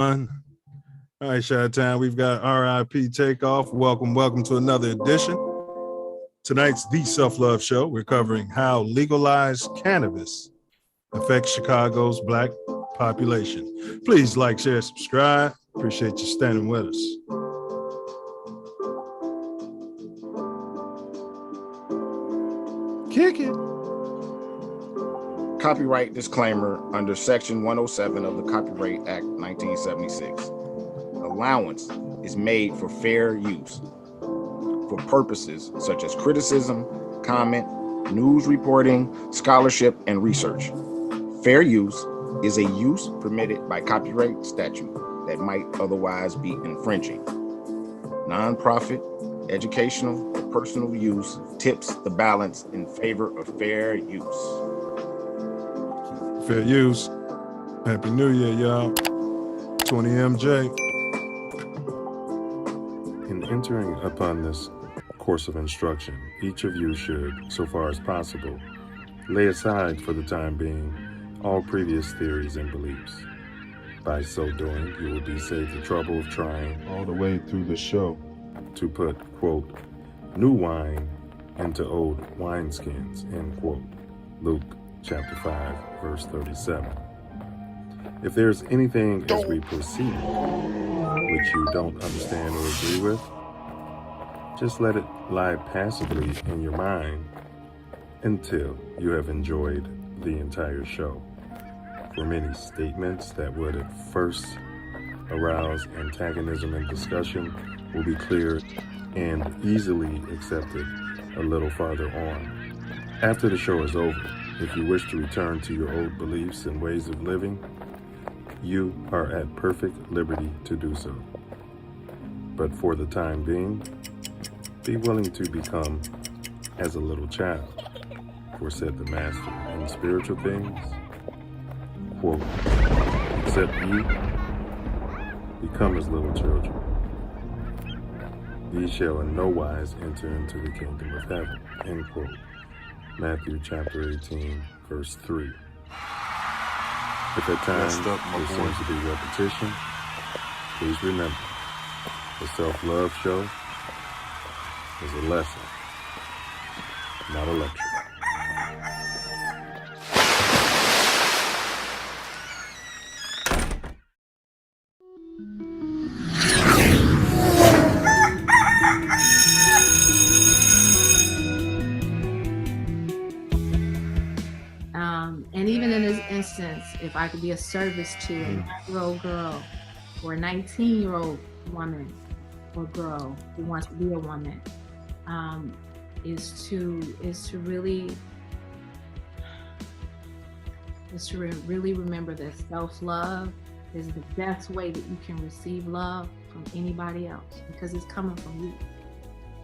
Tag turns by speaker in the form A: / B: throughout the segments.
A: All right, Chi-Town, we've got RIP Takeoff. Welcome to another edition. Tonight's The Self-Love Show. We're covering how legalized cannabis affects Chicago's Black population. Please like, share, subscribe. Appreciate you standing with us. Kick it.
B: Copyright disclaimer under Section 107 of the Copyright Act 1976. Allowance is made for fair use for purposes such as criticism, comment, news reporting, scholarship, and research. Fair use is a use permitted by copyright statute that might otherwise be infringing. Nonprofit, educational, or personal use tips the balance in favor of fair use.
A: Fair use. Happy New Year, y'all. 20 MJ.
C: In entering upon this course of instruction, each of you should, so far as possible, lay aside for the time being all previous theories and beliefs. By so doing, you will be saved the trouble of trying
A: All the way through the show
C: to put, quote, new wine into old wineskins, end quote. Luke chapter 5, verse 37. If there's anything as we proceed which you don't understand or agree with, just let it lie passively in your mind until you have enjoyed the entire show. For many statements that would at first arouse antagonism and discussion will be clear and easily accepted a little farther on. After the show is over, if you wish to return to your old beliefs and ways of living, you are at perfect liberty to do so. But for the time being, be willing to become as a little child, for said the Master in spiritual things, quote, except ye become as little children. Ye shall in no wise enter into the kingdom of heaven, end quote. Matthew chapter 18, verse 3. If at times there seems to be repetition, please remember, the Self-Love Show is a lesson, not a lecture.
D: And even in this instance, if I could be a service to a 9-year-old girl or a 19-year-old woman or girl who wants to be a woman, is to really remember that self-love is the best way that you can receive love from anybody else, because it's coming from you.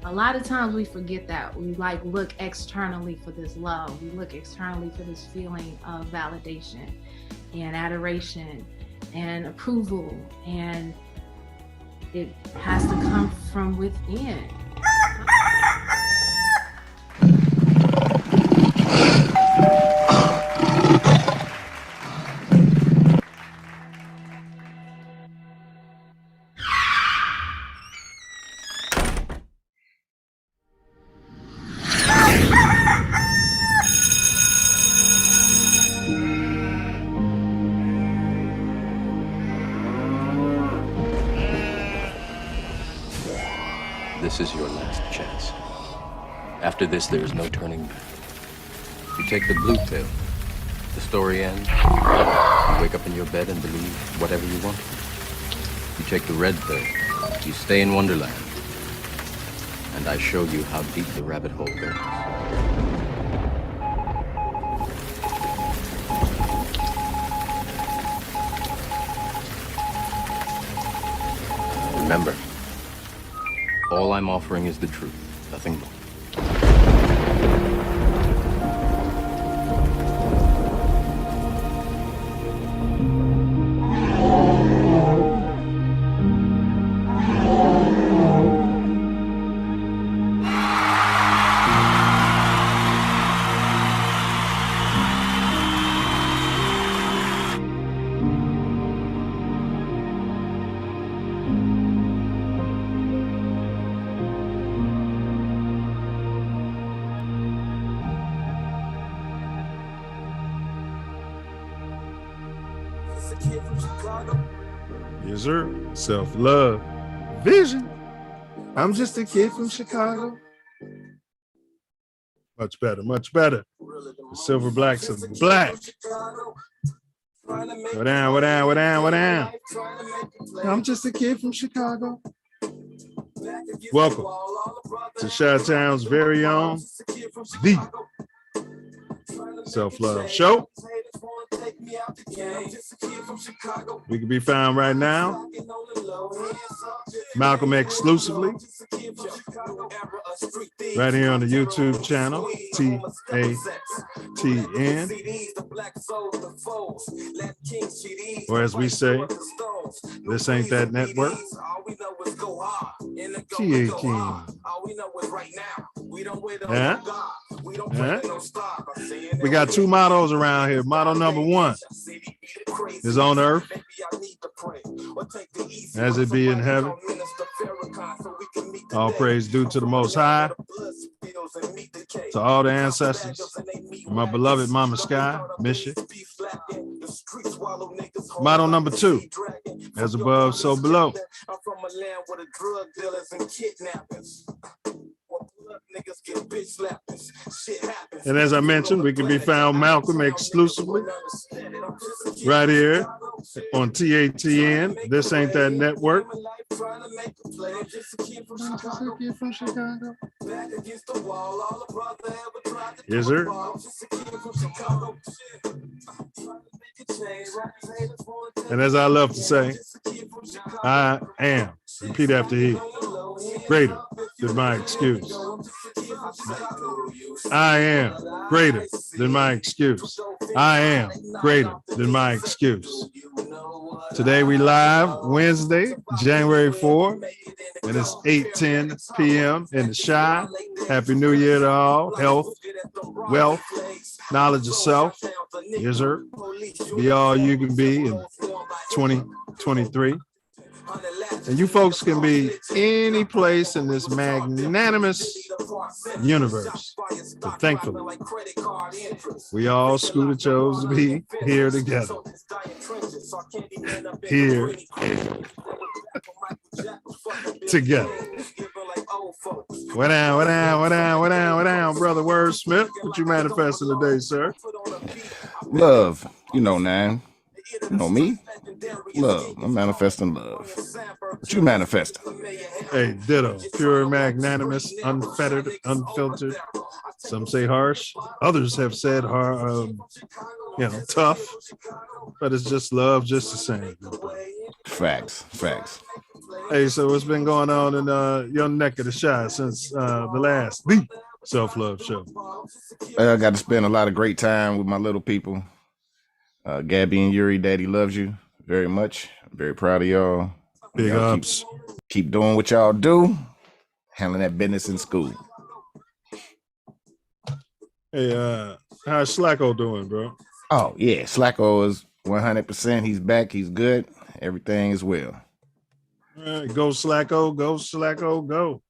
D: A lot of times we forget that. We look externally for this love. We look externally for this feeling of validation and adoration and approval, and it has to come from within.
E: This is your last chance. After this, there is no turning back. You take the blue pill, the story ends. You wake up in your bed and believe whatever you want. You take the red pill, you stay in Wonderland. And I show you how deep the rabbit hole goes. Remember, all I'm offering is the truth, nothing more.
A: Yes, sir. Self-love. Vision. I'm just a kid from Chicago. Much better, much better. The Silver Blacks of black. Go down, go down, go down, go down. I'm just a kid from Chicago. Welcome to Chi-Town's very own The Self-Love Show. We can be found right now, Malcolm exclusively, right here on the YouTube channel, TATN, or as we say, this ain't that network, TATN. Yeah? Yeah? We got two mottos around here. Motto number one is on earth as it be in heaven. All praise due to the Most High, to all the ancestors, my beloved Mama Sky, miss you. Motto number two, as above, so below. And as I mentioned, we can be found Malcolm exclusively right here on TATN. This ain't that network. Yes, sir. And as I love to say, I am, repeat after he, greater than my excuse. I am greater than my excuse. I am greater than my excuse. Today we live Wednesday, January 4th, and it's 8:10 p.m. in the Chi. Happy New Year to all. Health, wealth, knowledge of self. Yes, sir. Be all you can be in 2023. And you folks can be any place in this magnanimous universe. But thankfully, we all Scooter chose to be here together. Here together. What down, what down, what down, what down, what down, brother Wordsmith? What you manifesting today, sir?
B: Love, you know, man. You know me? Love. I'm manifesting love. What you manifesting?
A: Hey, ditto. Pure, magnanimous, unfettered, unfiltered. Some say harsh. Others have said tough. But it's just love, just the same.
B: Facts, facts.
A: Hey, so what's been going on in your neck of the Chi since the last Self-Love Show?
B: I got to spend a lot of great time with my little people. Gabby and Yuri, Daddy loves you very much. I'm very proud of y'all.
A: Big ups.
B: Keep doing what y'all do. Handling that business in school.
A: Hey, how's Slacko doing, bro?
B: Oh, yeah. Slacko is 100%. He's back. He's good. Everything is well.
A: All right, go Slacko, go Slacko, go.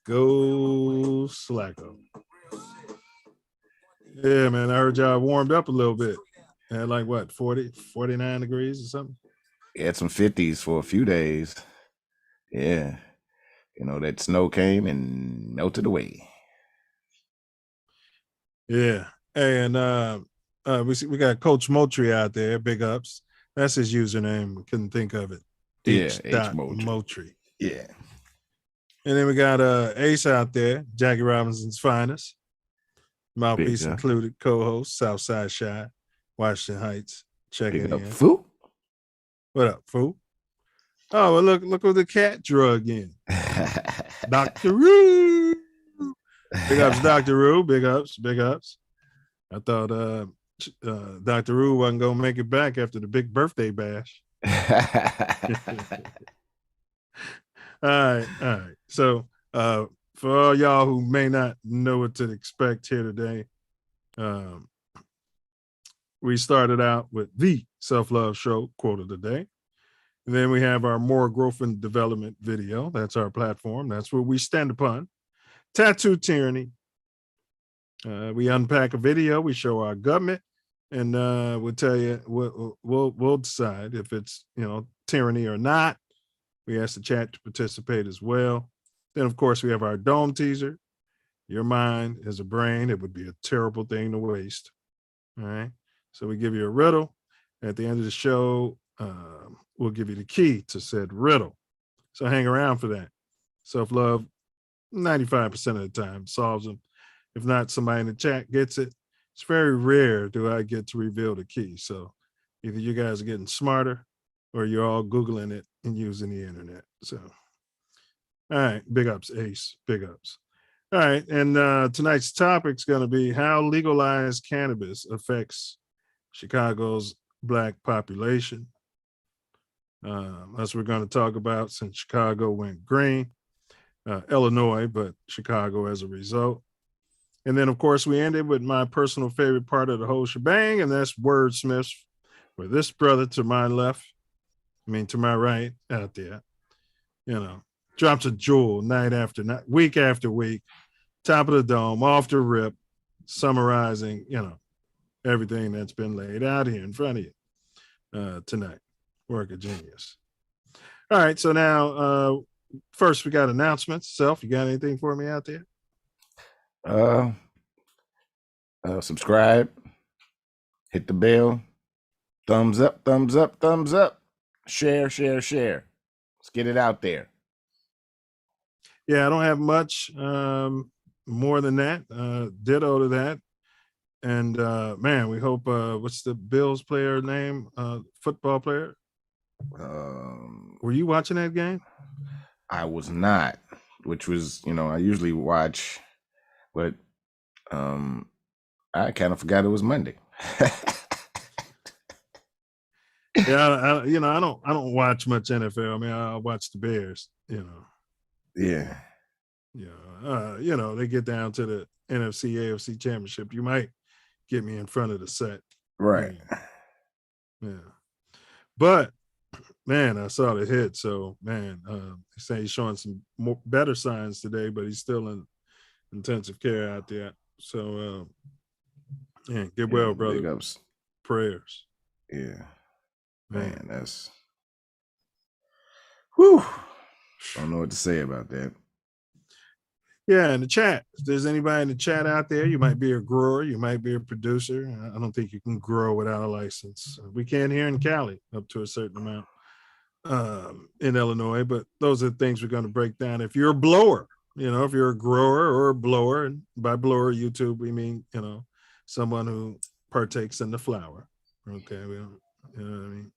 A: Go Slacko. Yeah, man, I heard y'all warmed up a little bit. Had like what, 40, 49 degrees or something?
B: Had some 50s for a few days. Yeah. You know, that snow came and melted away.
A: Yeah. Hey, and we got Coach Moultrie out there, big ups. That's his username. Couldn't think of it.
B: H.
A: Moultrie.
B: Yeah.
A: And then we got Ace out there, Jackie Robinson's finest. Mouthpiece included, co-host, Southside Shy, Washington Heights. Checking in.
B: Fool.
A: What up, fool? Oh, well, look what the cat drug in. Dr. Roo. Big ups, Dr. Roo. Big ups, big ups. I thought Dr. Roo wasn't going to make it back after the big birthday bash. All right. So for all y'all who may not know what to expect here today, we started out with the Self-Love Show quote of the day. And then we have our More Growth and Development video. That's our platform. That's what we stand upon. Tattoo Tyranny. We unpack a video. We show our government. and we'll tell you we'll decide if it's tyranny or not. We ask the chat to participate as well. Then of course we have our dome teaser. Your mind is a brain. It would be a terrible thing to waste. All right. So we give you a riddle. At the end of the show, we'll give you the key to said riddle. So hang around for that. Self-love, 95% of the time solves them. If not, somebody in the chat gets it. It's very rare do I get to reveal the key. So either you guys are getting smarter or you're all Googling it and using the internet. So, all right, big ups, Ace, big ups. All right, and tonight's topic is going to be how legalized cannabis affects Chicago's Black population. That's what we're going to talk about since Chicago went green. Illinois, but Chicago as a result. And then, of course, we ended with my personal favorite part of the whole shebang, and that's wordsmiths, where this brother to my left, to my right out there, drops a jewel night after night, week after week, top of the dome, off the rip, summarizing, everything that's been laid out here in front of you tonight. Work of genius. All right, so now, first we got announcements. Self, you got anything for me out there?
B: Subscribe, hit the bell, thumbs up, thumbs up, thumbs up, share. Let's get it out there.
A: Yeah, I don't have much more than that. Ditto to that. And man, we hope what's the Bills player name? Football player? Were you watching that game?
B: I was not, which was, I usually watch, but I kind of forgot it was Monday.
A: Yeah, I don't watch much NFL. I watch the Bears.
B: Yeah.
A: They get down to the NFC, AFC championship. You might get me in front of the set.
B: Right.
A: Yeah. But man, I saw the hit. So man, they say he's showing some better signs today, but he's still in intensive care out there. So get well, brother.
B: Big ups.
A: Prayers.
B: Yeah. Man, that's whew. Don't know what to say about that.
A: Yeah, in the chat. If there's anybody in the chat out there, you might be a grower, you might be a producer. I don't think you can grow without a license. We can here in Cali up to a certain amount in Illinois, but those are the things we're going to break down. If you're a blower, if you're a grower or a blower, and by blower YouTube, we mean, someone who partakes in the flower. Okay, we don't, you know what I mean?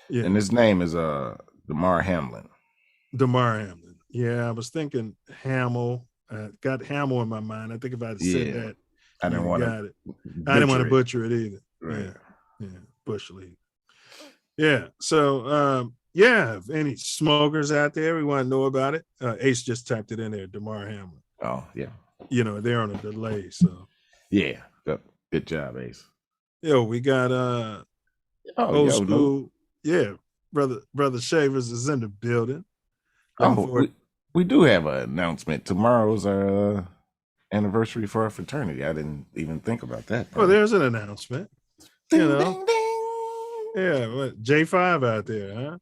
B: Yeah. And his name is DeMar Hamlin.
A: DeMar Hamlin. Yeah, I was thinking Hamill. Got Hamill in my mind. I think if I had said that,
B: I didn't want
A: to. I didn't want to butcher it either.
B: Right.
A: Yeah, Bush League. Yeah. So, if any smokers out there, we want to know about it. Ace just typed it in there. DeMar Hamlin.
B: Oh yeah.
A: They're on a delay. So.
B: Yeah. Good job, Ace.
A: We got old school. Yeah, brother Shavers is in the building.
B: We do have an announcement. Tomorrow's our anniversary for our fraternity. I didn't even think about that.
A: Oh, there's an announcement.
B: Ding, ding, ding.
A: Yeah, J5 out there, huh?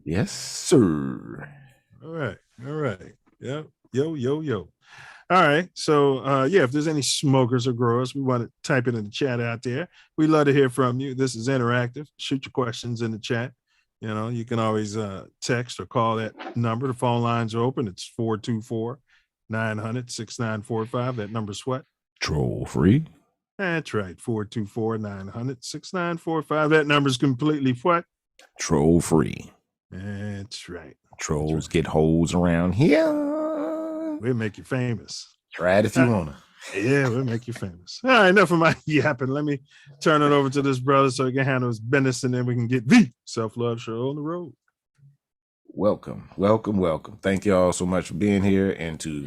B: Yes, sir.
A: All right. Yep. Yo. All right. So if there's any smokers or growers, we want to type it in the chat out there. We'd love to hear from you. This is interactive. Shoot your questions in the chat. You can always text or call that number. The phone lines are open. It's 424-900-6945. That number's what?
B: Troll free.
A: That's right. 424-900-6945. That number's completely what?
B: Troll free.
A: That's right.
B: Trolls get holes around here.
A: We'll make you famous.
B: Try it if you want to.
A: Yeah, we'll make you famous. All right, enough of my yapping. Let me turn it over to this brother so he can handle his business, and then we can get the Self-Love Show on the road.
B: Welcome. Thank you all so much for being here and to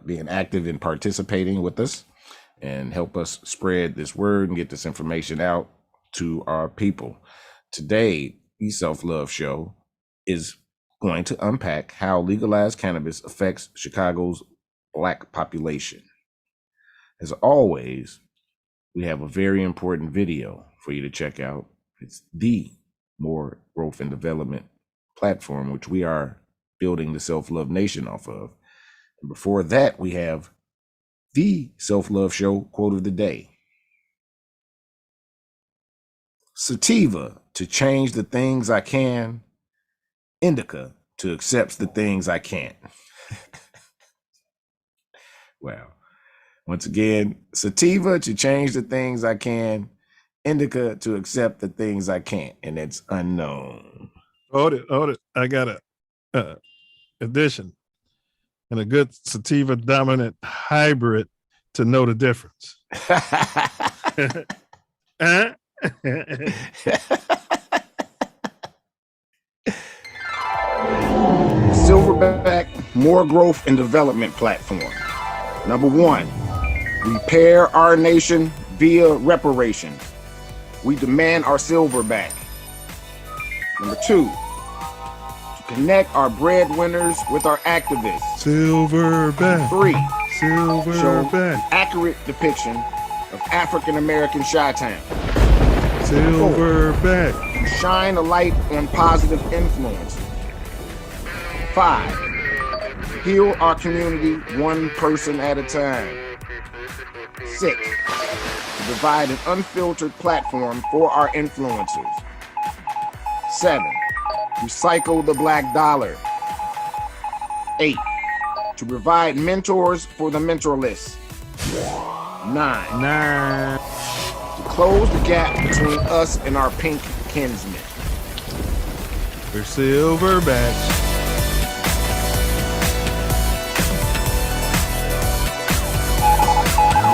B: being active and participating with us and help us spread this word and get this information out to our people. Today, the Self-Love Show is going to unpack how legalized cannabis affects Chicago's Black population. As always, we have a very important video for you to check out. It's the More Growth and Development platform, which we are building the Self-Love Nation off of. And before that, we have the Self-Love Show quote of the day. Sativa to change the things I can, indica to accept the things I can't. Wow. Once again, sativa to change the things I can, indica to accept the things I can't, and it's unknown.
A: Hold it. I got a addition and a good sativa dominant hybrid to know the difference.
B: Silverback More Growth and Development platform. Number 1, repair our nation via reparations. We demand our silver back. Number 2, to connect our breadwinners with our activists.
A: Silverback.
B: 3, show
A: Silverback.
B: accurate depiction of African American Chi-Town.
A: Silverback.
B: Shine a light on positive influence. 5, heal our community one person at a time. 6, provide an unfiltered platform for our influencers. 7, recycle the black dollar. 8, to provide mentors for the mentorless. 9, to close the gap between us and our pink kinsmen.
A: We're silverbacks.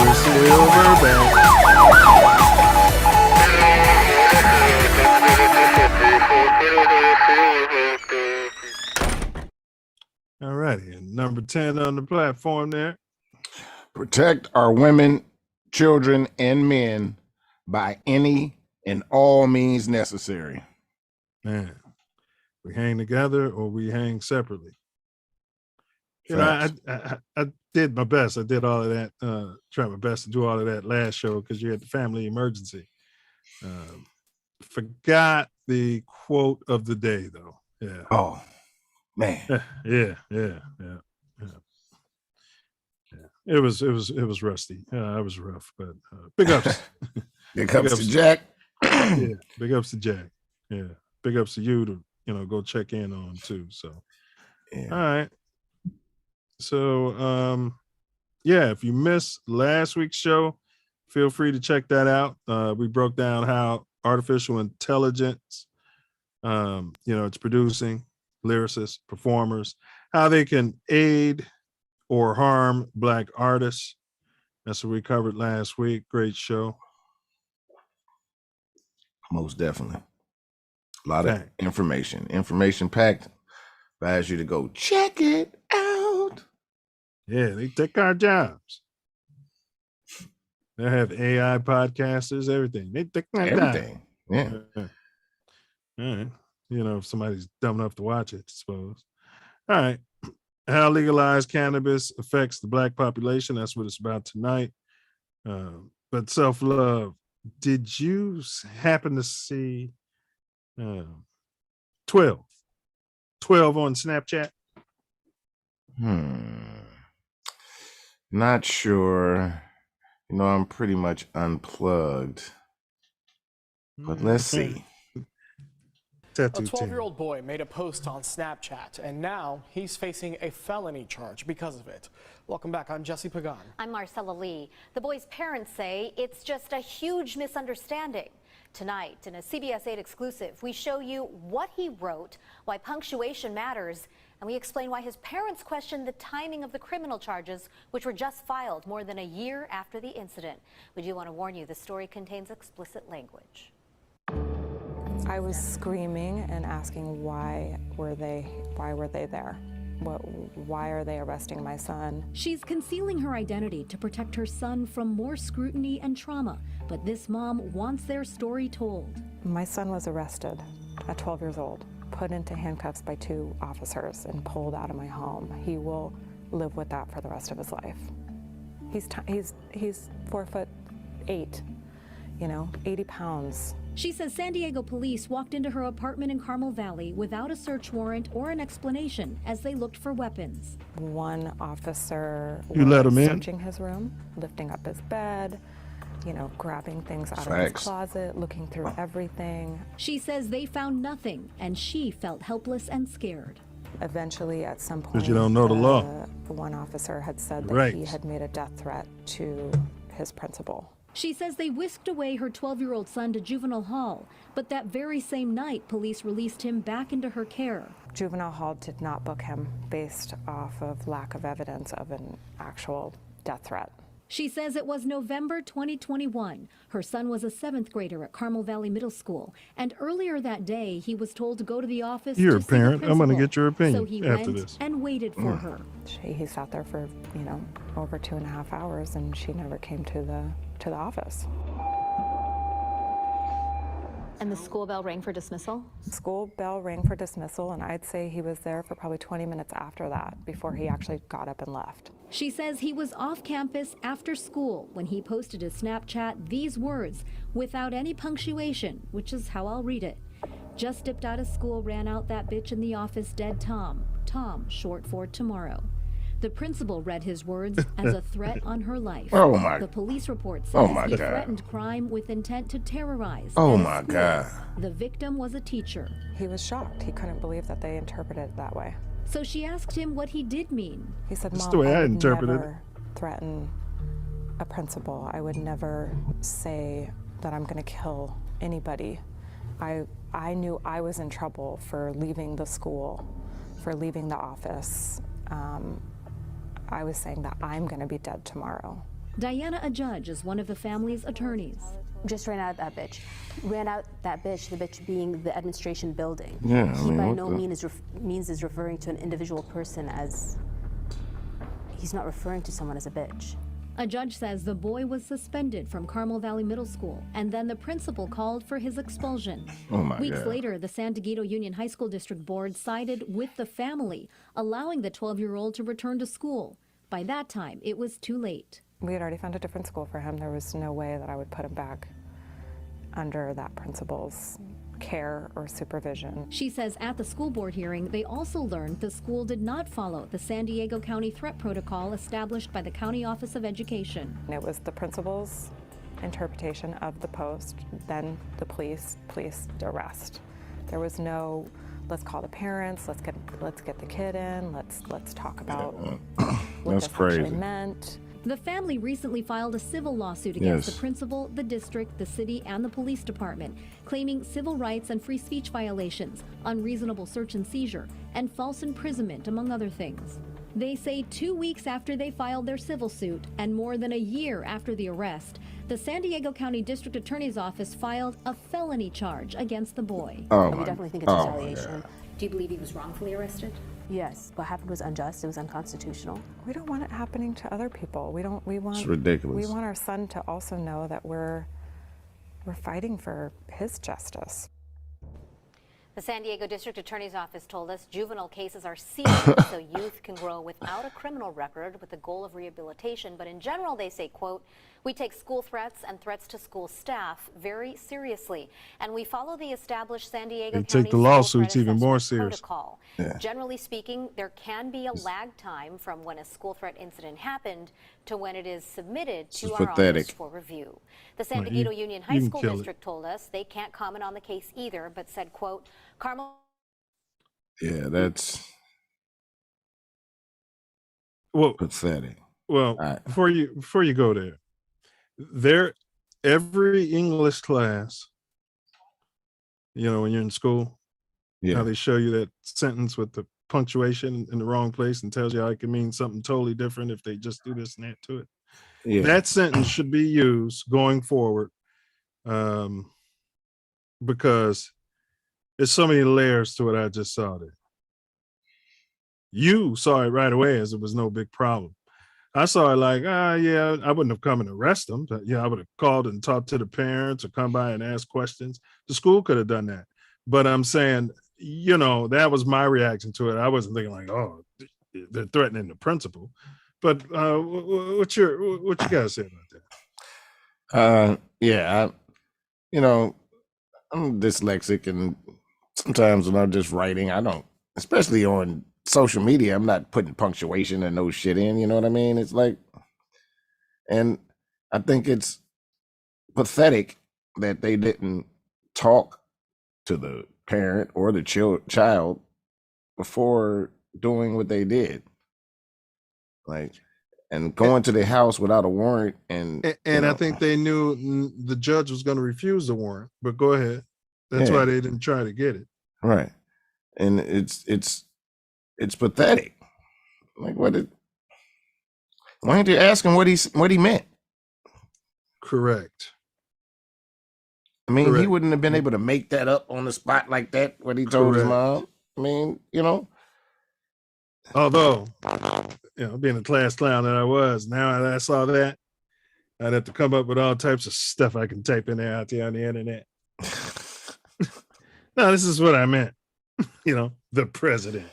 A: We're silverbacks. All righty, and number 10 on the platform there.
B: Protect our women, children, and men by any and all means necessary.
A: Man, we hang together or we hang separately. You know,
B: Facts.
A: I did my best. I did all of that, tried my best to do all of that last show because you had the family emergency. Forgot the quote of the day, though. Yeah.
B: Oh, man.
A: Yeah. It was rusty. It was rough, but big ups.
B: Big ups to Jack.
A: Yeah, big ups to Jack. Yeah, big ups to you to go check in on too. So,
B: Yeah.
A: all right. So, yeah, if you missed last week's show, feel free to check that out. We broke down how artificial intelligence, it's producing lyricists, performers, how they can aid or harm Black artists. That's what we covered last week. Great show.
B: Most definitely. A lot
A: Dang.
B: of information packed. Advise you to go check it out.
A: Yeah, they take our jobs. They have AI podcasters, everything. They take my
B: Everything. Yeah.
A: job. All right. If somebody's dumb enough to watch it, I suppose. All right. How legalized cannabis affects the Black population. That's what it's about tonight. But self-love, did you happen to see 12 on Snapchat?
B: Not sure. I'm pretty much unplugged. But let's see.
F: A 12-year-old boy made a post on Snapchat, and now he's facing a felony charge because of it. Welcome back. I'm Jesse Pagan.
G: I'm Marcella Lee. The boy's parents say it's just a huge misunderstanding. Tonight, in a CBS 8 exclusive, we show you what he wrote, why punctuation matters, and we explain why his parents questioned the timing of the criminal charges, which were just filed more than a year after the incident. We do want to warn you, the story contains explicit language.
H: I was screaming and asking why were they there? Why are they arresting my son?
I: She's concealing her identity to protect her son from more scrutiny and trauma, but this mom wants their story told.
H: My son was arrested at 12 years old, put into handcuffs by 2 officers and pulled out of my home. He will live with that for the rest of his life. He's 4'8", 80 pounds.
I: She says San Diego police walked into her apartment in Carmel Valley without a search warrant or an explanation as they looked for weapons.
H: One officer
A: You let him in?
H: searching his room, lifting up his bed, grabbing things out of his closet, looking through everything.
I: She says they found nothing, and she felt helpless and scared.
H: Eventually, at some point,
A: Because you don't know the law.
H: One officer had said
A: Right.
H: that he had made a death threat to his principal.
I: She says they whisked away her 12-year-old son to juvenile hall, but that very same night, police released him back into her care.
H: Juvenile hall did not book him based off of lack of evidence of an actual death threat.
I: She says it was November 2021. Her son was a 7th grader at Carmel Valley Middle School, and earlier that day, he was told to go to the office.
A: You're
I: to
A: a
I: see the
A: parent. I'm going to
I: principal.
A: get your opinion
I: So he
A: after
I: went
A: this.
I: and waited for her.
H: He sat there for, over 2.5 hours, and she never came to the office.
J: And the school bell rang for dismissal?
H: School bell rang for dismissal, and I'd say he was there for probably 20 minutes after that before he actually got up and left.
I: She says he was off campus after school when he posted his Snapchat these words without any punctuation, which is how I'll read it. Just dipped out of school, ran out that bitch in the office, dead Tom. Tom, short for tomorrow. The principal read his words as a threat on her life.
B: Oh my.
I: The police report says
B: Oh my
I: he
B: God.
I: threatened crime with intent to terrorize.
B: Oh
I: at a
B: my
I: school.
B: God.
I: The victim was a teacher.
H: He was shocked. He couldn't believe that they interpreted it that way.
I: So she asked him what he did mean.
H: He said,
A: That's
H: Mom,
A: the way I
H: would
A: interpreted it.
H: never threaten a principal. I would never say that I'm going to kill anybody. I knew I was in trouble for leaving the school, for leaving the office. I was saying that I'm going to be dead tomorrow.
I: Diana, a judge, is one of the family's attorneys.
J: Just ran out that bitch. Ran out that bitch, the bitch being the administration building.
B: Yeah, I
J: He
B: mean,
J: by
B: what
J: no
B: the-
J: means is referring to an individual person as, he's not referring to someone as a bitch.
I: A judge says the boy was suspended from Carmel Valley Middle School, and then the principal called for his expulsion.
B: Oh my
I: Weeks
B: God.
I: later, the San Diego Union High School District Board sided with the family, allowing the 12-year-old to return to school. By that time, it was too late.
H: We had already found a different school for him. There was no way that I would put him back under that principal's care or supervision.
I: She says at the school board hearing, they also learned the school did not follow the San Diego County threat protocol established by the County Office of Education.
H: And it was the principal's interpretation of the post, then the police arrest. There was no, let's call the parents, let's get the kid in, let's talk about what
B: That's
H: this actually
B: crazy.
H: meant.
I: The family recently filed a civil lawsuit against
B: Yes.
I: the principal, the district, the city, and the police department, claiming civil rights and free speech violations, unreasonable search and seizure, and false imprisonment, among other things. They say 2 weeks after they filed their civil suit, and more than a year after the arrest, the San Diego County District Attorney's Office filed a felony charge against the boy.
B: Oh
J: We
B: my.
J: definitely think it's
B: oh my
J: retaliation.
B: God.
I: Do you believe he was wrongfully arrested?
J: Yes, what happened was unjust, it was unconstitutional.
H: We don't want it happening to other people. We want
B: It's ridiculous.
H: We want our son to also know that we're fighting for his justice.
G: The San Diego District Attorney's Office told us juvenile cases are sealed so youth can grow without a criminal record with the goal of rehabilitation. But in general, they say, quote, we take school threats and threats to school staff very seriously, and we follow the established San Diego
A: They
G: County
A: take the
G: school
A: lawsuits
G: threat
A: even more
G: assessment
A: serious.
G: protocol.
B: Yeah.
G: Generally speaking, there can be a lag time from when a school threat incident happened to when it is submitted to
B: is
G: our
B: pathetic.
G: office for review. The San
A: Right, you-
G: Diego Union
A: you
G: High
A: can
G: School
A: kill it.
G: District told us they can't comment on the case either, but said, quote, Carmel
B: Yeah, that's
A: Well,
B: pathetic.
A: well,
B: Right.
A: before you go there, every English class, when you're in school,
B: Yeah.
A: how they show you that sentence with the punctuation in the wrong place and tells you how it can mean something totally different if they just do this and that to it.
B: Yeah.
A: That sentence should be used going forward, because there's so many layers to what I just saw there. You saw it right away as it was no big problem. I saw it like, yeah, I wouldn't have come and arrest them. But, I would have called and talked to the parents or come by and ask questions. The school could have done that. But I'm saying, that was my reaction to it. I wasn't thinking like, oh, they're threatening the principal. But what you guys say about that?
B: Yeah. you know, I'm dyslexic, and sometimes when I'm just writing, I don't, especially on social media, I'm not putting punctuation and no shit in, you know what I mean? It's like, and I think it's pathetic that they didn't talk to the parent or the child before doing what they did. Like, and going to the house without a warrant, and
A: I think they knew the judge was going to refuse the warrant. But go ahead. That's why they didn't try to get it.
B: Right, and it's pathetic. Like, why didn't you ask him what he meant?
A: Correct.
B: I mean, he wouldn't have been able to make that up on the spot like that. What he told his mom. I mean, you know.
A: Although, you know, being a class clown that I was, now that I saw that, I'd have to come up with all types of stuff I can type in there out there on the internet. No, this is what I meant. You know, the president.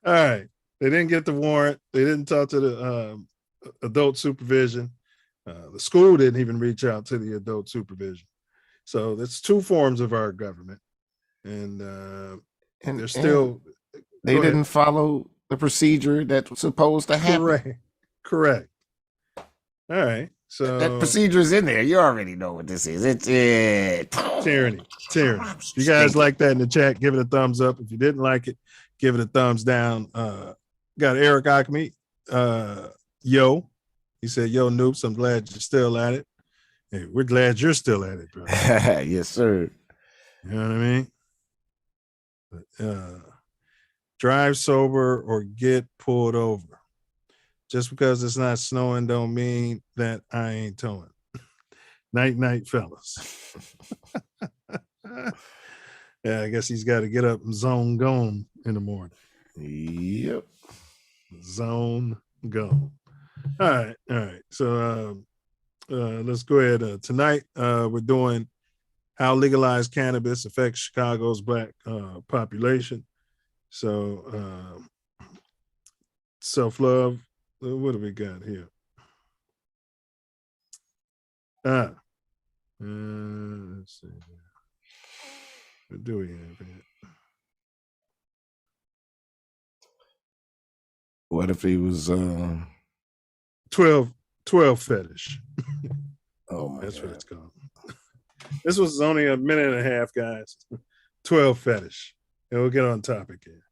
A: All right. They didn't get the warrant. They didn't talk to the adult supervision. The school didn't even reach out to the adult supervision. So that's two forms of our government. And they're still...
B: They didn't follow the procedure that's supposed to happen.
A: Correct. All right. So
B: that procedure is in there. You already know what this is. It's
A: tyranny. If you guys like that in the chat, give it a thumbs up. If you didn't like it, give it a thumbs down. Got Eric Acme. Yo. He said, yo, Noops, I'm glad you're still at it. Hey, we're glad you're still at it, bro.
B: Yes, sir.
A: You know what I mean? Drive sober or get pulled over. Just because it's not snowing don't mean that I ain't towing. Night, fellas. Yeah, I guess he's got to get up and zone gone in the morning.
B: Yep.
A: Zone gone. All right. So let's go ahead. Tonight we're doing how legalized cannabis affects Chicago's Black population. So self-love. What do we got here? Let's see. What do we have here?
B: What if he was
A: 12 fetish?
B: Oh my
A: That's
B: God.
A: what it's called. This was only a minute and a half, guys. 12 fetish. And we'll get on topic here.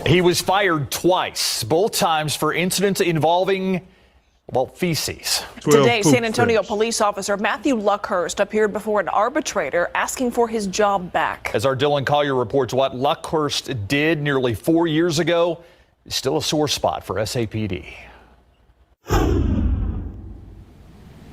K: He was fired twice, both times for incidents involving, well, feces.
L: Today, San Antonio police officer Matthew Luckhurst appeared before an arbitrator asking for his job back.
K: As our Dylan Collier reports, what Luckhurst did nearly 4 years ago is still a sore spot for SAPD.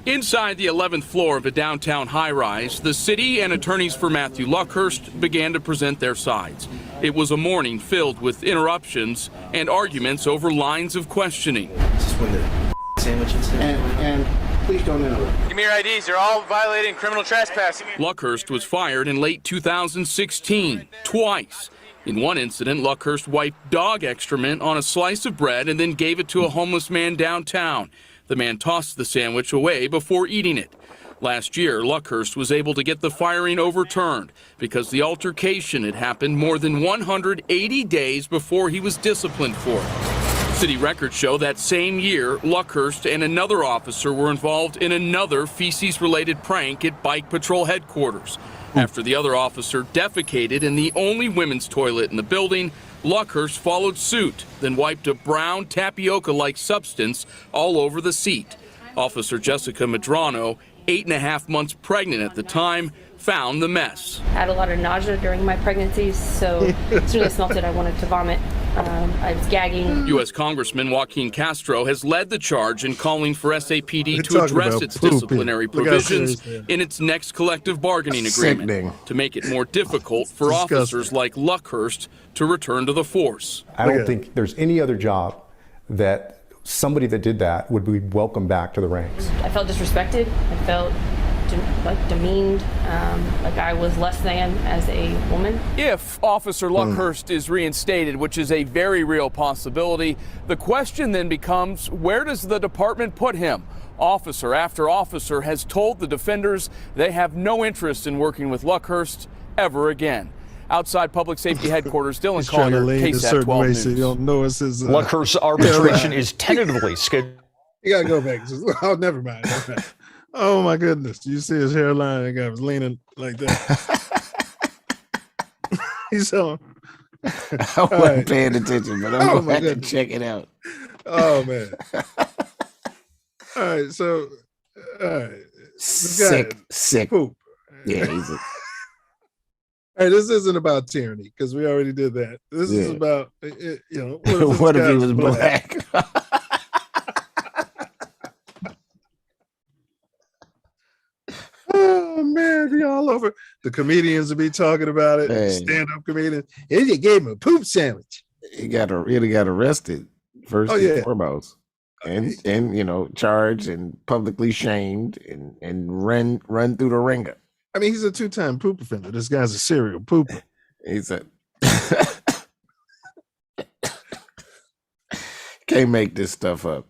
M: Inside the 11th floor of a downtown high-rise, the city and attorneys for Matthew Luckhurst began to present their sides. It was a morning filled with interruptions and arguments over lines of questioning.
N: Just when the sandwiches
O: and please don't interrupt.
N: Give me your IDs. You're all violating criminal trespassing.
M: Luckhurst was fired in late 2016, twice. In one incident, Luckhurst wiped dog excrement on a slice of bread and then gave it to a homeless man downtown. The man tossed the sandwich away before eating it. Last year, Luckhurst was able to get the firing overturned because the altercation had happened more than 180 days before he was disciplined for it. City records show that same year, Luckhurst and another officer were involved in another feces-related prank at Bike Patrol headquarters. After the other officer defecated in the only women's toilet in the building, Luckhurst followed suit, then wiped a brown tapioca-like substance all over the seat. Officer Jessica Medrano, 8.5 months pregnant at the time, found the mess.
P: I had a lot of nausea during my pregnancy, so as soon as I smelled it, I wanted to vomit. I was gagging.
M: U.S. Congressman Joaquin Castro has led the charge in calling for SAPD to address its disciplinary provisions in its next collective bargaining agreement to make it more difficult for officers like Luckhurst to return to the force.
Q: I don't think there's any other job that somebody that did that would be welcomed back to the ranks.
P: I felt disrespected. I felt demeaned, like I was less than as a woman.
M: If Officer Luckhurst is reinstated, which is a very real possibility, the question then becomes, where does the department put him? Officer after officer has told the defenders they have no interest in working with Luckhurst ever again. Outside Public Safety Headquarters, Dylan Collier, KSAT 12 News.
A: So you don't know it's his,
K: Luckhurst's arbitration is tentatively scheduled.
A: You gotta go back. Oh, never mind. Oh my goodness! Do you see his hairline? That guy was leaning like that. He's on.
B: I wasn't paying attention, but I'm gonna have to check it out.
A: Oh man! All right, so
B: sick
A: poop.
B: Yeah, he's a.
A: All right, this isn't about tyranny because we already did that. This is about
B: what if he was black?
A: Oh man, be all over. The comedians will be talking about it.
B: Hey.
A: Stand-up comedians. And you gave him a poop sandwich.
B: He really got arrested first and foremost, and charged and publicly shamed and run through the ringer.
A: I mean, he's a 2-time poop offender. This guy's a serial pooper.
B: He's a can't make this stuff up.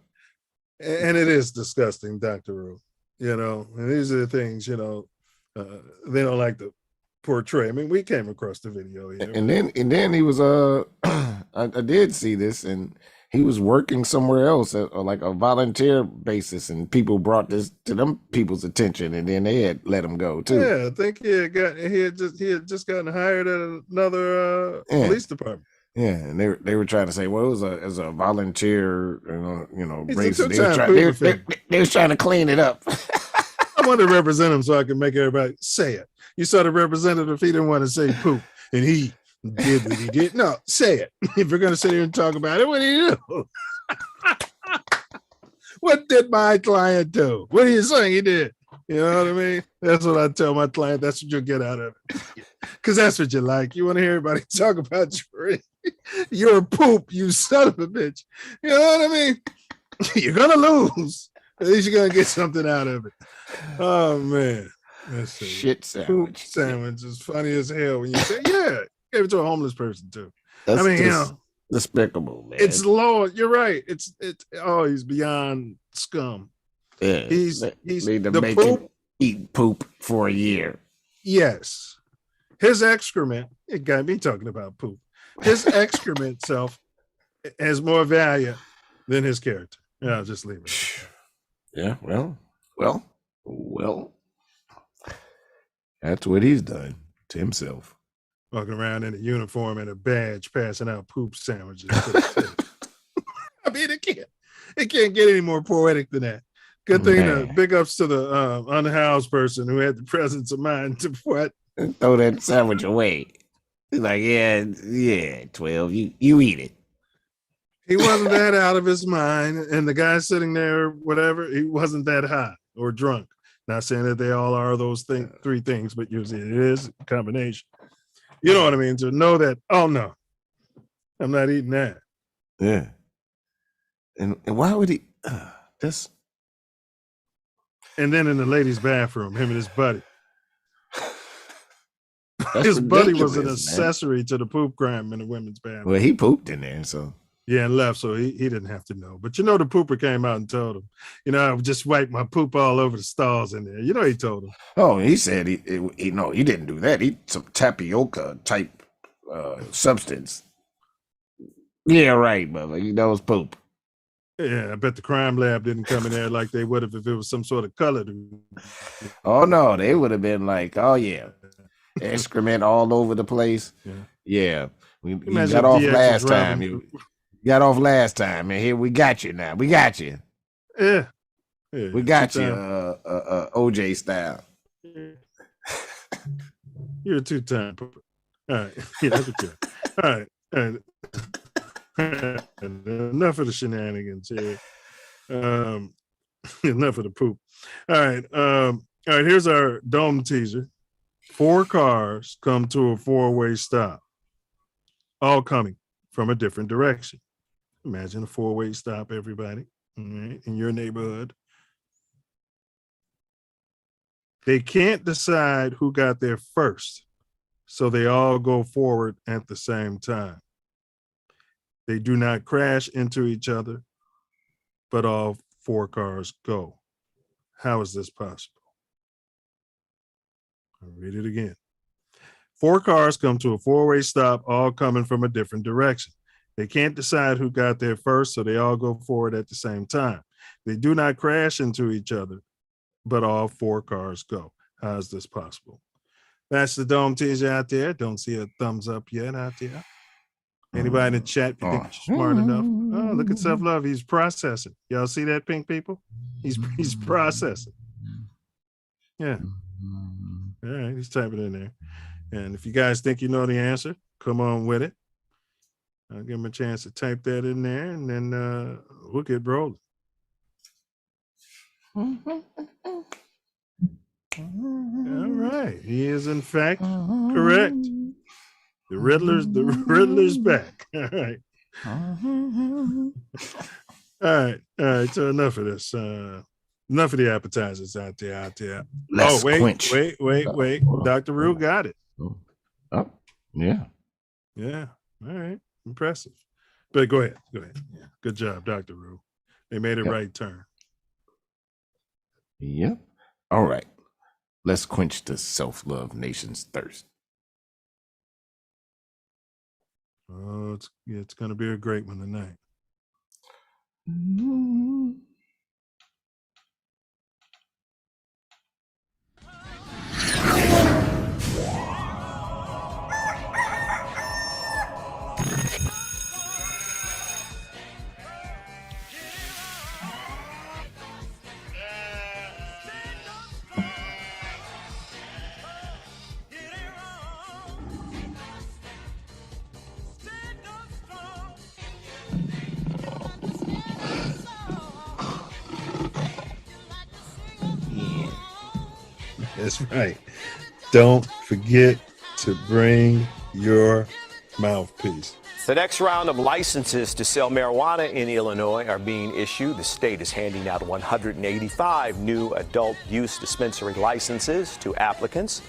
A: And it is disgusting, Dr. Rue. And these are the things, they don't like to portray. I mean, we came across the video.
B: And then he was I did see this, and he was working somewhere else at like a volunteer basis, and people brought this to them people's attention, and then they had let him go too.
A: Yeah, I think he had just gotten hired at another police department.
B: Yeah, and they were trying to say, well, it was as a volunteer, race. They was trying to clean it up.
A: I want to represent him so I can make everybody say it. You saw the representative; he didn't want to say poop, and he did what he did. No, say it. If you're going to sit here and talk about it, what do you do? What did my client do? What are you saying he did? You know what I mean? That's what I tell my client. That's what you'll get out of it. Because that's what you like. You want to hear everybody talk about your poop, you son of a bitch. You know what I mean? You're going to lose. At least you're going to get something out of it. Oh, man. Let's see.
B: Shit sandwich.
A: Poop sandwich is funny as hell when you say, yeah, gave it to a homeless person, too.
B: That's despicable, man.
A: It's low. You're right. He's beyond scum.
B: Yeah,
A: he's
B: need to make him eat poop for a year.
A: Yes, his excrement. It got me talking about poop. His excrement self has more value than his character. Yeah, I'll just leave it.
B: Yeah, well. That's what he's done to himself.
A: Walking around in a uniform and a badge, passing out poop sandwiches. I mean, it can't get any more poetic than that. Good thing. Big ups to the unhoused person who had the presence of mind to what?
B: Throw that sandwich away. He's like, yeah, 12. You eat it.
A: He wasn't that out of his mind, and the guy sitting there, whatever, he wasn't that high or drunk. Not saying that they all are those three things, but usually it is a combination. You know what I mean? To know that, oh no, I'm not eating that.
B: Yeah. And why would he? This.
A: And then in the ladies' bathroom, him and his buddy.
B: His
A: buddy was an accessory to the poop crime in the women's bathroom.
B: Well, he pooped in there, so.
A: Yeah, and left, so he didn't have to know. But the pooper came out and told him, I would just wipe my poop all over the stalls in there. He told him.
B: Oh, he said he didn't do that. He some tapioca type substance. Yeah, right, mother. That was poop.
A: Yeah, I bet the crime lab didn't come in there like they would have if it was some sort of color.
B: Oh no, they would have been like, oh yeah, excrement all over the place. Yeah. We got off last time. You got off last time, and here we got you now. We got you.
A: Yeah.
B: We got you, OJ style.
A: You're a 2-time. All right. Yeah, all right. Enough of the shenanigans here. Enough of the poop. All right. Here's our dome teaser. 4 cars come to a 4-way stop, all coming from a different direction. Imagine a 4-way stop, everybody, all right, in your neighborhood. They can't decide who got there first, so they all go forward at the same time. They do not crash into each other, but all 4 cars go. How is this possible? I'll read it again. 4 cars come to a 4-way stop, all coming from a different direction. They can't decide who got there first, so they all go forward at the same time. They do not crash into each other, but all 4 cars go. How is this possible? That's the Dome teaser out there. Don't see a thumbs up yet out there. Anybody in the chat, you think you're smart enough? Oh, look at Self-Love. He's processing. Y'all see that, pink people? He's processing. Yeah. All right, he's typing in there. And if you guys think you know the answer, come on with it. I'll give him a chance to type that in there, and then we'll get rolling. All right. He is, in fact, correct. The Riddler's back. All right. All right. So enough of this. Enough of the appetizers out there.
B: Let's
A: wait.
B: quench.
A: Dr. Rue got it.
B: Oh, yeah.
A: Yeah. All right. Impressive. But go ahead. Yeah. Good job, Dr. Rue. They made a right turn.
B: Yep. All right. Let's quench the Self-Love Nation's thirst.
A: Oh, it's going to be a great one tonight. That's right. Don't forget to bring your mouthpiece.
R: The next round of licenses to sell marijuana in Illinois are being issued. The state is handing out 185 new adult use dispensary licenses to applicants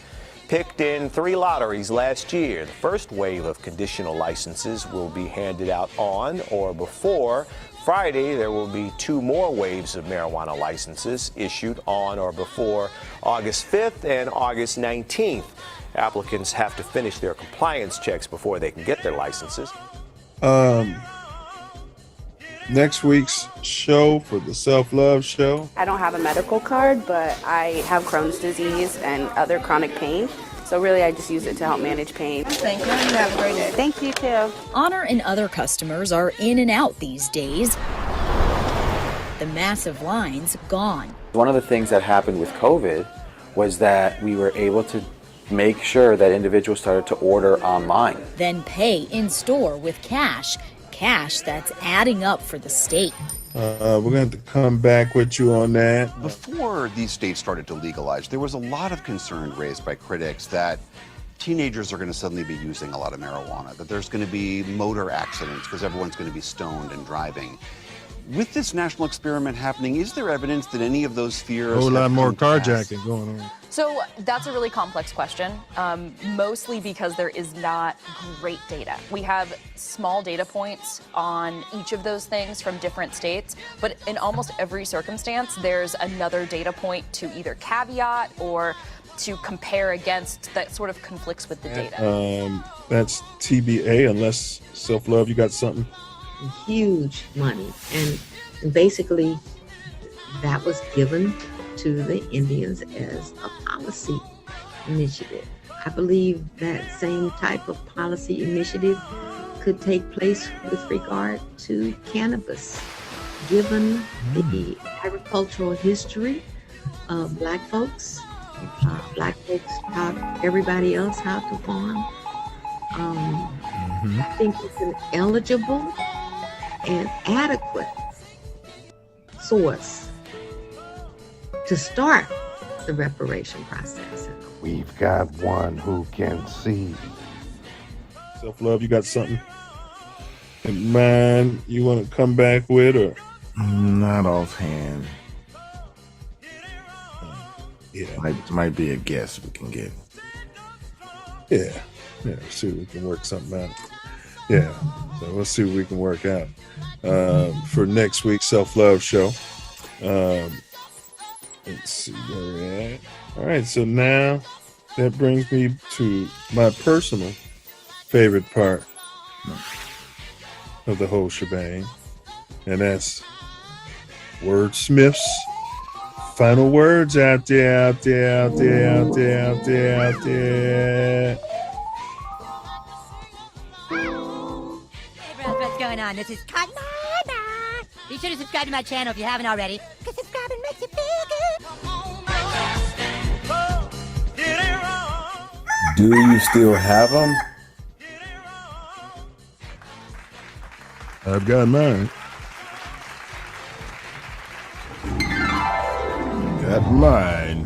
R: picked in 3 lotteries last year. The first wave of conditional licenses will be handed out on or before Friday. There will be 2 more waves of marijuana licenses issued on or before August 5th and August 19th. Applicants have to finish their compliance checks before they can get their licenses.
A: Next week's show for the Self-Love Show.
S: I don't have a medical card, but I have Crohn's disease and other chronic pain. So really, I just use it to help manage pain. Thank you. You have a great day. Thank you, too.
T: Honor and other customers are in and out these days. The massive lines gone.
U: One of the things that happened with COVID was that we were able to make sure that individuals started to order online.
T: Then pay in store with cash that's adding up for the state.
A: We're going to have to come back with you on that.
V: Before these states started to legalize, there was a lot of concern raised by critics that teenagers are going to suddenly be using a lot of marijuana, that there's going to be motor accidents because everyone's going to be stoned and driving. With this national experiment happening, is there evidence that any of those fears?
A: A whole lot more carjacking going on.
W: So that's a really complex question, mostly because there is not great data. We have small data points on each of those things from different states, but in almost every circumstance, there's another data point to either caveat or to compare against that sort of conflicts with the data.
A: That's TBA, unless Self-Love, you got something?
X: Huge money, and basically that was given to the Indians as a policy initiative. I believe that same type of policy initiative could take place with regard to cannabis, given the agricultural history of Black folks. Black folks taught everybody else how to farm. I think it's an eligible and adequate source to start the reparation process.
Y: We've got one who can see.
A: Self-Love, you got something in mind you want to come back with, or?
B: Not offhand.
A: Yeah.
C: Might be a guess we can get.
A: Yeah. See if we can work something out. Yeah. So we'll see what we can work out for next week's self-love show. Let's see where we're at. All right. So now that brings me to my personal favorite part of the whole shebang, and that's wordsmiths. Final words out there.
D: Hey friends, what's going on? This is Cotton. Be sure to subscribe to my channel if you haven't already, because subscribing makes you feel good.
C: Do you still have them?
A: I've got mine.
C: Got mine.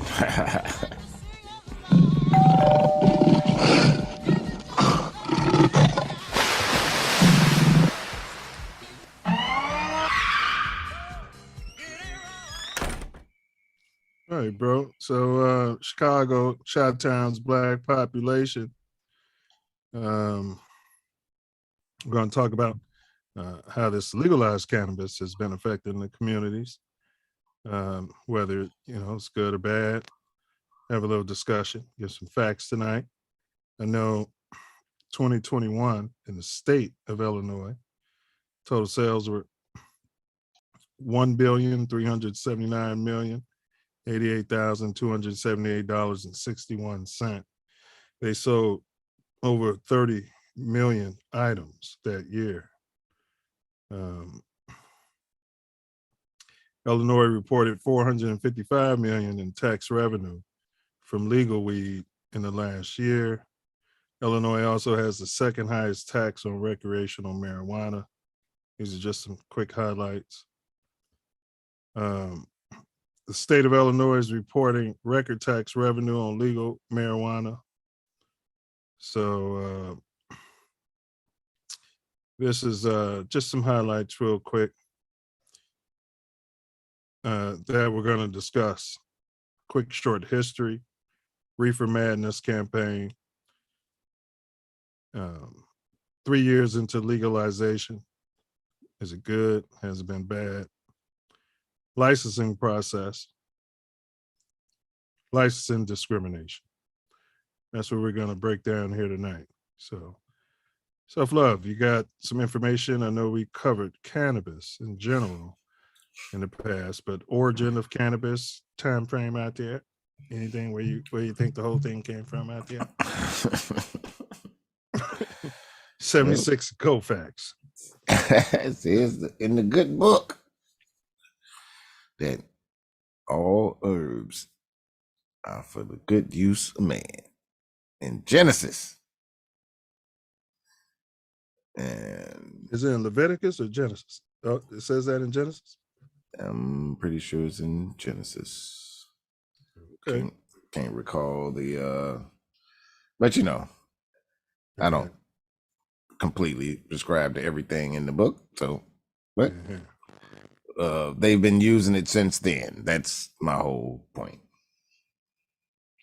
A: All right, bro. So Chicago, Chi-Town's black population. We're going to talk about how this legalized cannabis has been affecting the communities, whether it's good or bad. Have a little discussion, get some facts tonight. I know 2021 in the state of Illinois, total sales were $1,379,088,278.61. They sold over 30 million items that year. Illinois reported $455 million in tax revenue from legal weed in the last year. Illinois also has the second highest tax on recreational marijuana. These are just some quick highlights. The state of Illinois is reporting record tax revenue on legal marijuana. So this is just some highlights real quick that we're going to discuss. Quick short history, Reefer Madness campaign, 3 years into legalization. Is it good? Has it been bad? Licensing process, licensing discrimination. That's what we're going to break down here tonight. So, self-love, you got some information. I know we covered cannabis in general in the past, but origin of cannabis, time frame out there. Anything where you think the whole thing came from out there? 76 Koufax.
C: It says in the good book that all herbs are for the good use of man. In Genesis. And
A: is it in Leviticus or Genesis? Oh, it says that in Genesis?
C: I'm pretty sure it's in Genesis. Okay. Can't recall the but I don't completely subscribe to everything in the book. So but they've been using it since then. That's my whole point.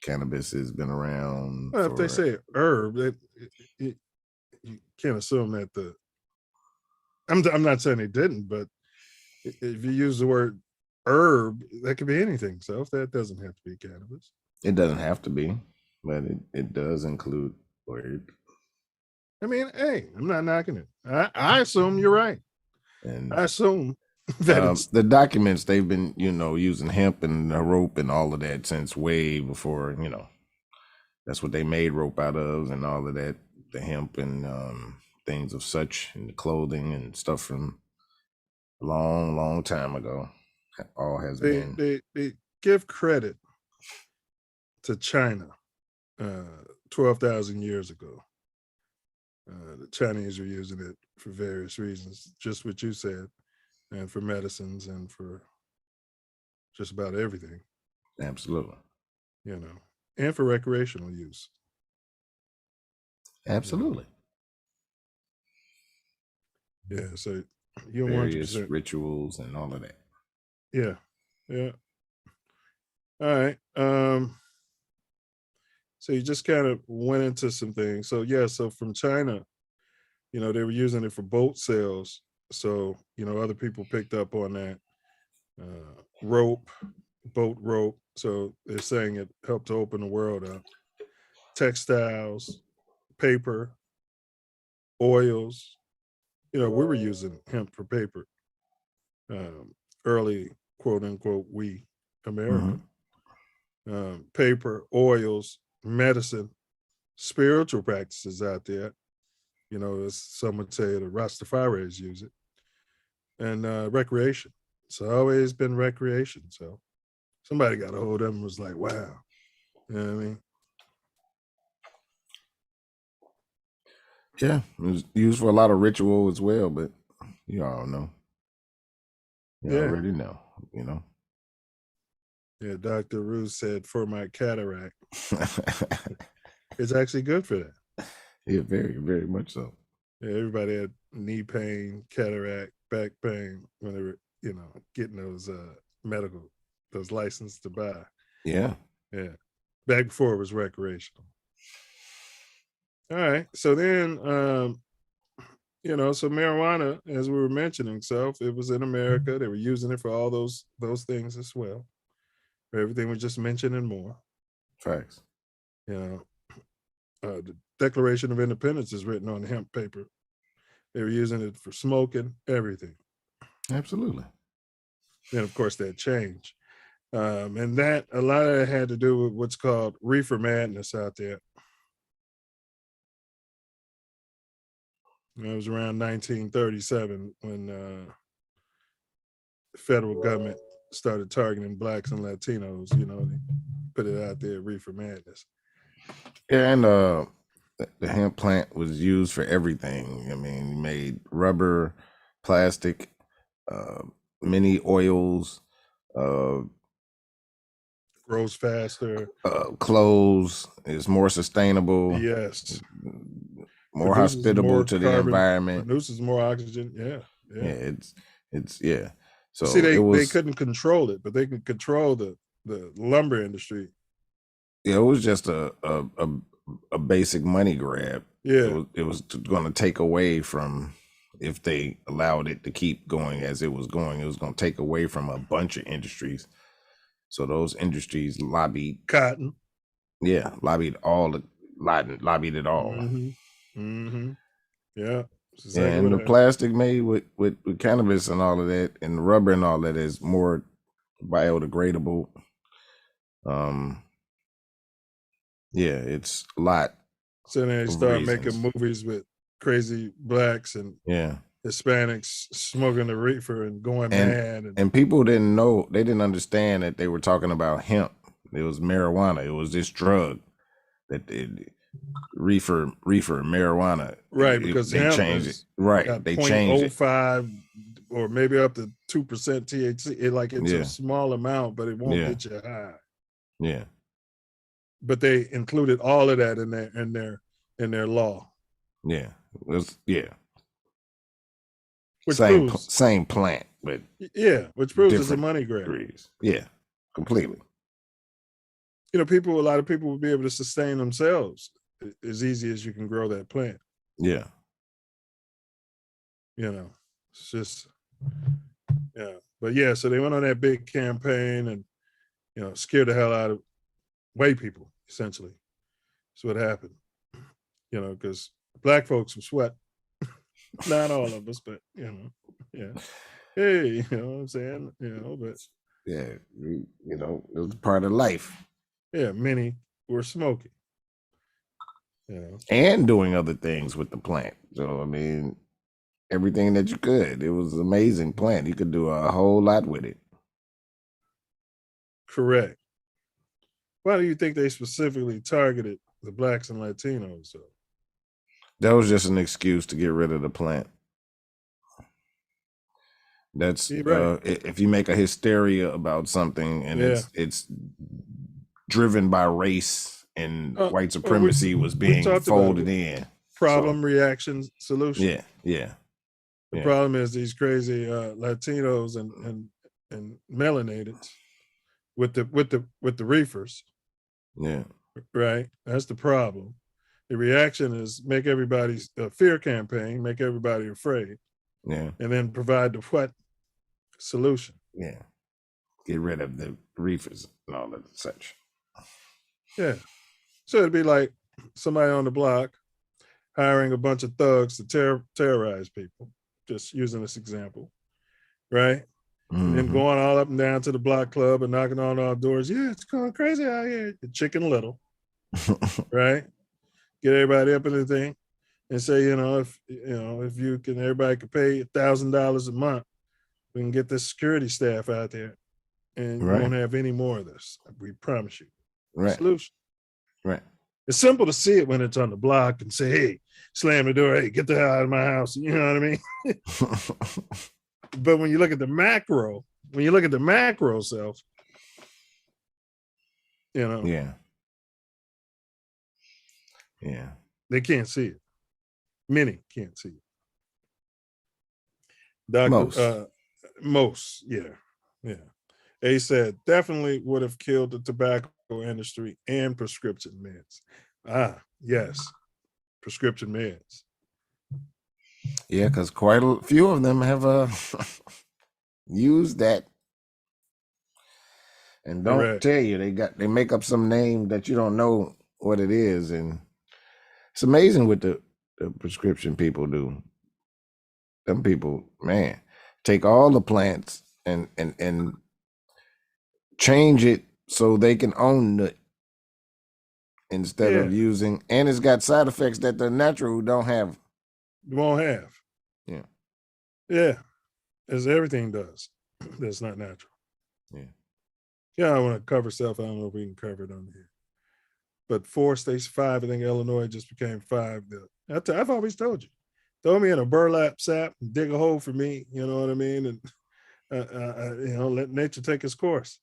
C: Cannabis has been around.
A: Well, if they say herb, you can't assume that I'm not saying they didn't, but if you use the word herb, that could be anything. So if that doesn't have to be cannabis.
C: It doesn't have to be, but it does include herb.
A: I mean, hey, I'm not knocking it. I assume you're right. And I assume that
C: the documents, they've been, using hemp and rope and all of that since way before, that's what they made rope out of and all of that, the hemp and things of such, and the clothing and stuff from a long, long time ago. All has been.
A: They give credit to China 12,000 years ago. The Chinese are using it for various reasons, just what you said, and for medicines and for just about everything.
C: Absolutely.
A: And for recreational use.
C: Absolutely.
A: Yeah, so you're
C: various
A: 100%
C: rituals and all of that.
A: Yeah. All right. So you just kind of went into some things. So yeah, so from China, they were using it for boat sales. So, other people picked up on that. Rope, boat rope. So they're saying it helped to open the world up. Textiles, paper, oils. We were using hemp for paper. Early, quote unquote, we America. Paper, oils, medicine, spiritual practices out there. As some would say, the Rastafaris use it, and recreation. It's always been recreation. So somebody got a hold of them and was like, wow. You know what I mean?
C: Yeah, it was used for a lot of ritual as well, but you all know. You already know,
A: Yeah, Dr. Ruth said for my cataract. It's actually good for that.
C: Yeah, very, very much so.
A: Yeah, everybody had knee pain, cataract, back pain when they were, getting those those licenses to buy.
C: Yeah.
A: Yeah. Back before it was recreational. All right. So then so marijuana, as we were mentioning, it was in America. They were using it for all those things as well. For everything we just mentioned and more.
C: Facts.
A: The Declaration of Independence is written on hemp paper. They were using it for smoking, everything.
C: Absolutely.
A: And of course that changed. And that a lot of it had to do with what's called reefer madness out there. It was around 1937 when the federal government started targeting blacks and Latinos. They put it out there, reefer madness.
C: Yeah, and the hemp plant was used for everything. I mean, you made rubber, plastic, many oils,
A: grows faster,
C: clothes is more sustainable.
A: Yes.
C: More hospitable to the environment.
A: Produces more oxygen. Yeah.
C: It's yeah. So
A: see, they couldn't control it, but they could control the lumber industry.
C: Yeah, it was just a basic money grab.
A: Yeah,
C: it was going to take away from, if they allowed it to keep going as it was going, it was going to take away from a bunch of industries. So those industries lobbied
A: cotton.
C: Yeah, lobbied it all.
A: Mm-hmm. Mm-hmm. Yeah.
C: Exactly, and the plastic made with cannabis and all of that, and the rubber and all that is more biodegradable. Yeah, it's a lot.
A: So then they start making movies with crazy blacks and Hispanics smoking the reefer and going mad.
C: And people didn't know, they didn't understand that they were talking about hemp. It was marijuana. It was this drug that reefer marijuana.
A: Right, because
C: they changed it. Right, they changed it.
A: 0.05 or maybe up to 2% THC. It's a small amount, but it won't get you high.
C: Yeah.
A: But they included all of that in their law.
C: Yeah. Which same plant, but
A: which proves it's a money grab.
C: Degrees. Yeah, completely.
A: A lot of people would be able to sustain themselves as easy as you can grow that plant.
C: Yeah.
A: It's just, But so they went on that big campaign and, scared the hell out of white people, essentially. That's what happened. Because black folks will sweat. Not all of us, but, Hey, you know what I'm saying? But.
C: Yeah, it was part of life.
A: Yeah, many were smoking.
C: And doing other things with the plant. So, I mean, everything that you could. It was an amazing plant. You could do a whole lot with it.
A: Correct. Why do you think they specifically targeted the blacks and Latinos, though?
C: That was just an excuse to get rid of the plant. That's if you make a hysteria about something and it's driven by race and white supremacy was being folded in.
A: Problem, reaction, solution.
C: Yeah.
A: The problem is these crazy Latinos and melanateds with the reefers.
C: Yeah.
A: Right. That's the problem. The reaction is make everybody a fear campaign, make everybody afraid.
C: Yeah.
A: And then provide the what solution.
C: Yeah. Get rid of the reefers and all that such.
A: Yeah. So it'd be like somebody on the block hiring a bunch of thugs to terrorize people, just using this example, right? And then going all up and down to the block club and knocking on all doors. Yeah, it's going crazy out here. Chicken Little, right? Get everybody up in the thing and say, if you can, everybody could pay $1,000 a month, we can get this security staff out there, and you won't have any more of this. We promise you.
C: Right.
A: Solution.
C: Right.
A: It's simple to see it when it's on the block and say, hey, slam the door, hey, get the hell out of my house. You know what I mean? But when you look at the macro self,
C: Yeah. Yeah.
A: They can't see it. Many can't see it. Most, yeah. A said, definitely would have killed the tobacco industry and prescription meds. Yes. Prescription meds.
C: Yeah, because quite a few of them have used that and don't tell you. They make up some name that you don't know what it is, and it's amazing what the prescription people do. Them people, man, take all the plants and change it so they can own it instead of using, and it's got side effects that the natural don't have.
A: Won't have.
C: Yeah.
A: Yeah. As everything does. That's not natural.
C: Yeah.
A: Yeah, I want to cover stuff. I don't know if we can cover it on here. But 4 states, 5, I think Illinois just became 5. I've always told you, throw me in a burlap sack and dig a hole for me, you know what I mean? And, let nature take its course.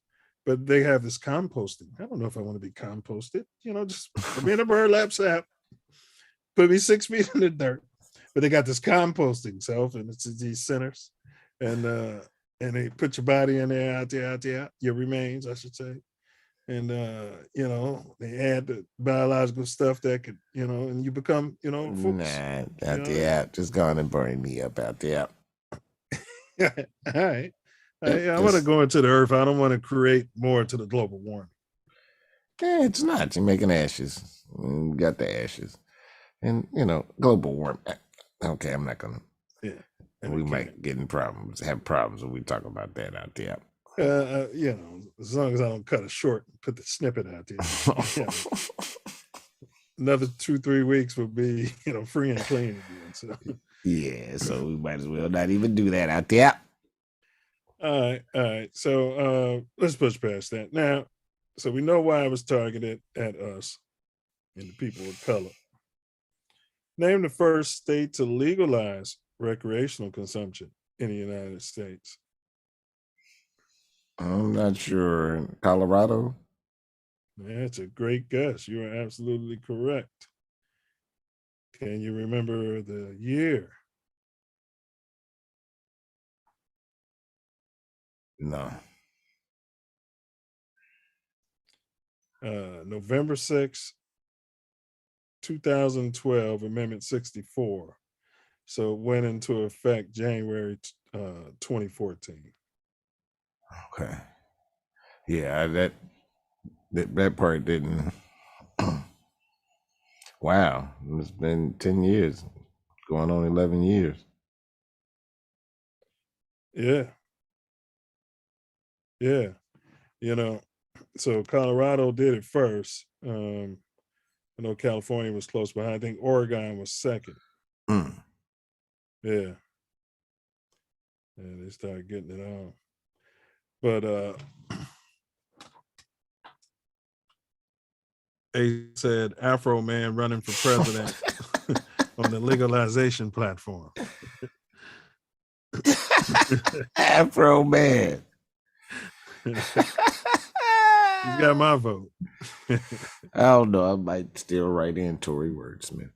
A: But they have this composting. I don't know if I want to be composted, just put me in a burlap sack, put me 6 feet in the dirt. But they got this composting self, and it's these centers. And they put your body in there, out there, your remains, I should say. And, they add the biological stuff that could, and you become, folks.
C: Nah, out there, just go on and burn me up out there.
A: All right. I want to go into the earth. I don't want to create more to the global warming.
C: Yeah, it's not. You're making ashes. You got the ashes. And, global warming. Okay, I'm not going to.
A: Yeah.
C: We might have problems when we talk about that out there.
A: As long as I don't cut it short and put the snippet out there. Another 2-3 weeks will be, free and clean again. So.
C: Yeah, so we might as well not even do that out there.
A: All right. So let's push past that. Now, so we know why it was targeted at us and the people of color. Name the first state to legalize recreational consumption in the United States.
C: I'm not sure. Colorado?
A: That's a great guess. You are absolutely correct. Can you remember the year?
C: No.
A: November 6, 2012, Amendment 64. So it went into effect January 2014.
C: Okay. Yeah, that part didn't. Wow, it's been 10 years, going on 11 years.
A: Yeah. So Colorado did it first. I know California was close behind. I think Oregon was second. Yeah. They started getting it on. But they said Afro Man running for president on the legalization platform.
C: Afro Man.
A: He's got my vote.
C: I don't know. I might still write in Tory Wordsmith.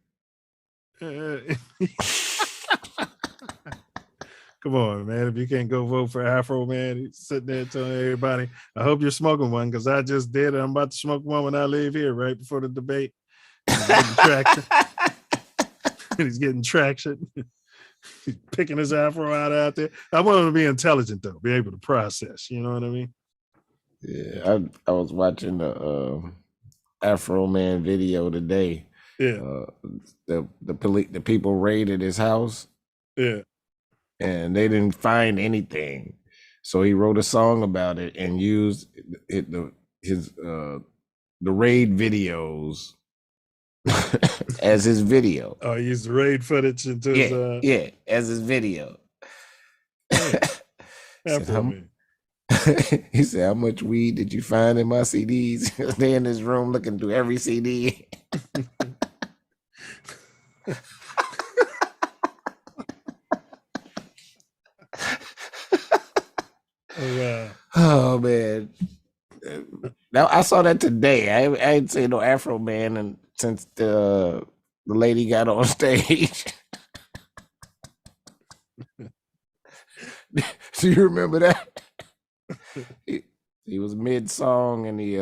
A: Come on, man. If you can't go vote for Afro Man, he's sitting there telling everybody, I hope you're smoking one, because I just did. I'm about to smoke one when I leave here right before the debate. He's getting traction. He's getting traction. He's picking his Afro out there. I want him to be intelligent, though, be able to process. You know what I mean?
C: Yeah, I was watching the Afro Man video today.
A: Yeah.
C: The people raided his house.
A: Yeah.
C: And they didn't find anything, so he wrote a song about it and used the raid videos as his video.
A: Oh, he used the raid footage into his
C: as his video.
A: Afro Man.
C: He said, "How much weed did you find in my CDs?" They in his room looking through every CD.
A: Oh, wow.
C: Oh man. Now I saw that today. I ain't seen no Afro Man and since the lady got on stage. Do you remember that? He was mid-song and he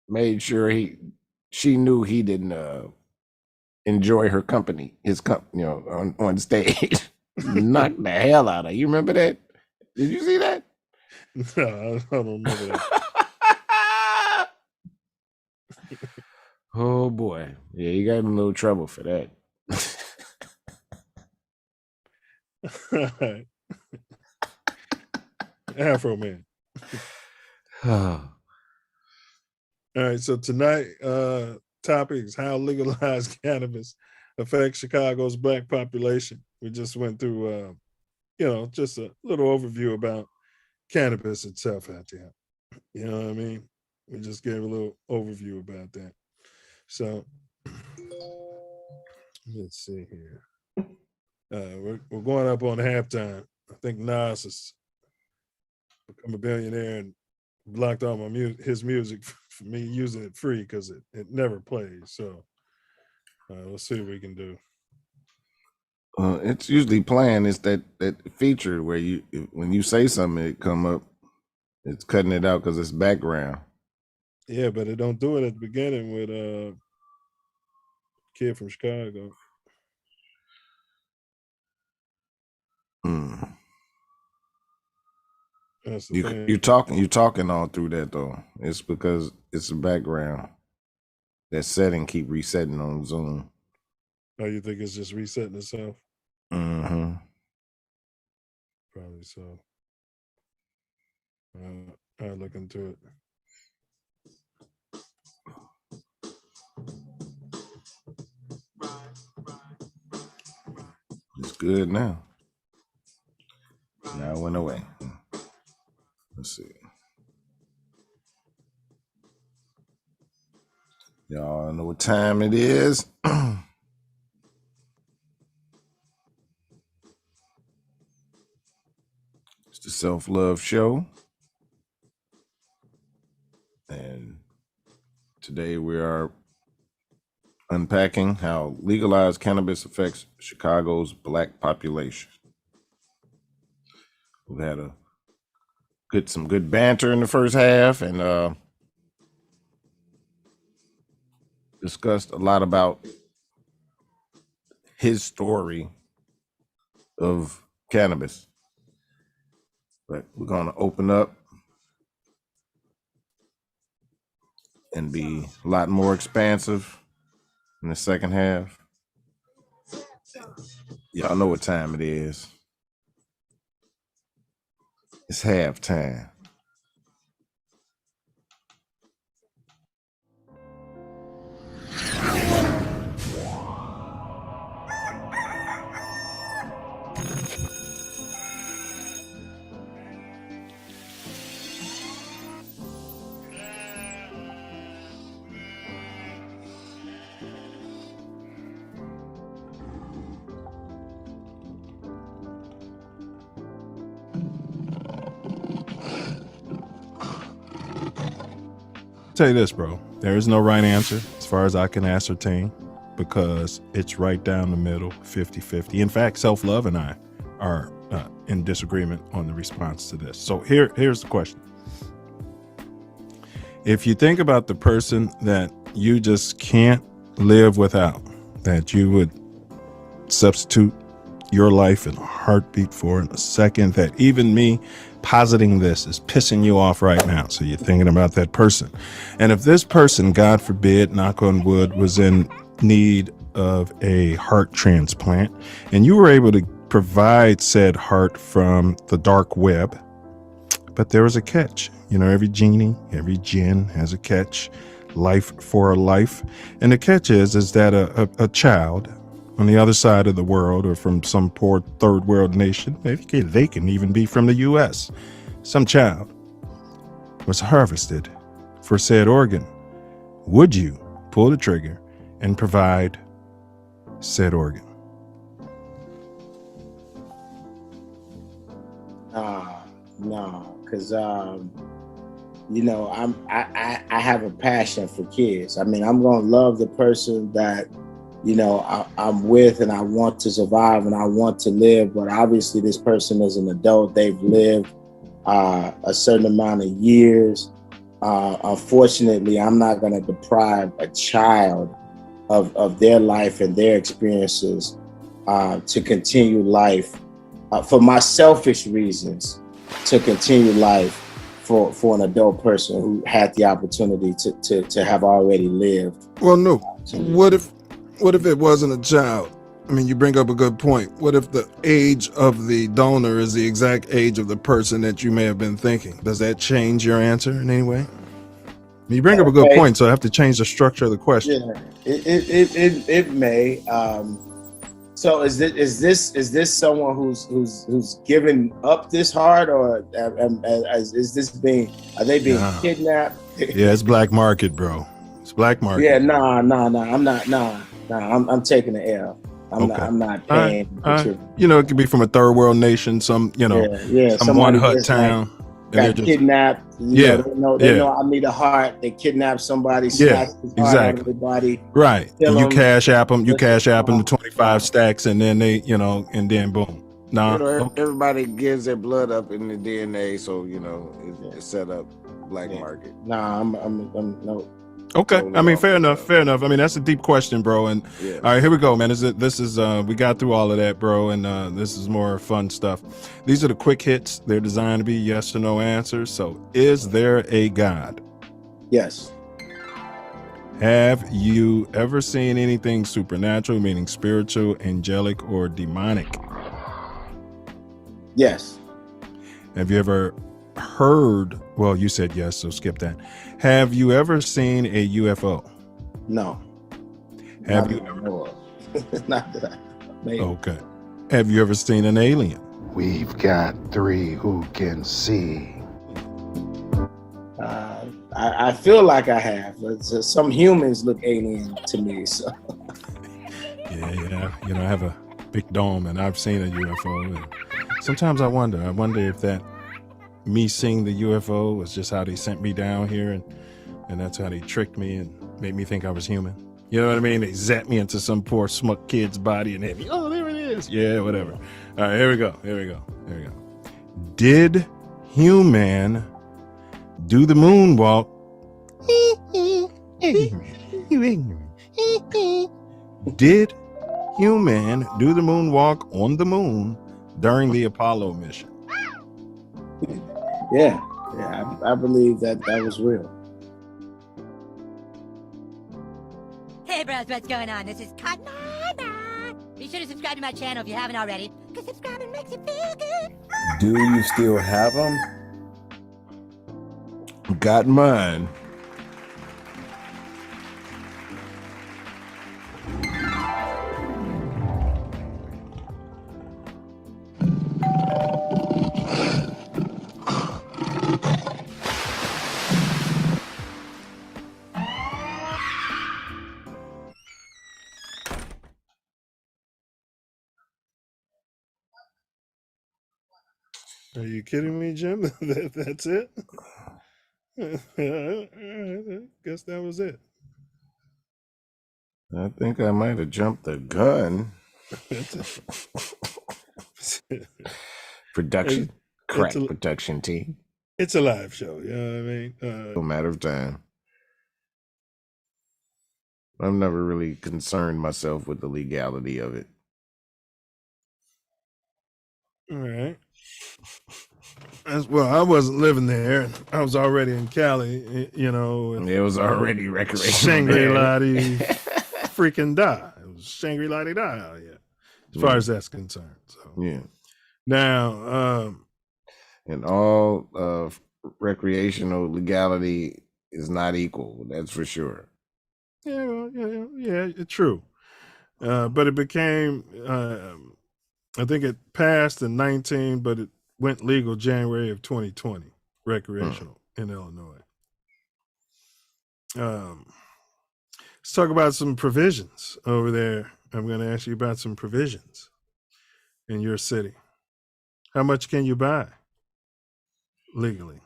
C: made sure she knew he didn't enjoy her company, his company, on stage. Knocked the hell out of her. You remember that? Did you see that?
A: No, I don't remember that.
C: Oh boy. Yeah, you got in a little trouble for that.
A: All right. Afro Man. All right, so tonight topic is how legalized cannabis affects Chicago's Black population. We just went through just a little overview about cannabis itself out there. You know what I mean? We just gave a little overview about that. So let's see here. We're going up on halftime. I think Nas has become a billionaire and blocked all my his music for me using it free because it never plays. So let's see what we can do.
C: It's usually playing. It's that feature where when you say something, it come up. It's cutting it out because it's background.
A: Yeah, but it don't do it at the beginning with Kid from Chicago. That's the thing.
C: You're talking all through that though. It's because it's a background. That setting keep resetting on Zoom.
A: Oh, you think it's just resetting itself?
C: Mm-hmm.
A: Probably so. I'll look into it.
C: It's good now. Now it went away. Let's see. Y'all know what time it is. It's the Self-Love Show. And today we are unpacking how legalized cannabis affects Chicago's Black population. We've had some good banter in the first half and discussed a lot about his story of cannabis. But we're going to open up and be a lot more expansive in the second half. Y'all know what time it is. It's halftime.
A: Tell you this, bro. There is no right answer as far as I can ascertain because it's right down the middle, 50-50. In fact, Self-Love and I are in disagreement on the response to this. So here's the question. If you think about the person that you just can't live without, that you would substitute your life in a heartbeat for in a second, that even me positing this is pissing you off right now. So you're thinking about that person. And if this person, God forbid, knock on wood, was in need of a heart transplant, and you were able to provide said heart from the dark web, but there was a catch. You know, every genie, every djinn has a catch, life for a life. And the catch is that a child on the other side of the world, or from some poor third world nation, maybe they can even be from the US, some child was harvested for said organ. Would you pull the trigger and provide said organ?
E: No, because you know, I have a passion for kids. I mean, I'm gonna love the person that, you know, I'm with, and I want to survive and I want to live. But obviously, this person is an adult. They've lived a certain amount of years. Unfortunately, I'm not gonna deprive a child of their life and their experiences to continue life for my selfish reasons, to continue life for an adult person who had the opportunity to have already lived.
A: Well, no. What if it wasn't a child? I mean, you bring up a good point. What if the age of the donor is the exact age of the person that you may have been thinking? Does that change your answer in any way? You bring up a good point, so I have to change the structure of the question.
E: Yeah, it may. So is this someone who's given up this hard, or is this are they being kidnapped?
A: Yeah, it's black market, bro. It's black market.
E: Yeah, nah. I'm taking the L. I'm not paying.
A: You know, it could be from a third world nation, some some one hut town.
E: Got kidnapped. They know I need a heart. They kidnap somebody, snatch his heart out of their body.
A: Right. And you cash app them. You cash app them 25 stacks, and then they, and then boom.
B: Everybody gives their blood up in the DNA, so it's set up black market.
E: Nah, I'm no.
A: Okay, I mean, fair enough. I mean, that's a deep question, bro. And all right, here we go, man. This is we got through all of that, bro, and this is more fun stuff. These are the quick hits. They're designed to be yes or no answers. So, is there a God?
E: Yes.
A: Have you ever seen anything supernatural, meaning spiritual, angelic, or demonic?
E: Yes.
A: Have you ever heard? Well, you said yes, so skip that. Have you ever seen a UFO?
E: No.
A: Have you ever?
E: Not that I made.
A: Okay. Have you ever seen an alien?
Y: We've got 3 who can see.
E: I feel like I have. Some humans look alien to me. So.
A: Yeah. I have a big dome, and I've seen a UFO. And sometimes I wonder if that me seeing the UFO was just how they sent me down here, and that's how they tricked me and made me think I was human. You know what I mean? They zapped me into some poor smuck kid's body and hit me. Oh, there it is. Yeah, whatever. All right, here we go. Did human do the moonwalk? Did human do the moonwalk on the moon during the Apollo mission?
E: Yeah, I believe that was real.
D: Hey bros, what's going on? This is Cannabis. Be sure to subscribe to my channel if you haven't already, because subscribing makes you feel good.
C: Do you still have them?
A: Got mine. Are you kidding me, Jim? That's it? Guess that was it.
C: I think I might have jumped the gun. Production, crack
A: it's a,
C: production team.
A: It's a live show. You know what I mean?
C: No matter of time. I've never really concerned myself with the legality of it.
A: All right. Well, I wasn't living there. I was already in Cali, you know.
C: It was already recreational.
A: Shangri-La freaking die. It was Shangri-La die out here, as far as that's concerned. So
C: yeah.
A: Now,
C: and all recreational legality is not equal. That's for sure.
A: Yeah, true. But it became, I think it passed in 19, but it went legal January of 2020, recreational in Illinois. Let's talk about some provisions over there. I'm going to ask you about some provisions in your city. How much can you buy legally?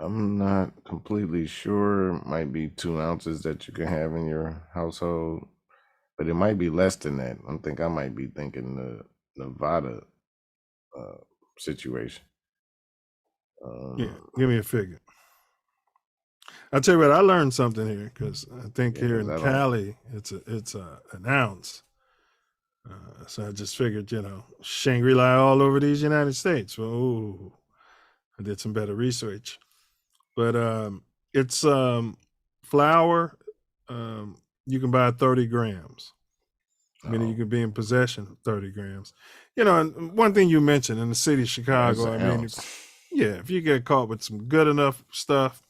C: I'm not completely sure. It might be 2 ounces that you can have in your household, but it might be less than that. I might be thinking the Nevada situation.
A: Yeah, give me a figure. I'll tell you what, I learned something here because I think here in Cali, it's an ounce. So I just figured, Shangri-La all over these United States. Well, I did some better research. But it's flour. You can buy 30 grams. Meaning you can be in possession of 30 grams. And one thing you mentioned in the city of Chicago, if you get caught with some good enough stuff,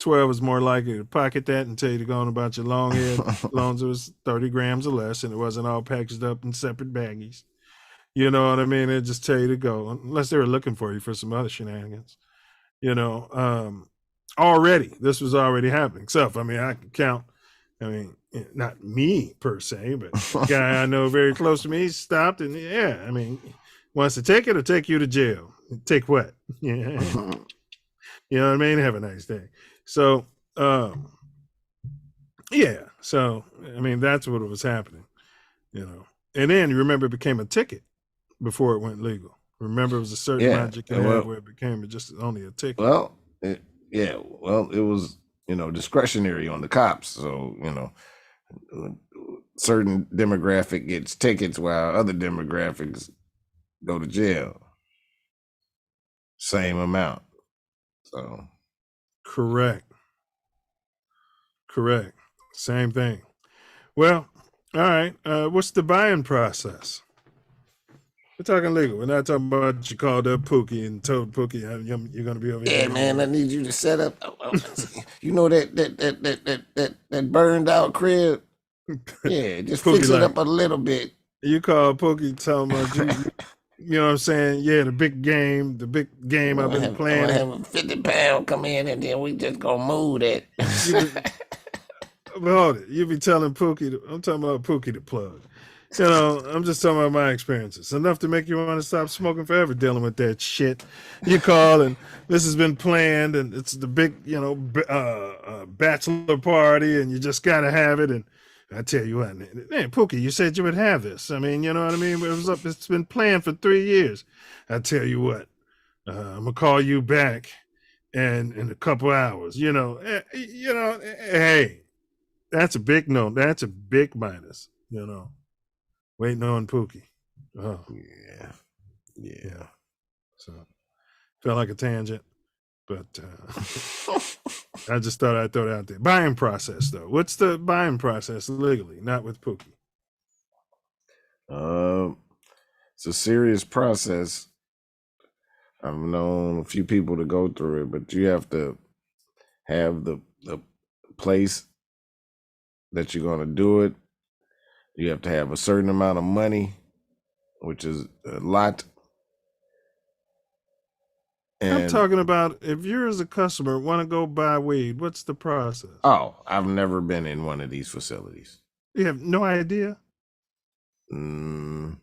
A: 12 is more likely to pocket that and tell you to go on about your long head, as long as it was 30 grams or less and it wasn't all packaged up in separate baggies. You know what I mean? They'd just tell you to go, unless they were looking for you for some other shenanigans. Already, this was already happening. So, I can count, not me per se, but a guy I know very close to me stopped and wants to take it or take you to jail. Take what? Yeah. You know what I mean? Have a nice day. So, that's what was happening, And then you remember it became a ticket before it went legal. Remember, it was a certain amount you can have where it became just only a ticket.
C: Well, it was, discretionary on the cops. So, certain demographic gets tickets while other demographics go to jail. Same amount. So.
A: Correct. Same thing. Well, all right. What's the buying process? We're talking legal. We're not talking about you called up Pookie and told Pookie you're going to be over here.
C: Yeah, man, I need you to set up. That burned out crib. Yeah, just fix it up a little bit.
A: You call Pookie, tell him you know what I'm saying? Yeah, the big game I've been playing.
C: I'm gonna have a 50-pound come in and then we just gonna move it.
A: Hold it. You be telling Pookie, I'm talking about Pookie the plug. I'm just talking about my experiences. Enough to make you want to stop smoking forever dealing with that shit. You call and this has been planned and it's the big, bachelor party and you just got to have it. And I tell you what, man, Pookie, you said you would have this. You know what I mean? It's been planned for 3 years. I tell you what, I'm going to call you back and in a couple hours, hey, that's a big no. That's a big minus, waiting on Pookie. Oh, yeah. So felt like a tangent, but I just thought I'd throw it out there. Buying process, though. What's the buying process legally, not with Pookie?
C: It's a serious process. I've known a few people to go through it, but you have to have the place that you're going to do it. You have to have a certain amount of money, which is a lot. And
A: I'm talking about if you're as a customer want to go buy weed, what's the process?
C: Oh, I've never been in one of these facilities.
A: You have no idea?
C: Even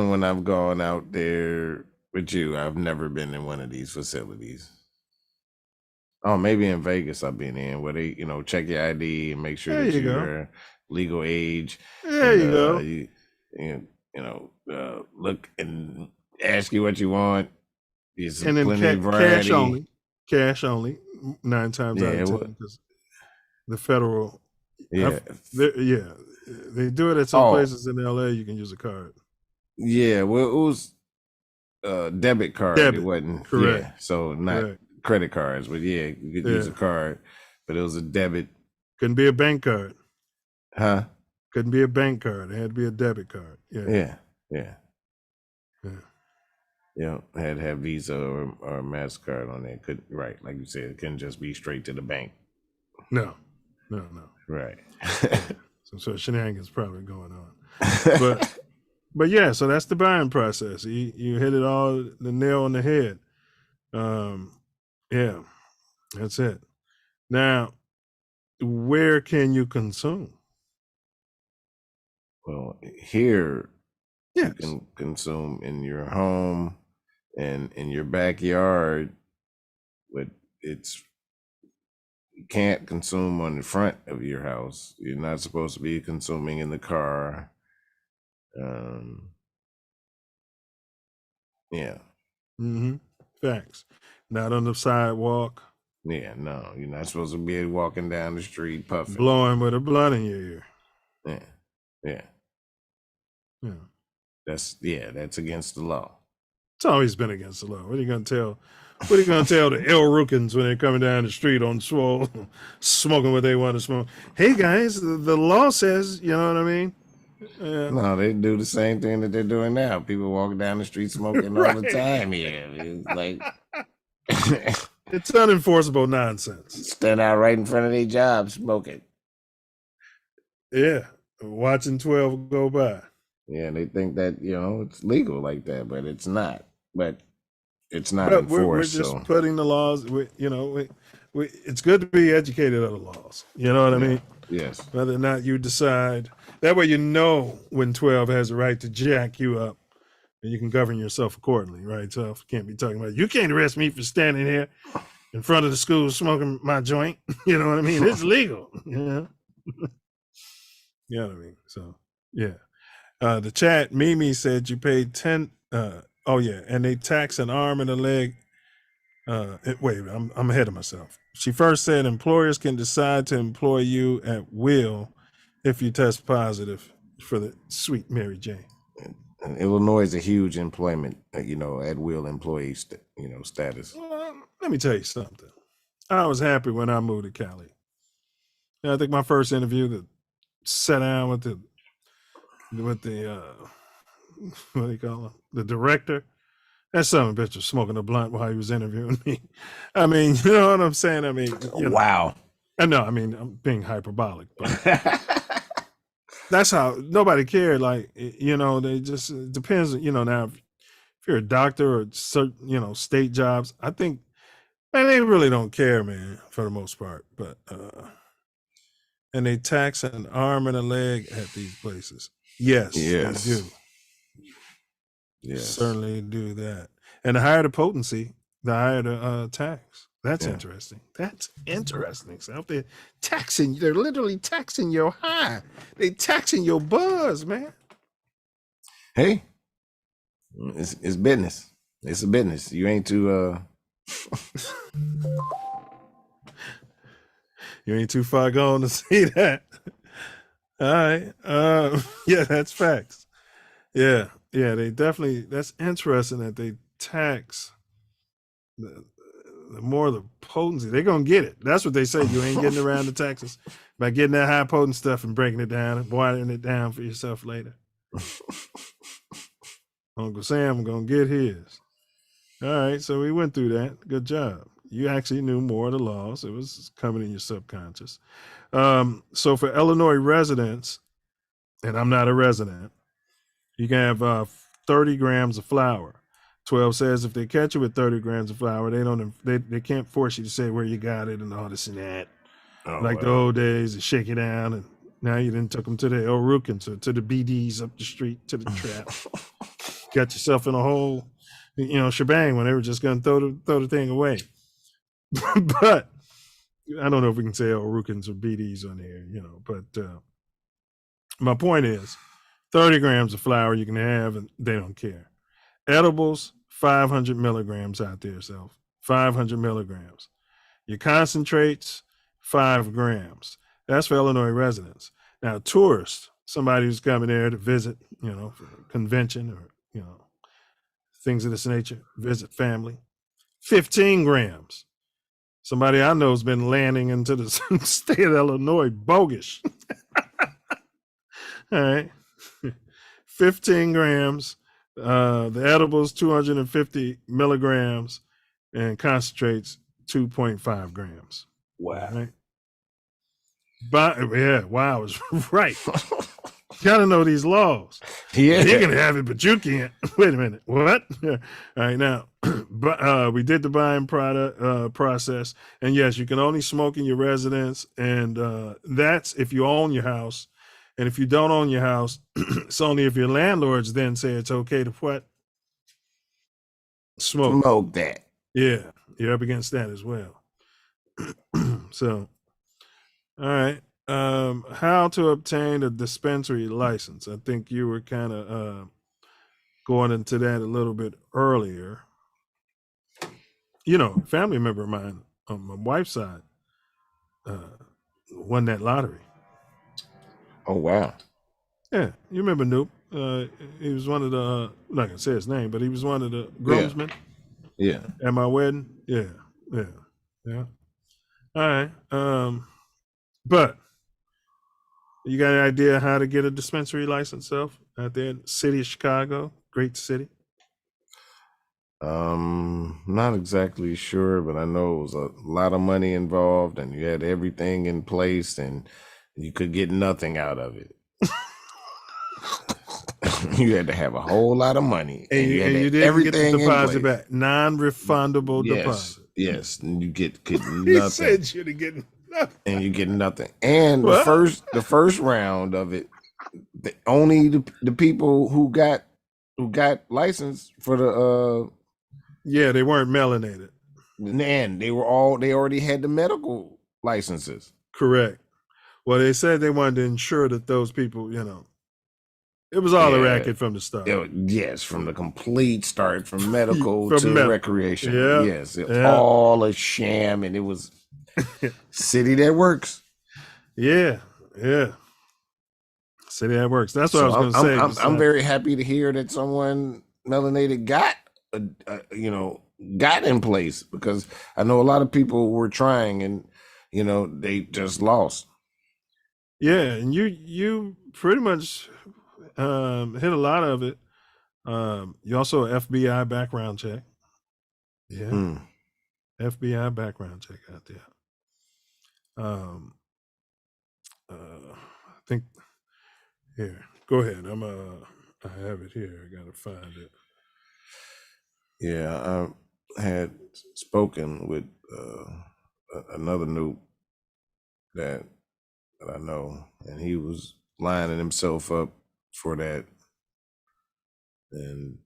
C: when I've gone out there with you, I've never been in one of these facilities. Oh, maybe in Vegas I've been in where they, check your ID and make sure that you're legal age.
A: There you go.
C: Look and ask you what you want. There's
A: And then
C: plenty of
A: cash
C: variety.
A: only, 9 times out
C: Yeah,
A: of 10, because the federal,
C: yeah.
A: they do it at some places in LA. You can use a card.
C: Yeah, well, it was debit card. It wasn't.
A: Correct.
C: Yeah, so not credit cards, but yeah, you could use a card, but it was a debit.
A: Couldn't be a bank card.
C: Huh?
A: Couldn't be a bank card. It had to be a debit card.
C: Yeah. Had to have Visa or MasterCard on there. Could like you said, it couldn't just be straight to the bank.
A: No.
C: Right.
A: So shenanigans probably going on. But yeah, so that's the buying process. You hit it all, the nail on the head. Yeah, that's it. Now, where can you consume?
C: Well, here you can consume in your home and in your backyard, but you can't consume on the front of your house. You're not supposed to be consuming in the car.
A: Facts. Not on the sidewalk.
C: Yeah, no, you're not supposed to be walking down the street puffing,
A: blowing with a blunt in your ear.
C: Yeah. That's against the law.
A: It's always been against the law. What are you going to tell? What are you going to tell the El Rukins when they're coming down the street on swole, smoking what they want to smoke? Hey guys, the law says, you know what I mean?
C: No, they do the same thing that they're doing now. People walking down the street smoking all the time here. It's like
A: it's unenforceable nonsense.
C: Stand out right in front of their job smoking.
A: Yeah, watching 12 go by.
C: Yeah, they think that it's legal like that, but it's not. But it's not enforced.
A: We're just putting the laws. It's good to be educated on the laws. You know what I mean?
C: Yes.
A: Whether or not you decide. That way you know when 12 has the right to jack you up and you can govern yourself accordingly, right? So you can't be talking about, you can't arrest me for standing here in front of the school smoking my joint. You know what I mean? It's legal. You know what I mean? So, yeah. The chat, Mimi said you paid 10. And they tax an arm and a leg. Wait, I'm ahead of myself. She first said employers can decide to employ you at will if you test positive for the sweet Mary Jane.
C: And Illinois is a huge employment, at will employee, status.
A: Let me tell you something. I was happy when I moved to Cali. I think my first interview, to sat down with the what do you call him? The director. That son of a bitch was smoking a blunt while he was interviewing me. I mean, you know what I'm saying? I mean,
C: wow.
A: I know. I mean, I'm being hyperbolic, but that's how nobody cared. Like, they just, it depends, now if you're a doctor or certain, state jobs, I think, man, they really don't care, man, for the most part. But, and they tax an arm and a leg at these places. Yes. They do.
C: Yes.
A: Certainly do that. And the higher the potency, the higher the tax. That's interesting. That's interesting. So they're literally taxing your high. They taxing your buzz, man.
C: Hey, it's business. It's a business. You ain't too
A: you ain't too far gone to see that. All right. Yeah, that's facts. Yeah, they definitely, that's interesting that they tax the more the potency. They're going to get it. That's what they say. You ain't getting around the taxes by getting that high potent stuff and breaking it down and watering it down for yourself later. Uncle Sam going to get his. All right, so we went through that. Good job. You actually knew more of the laws. It was coming in your subconscious. So for Illinois residents, and I'm not a resident, you can have 30 grams of flour. 12 says if they catch you with 30 grams of flour, they can't force you to say where you got it and all this and that. The old days, they shake it down, and now you didn't took them to the El Rukins or to the BDs up the street, to the trap. Got yourself in a whole, shebang when they were just going to throw the thing away. But I don't know if we can say El Rukins or BDs on here, but my point is 30 grams of flour you can have and they don't care. Edibles, 500 milligrams out there, so 500 milligrams. Your concentrates, 5 grams. That's for Illinois residents. Now, tourists, somebody who's coming there to visit, for a convention or, things of this nature, visit family, 15 grams. Somebody I know has been landing into the state of Illinois bogus. All right. 15 grams. The edibles, 250 milligrams, and concentrates, 2.5 grams.
C: Wow.
A: Right? But yeah, wow, is right. Gotta know these laws.
C: Yeah.
A: He can have it, but you can't. Wait a minute. What? All right, now, we did the buying product process, and yes, you can only smoke in your residence, and that's if you own your house. And if you don't own your house, it's only if your landlords then say it's okay to what?
C: Smoke that.
A: Yeah, you're up against that as well. So, all right. How to obtain a dispensary license? I think you were kind of going into that a little bit earlier. A family member of mine on my wife's side won that lottery.
C: Oh, wow.
A: Yeah, you remember Noop? He was one of the, I'm not going to say his name, but he was one of the groomsmen.
C: Yeah.
A: At my wedding. Yeah. All right. But you got an idea how to get a dispensary license, Self, out there in the city of Chicago? Great city.
C: Not exactly sure, but I know it was a lot of money involved, and you had everything in place, and you could get nothing out of it. You had to have a whole lot of money,
A: and you didn't
C: everything
A: get the deposit
C: in place.
A: back, non-refundable deposit.
C: Yes, and you get nothing.
A: He said you'd get nothing,
C: and you get nothing. And
A: What?
C: the first round of it, only the people who got licensed for the
A: yeah, they weren't melanated.
C: And they already had the medical licenses.
A: Correct. Well, they said they wanted to ensure that those people, it was all a racket from the start.
C: Yes, from the complete start, from medical
A: From
C: to
A: medical.
C: recreation.
A: Yeah,
C: Yes,
A: yeah.
C: all a sham, and it was city that works.
A: Yeah. City that works. That's what I was going to say.
C: I'm very happy to hear that someone melanated got in place, because I know a lot of people were trying and they just lost.
A: Yeah, and you pretty much hit a lot of it. You also FBI background check. Yeah. FBI background check out there. I think here. Go ahead. I have it here. I gotta find it.
C: Yeah, I had spoken with another noob that I know, and he was lining himself up for that, and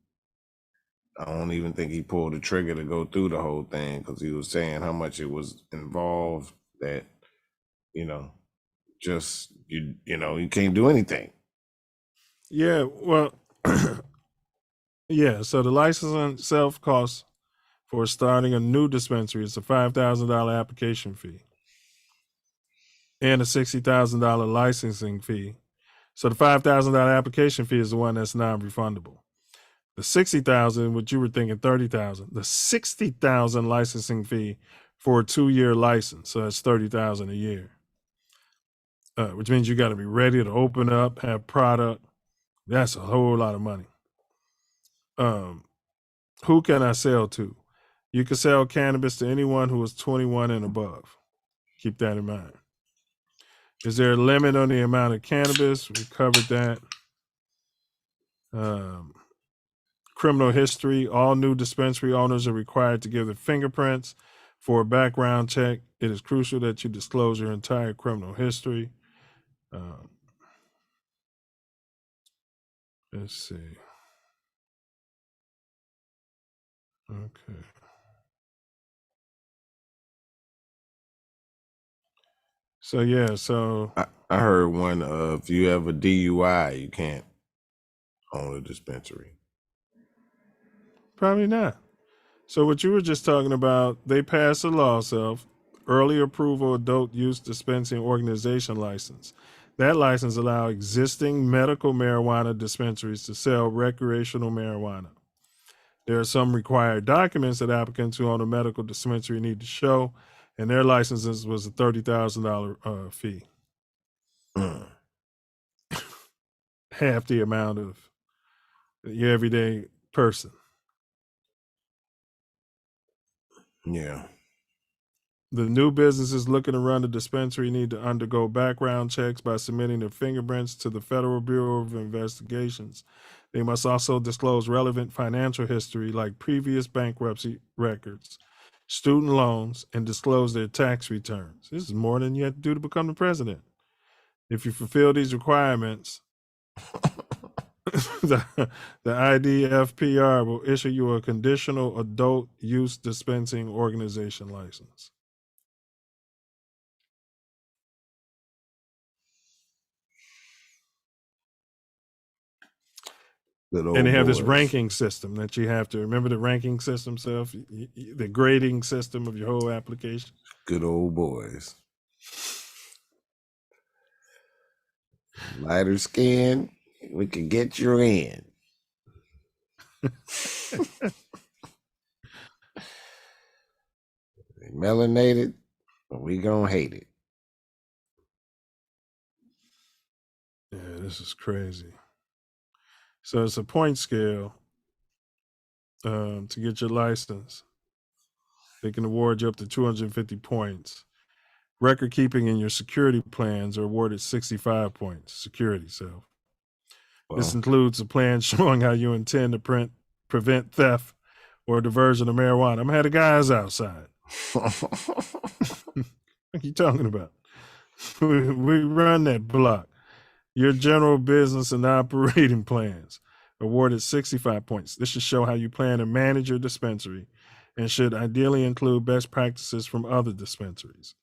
C: I don't even think he pulled the trigger to go through the whole thing, because he was saying how much it was involved, that just you can't do anything.
A: Yeah, well, yeah. So the license itself costs for starting a new dispensary. It's a $5,000 application fee and a $60,000 licensing fee. So the $5,000 application fee is the one that's non-refundable. The $60,000, what you were thinking, $30,000. The $60,000 licensing fee for a 2-year license. So that's $30,000 a year, which means you got to be ready to open up, have product. That's a whole lot of money. Who can I sell to? You can sell cannabis to anyone who is 21 and above. Keep that in mind. Is there a limit on the amount of cannabis? We covered that. Criminal history. All new dispensary owners are required to give their fingerprints for a background check. It is crucial that you disclose your entire criminal history. Let's see. Okay. So yeah, so
C: I I heard one if you have a DUI, you can't own a dispensary.
A: Probably not. So what you were just talking about, they passed a law, Self, early approval adult use dispensing organization license. That license allows existing medical marijuana dispensaries to sell recreational marijuana. There are some required documents that applicants who own a medical dispensary need to show, and their licenses was a $30,000 fee. Half the amount of your everyday person.
C: Yeah.
A: The new businesses looking to run the dispensary need to undergo background checks by submitting their fingerprints to the Federal Bureau of Investigations. They must also disclose relevant financial history like previous bankruptcy records, student loans, and disclose their tax returns. This is more than you have to do to become the president. If you fulfill these requirements, the IDFPR will issue you a conditional adult use dispensing organization license. And they have this ranking system that you have to remember. The ranking system stuff, the grading system of your whole application.
C: Good old boys. Lighter skin, we can get you in. Melanated, we gonna hate it.
A: Yeah, this is crazy. So it's a point scale to get your license. They can award you up to 250 points. Record keeping in your security plans are awarded 65 points. Security, so. Wow. This includes a plan showing how you intend to prevent theft or diversion of marijuana. I'm had the guys outside. What are you talking about? We run that block. Your general business and operating plans awarded 65 points. This should show how you plan to manage your dispensary and should ideally include best practices from other dispensaries.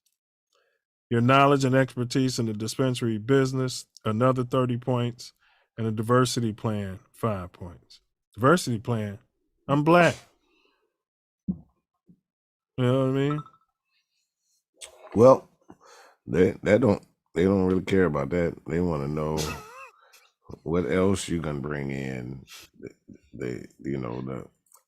A: Your knowledge and expertise in the dispensary business, another 30 points, and a diversity plan, 5 points. Diversity plan, I'm black. You know what I mean?
C: Well, they don't really care about that. They want to know what else you gonna bring in.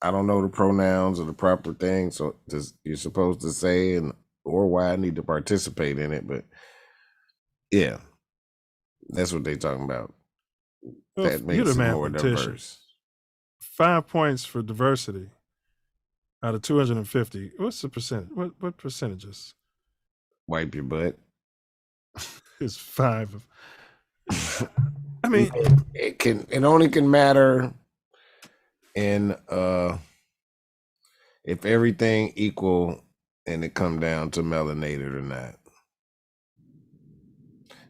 C: I don't know the pronouns or the proper thing, so you're supposed to say or why I need to participate in it, but yeah, that's what they're talking about.
A: Well,
C: that makes it more diverse.
A: 5 points for diversity out of 250. What's the percentage? What percentages?
C: Wipe your butt.
A: It's 5. I mean,
C: it only can matter in if everything equal and it come down to melanated or not,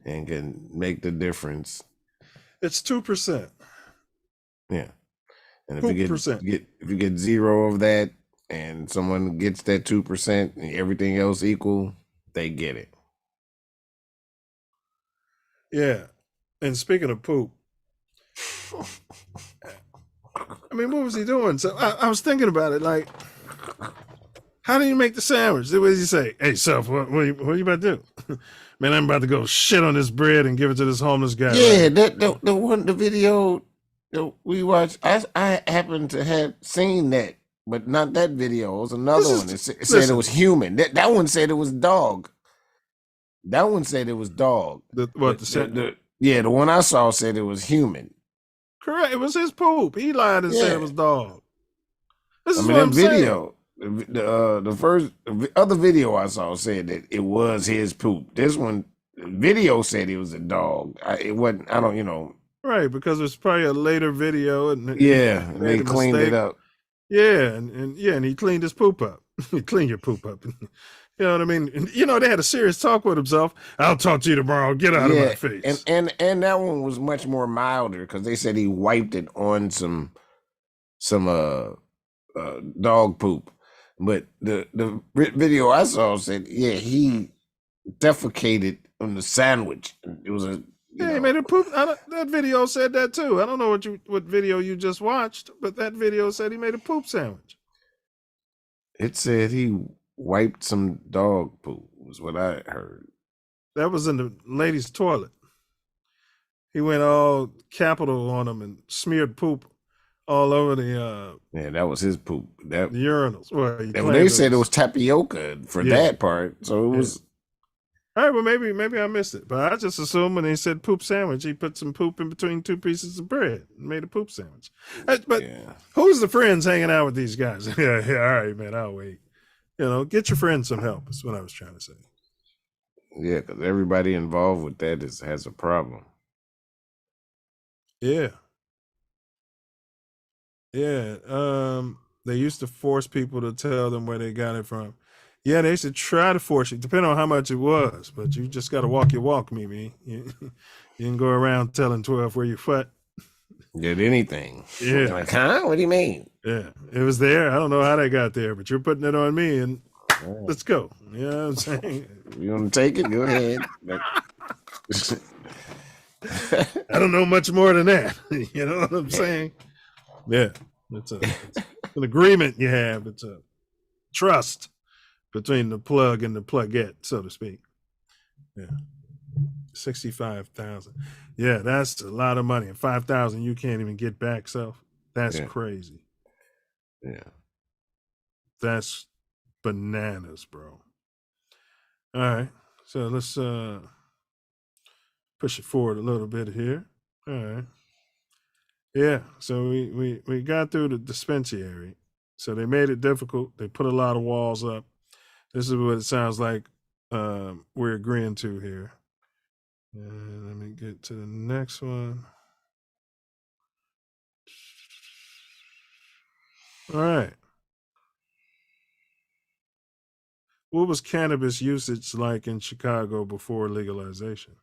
C: and can make the difference.
A: It's 2%.
C: Yeah, and if you get 0 of that, and someone gets that 2% and everything else equal, they get it.
A: Yeah, and speaking of poop, I mean, what was he doing? So I was thinking about it, like, how do you make the sandwich? What does he say? Hey, Self, what are you about to do? Man, I'm about to go shit on this bread and give it to this homeless guy.
C: Yeah, right? the video that we watched, I happened to have seen that, but not that video. It was another one. It said it was human. That one said it was dog. That one said it was dog. The one I saw said it was human.
A: Correct. It was his poop. He lied and said it was dog. This is what I'm
C: video. The other video I saw said that it was his poop. This one, video said it was a dog. It wasn't. I don't.
A: Right, because it's probably a later video, and
C: and they cleaned it up.
A: Yeah, and he cleaned his poop up. He cleaned your poop up. You know what I mean? And, they had a serious talk with himself. I'll talk to you tomorrow. Get out of my face.
C: And that one was much more milder because they said he wiped it on some dog poop. But the video I saw said, he defecated on the sandwich. It was a
A: he made a poop. That video said that too. I don't know what video you just watched, but that video said he made a poop sandwich.
C: It said he wiped some dog poop, was what I heard.
A: That was in the lady's toilet. He went all capital on him and smeared poop all over the
C: yeah, that was his poop. The
A: urinals. Well,
C: they said it was tapioca for that part, so it was.
A: All right, well, maybe I missed it, but I just assumed when he said poop sandwich, he put some poop in between two pieces of bread and made a poop sandwich. But who's the friends hanging out with these guys? yeah, all right, man, I'll wait. Get your friends some help is what I was trying to say.
C: Yeah, because everybody involved with that has a problem.
A: Yeah. Yeah. They used to force people to tell them where they got it from. Yeah, they should try to force you, depending on how much it was. But you just got to walk your walk, Mimi. You can go around telling 12 where you foot.
C: Did anything.
A: Yeah.
C: Like, huh? What do you mean?
A: Yeah. It was there. I don't know how they got there, but you're putting it on me, and let's go. You know what I'm saying?
C: You want to take it? Go ahead.
A: I don't know much more than that. You know what I'm saying? Yeah. It's an agreement you have. It's a trust between the plug and the plugette, so to speak. Yeah. 65,000. Yeah, that's a lot of money. And 5,000 you can't even get back, so that's crazy.
C: Yeah.
A: That's bananas, bro. All right. So let's push it forward a little bit here. All right. Yeah. So we got through the dispensary. So they made it difficult. They put a lot of walls up. This is what it sounds like we're agreeing to here. And let me get to the next one. All right. What was cannabis usage like in Chicago before legalization?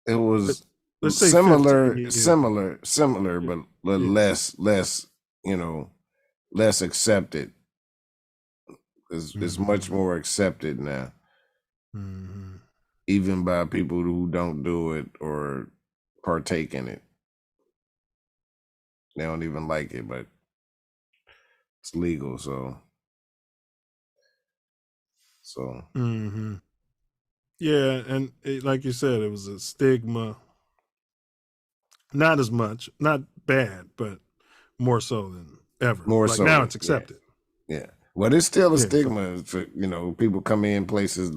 C: It was
A: let's say
C: similar,
A: 50,
C: but less, less accepted. It's much more accepted now, even by people who don't do it or partake in it. They don't even like it, but it's legal, so.
A: Yeah, and like you said, it was a stigma. Not as much, not bad, but more so than ever.
C: More
A: like
C: so
A: now it's accepted.
C: Yeah. Well, it's still a stigma for, people come in places,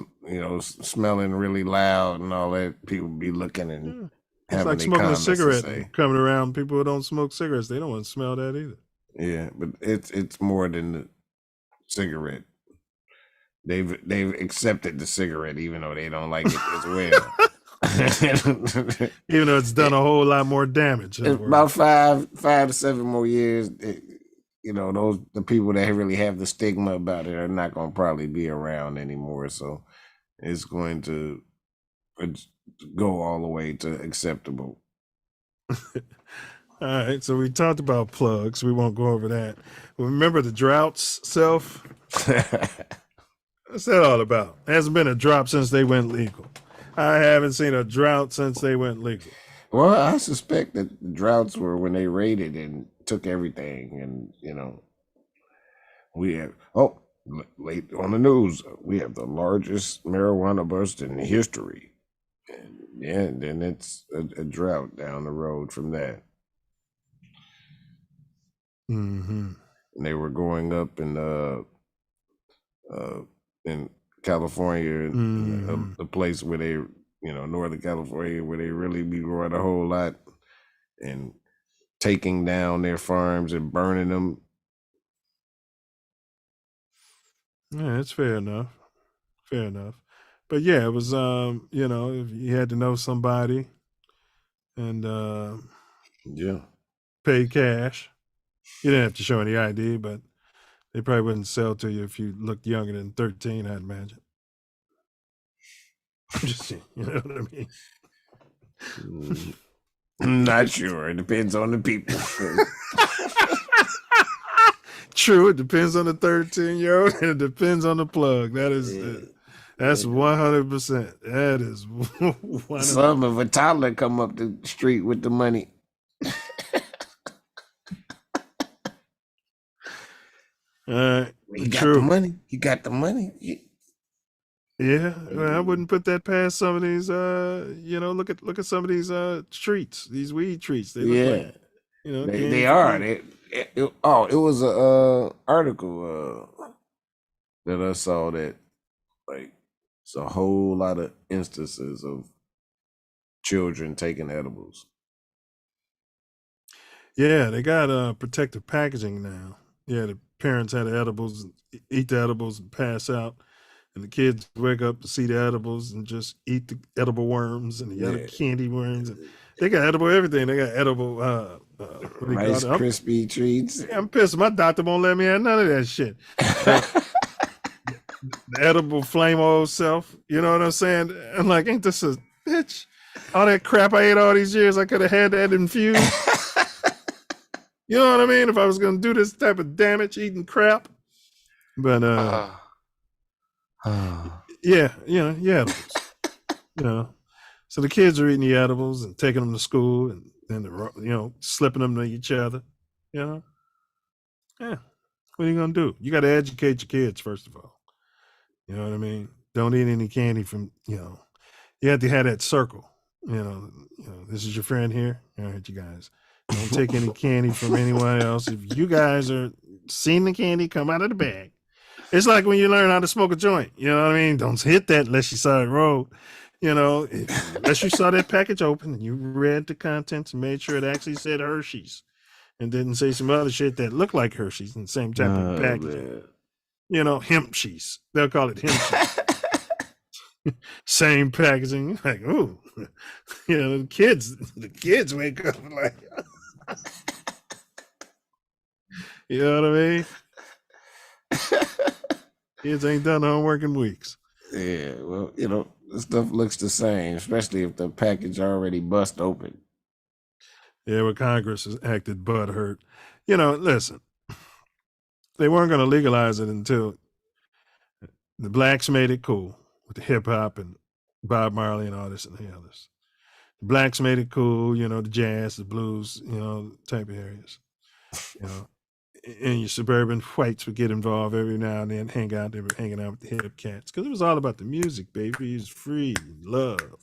C: smelling really loud and all that. People be looking and
A: it's
C: having
A: like
C: their
A: smoking a
C: comments to
A: cigarette
C: say.
A: and coming around people who don't smoke cigarettes. They don't want to smell that either.
C: Yeah, but it's more than the cigarette. They've accepted the cigarette even though they don't like it as well.
A: Even though it's done a whole lot more damage.
C: It's about 5 to 7 more years. The people that really have the stigma about it are not going to probably be around anymore. So it's going to go all the way to acceptable.
A: All right, so we talked about plugs. We won't go over that. Remember the droughts, Self? What's that all about? Hasn't been a drop since they went legal. I haven't seen a drought since they went legal.
C: Well, I suspect that the droughts were when they raided and took everything. And, we have, late on the news, we have the largest marijuana bust in history. And then it's a drought down the road from that.
A: Mm-hmm.
C: And they were going up in California, the place where they, Northern California, where they really be growing a whole lot and taking down their farms and burning them.
A: Yeah, it's fair enough. Fair enough. But yeah, it was, if you had to know somebody and pay cash. You didn't have to show any ID, but they probably wouldn't sell to you if you looked younger than 13, I'd imagine. Just, you know what I mean?
C: Not sure. It depends on the people.
A: true. It depends on the 13-year-old, and it depends on the plug. That's 100%. That is 100%.
F: Some of a toddler come up the street with the money. He got the money. He got the money.
A: Yeah, well, I wouldn't put that past some of these. Look at some of these treats, these weed treats. They look like,
F: they are. It was a article that I saw that like it's a whole lot of instances of children taking edibles.
A: Yeah, they got protective packaging now. Yeah, the parents had the edibles, eat the edibles, and pass out. And the kids wake up to see the edibles and just eat the edible worms and the other candy worms. And they got edible everything. They got edible
F: Rice Krispie treats.
A: I'm pissed. My doctor won't let me have none of that shit. The edible flame oil self. You know what I'm saying? I'm like, ain't this a bitch? All that crap I ate all these years, I could have had that infused. You know what I mean? If I was gonna do this type of damage eating crap. But yeah, edibles. So the kids are eating the edibles and taking them to school and then slipping them to each other. Yeah. What are you gonna do? You got to educate your kids first of all. You know what I mean? Don't eat any candy from you have to have that circle. This is your friend here. All right, you guys. Don't take any candy from anyone else. If you guys are seeing the candy come out of the bag. It's like when you learn how to smoke a joint. You know what I mean? Don't hit that unless you saw it roll. Unless you saw that package open and you read the contents and made sure it actually said Hershey's and didn't say some other shit that looked like Hershey's in the same type of packaging. Hemp cheese. They'll call it hemp cheese. Same packaging. Like, ooh. The kids wake up like, you know what I mean? Kids ain't done homework in weeks.
F: Yeah, well, the stuff looks the same, especially if the package already bust open.
A: Yeah, well, Congress has acted butthurt. Listen, they weren't going to legalize it until the blacks made it cool with the hip hop and Bob Marley and all this and the others. The blacks made it cool, the jazz, the blues, type of areas. And your suburban whites would get involved every now and then, hang out. They were hanging out with the hip cats because it was all about the music, baby. It's free, love.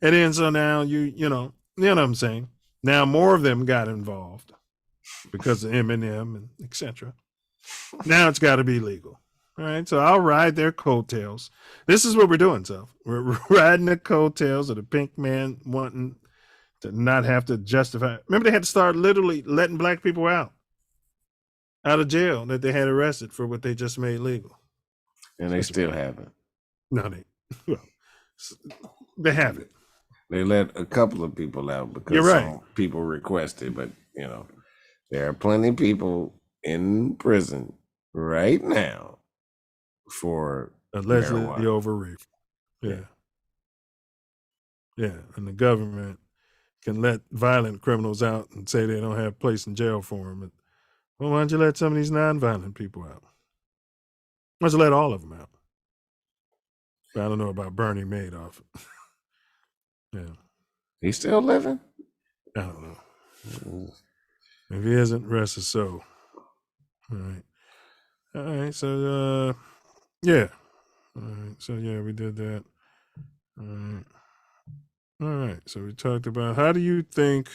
A: And then so now you know what I'm saying? Now more of them got involved because of Eminem and etc. Now it's got to be legal. All right, so I'll ride their coattails. This is what we're doing, so we're riding the coattails of the pink man wanting to not have to justify. Remember, they had to start literally letting black people out of jail that they had arrested for what they just made legal.
F: And they still haven't.
A: No, they haven't.
F: They let a couple of people out because some people requested, but there are plenty of people in prison right now for
A: allegedly over reefer. Yeah, and the government can let violent criminals out and say they don't have a place in jail for them. Well, why don't you let some of these nonviolent people out? Why don't you let all of them out? I don't know about Bernie Madoff. Yeah.
F: He's still living?
A: I don't know. If he isn't, rest his soul. All right. So, yeah. All right. So, yeah, we did that. All right. So we talked about how do you think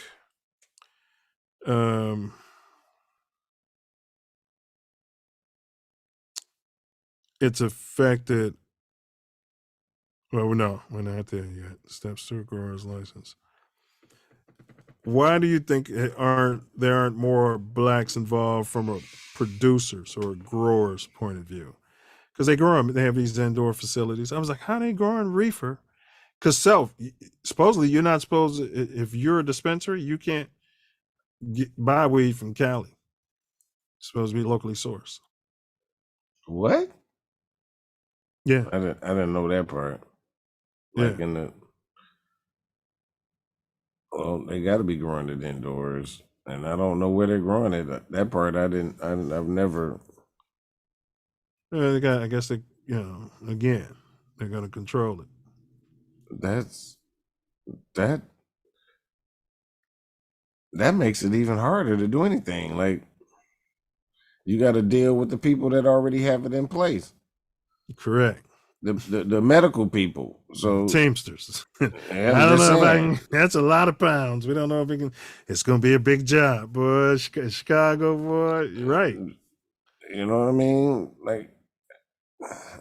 A: it's affected. Well, no, we're not there yet. Steps to a grower's license. Why do you think there aren't more blacks involved from a producer's or a grower's point of view? Because they grow them, they have these indoor facilities. I was like, how are they growing reefer? Because supposedly you're not supposed to, if you're a dispensary, you can't buy weed from Cali. It's supposed to be locally sourced.
F: What?
A: Yeah.
F: I didn't know that part. Like well, they got to be growing it indoors. and I don't know where they're growing it. That part I've never.
A: They got. I guess they. Again, they're going to control it.
F: That makes it even harder to do anything. Like, you got to deal with the people that already have it in place.
A: Correct.
F: The medical people. So
A: Teamsters.
F: I
A: don't know if I can. That's a lot of pounds. We don't know if we can. It's going to be a big job, boy. Chicago, boy. You're right.
F: You know what I mean? Like,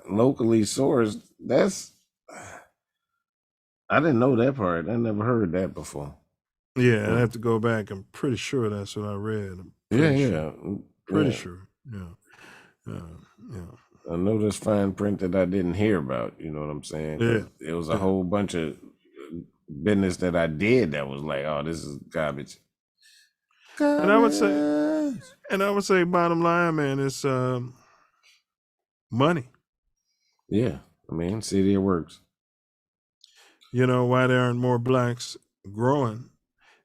F: locally sourced. I didn't know that part. I never heard that before.
A: Yeah, I have to go back. I'm pretty sure that's what I read. Pretty sure. Yeah.
F: I know this fine print that I didn't hear about. You know what I'm saying?
A: Yeah.
F: It was a whole bunch of business that I did that was like, oh, this is garbage.
A: And I would say, bottom line, man, it's money.
F: Yeah, I mean, city it works.
A: You know why there aren't more blacks growing,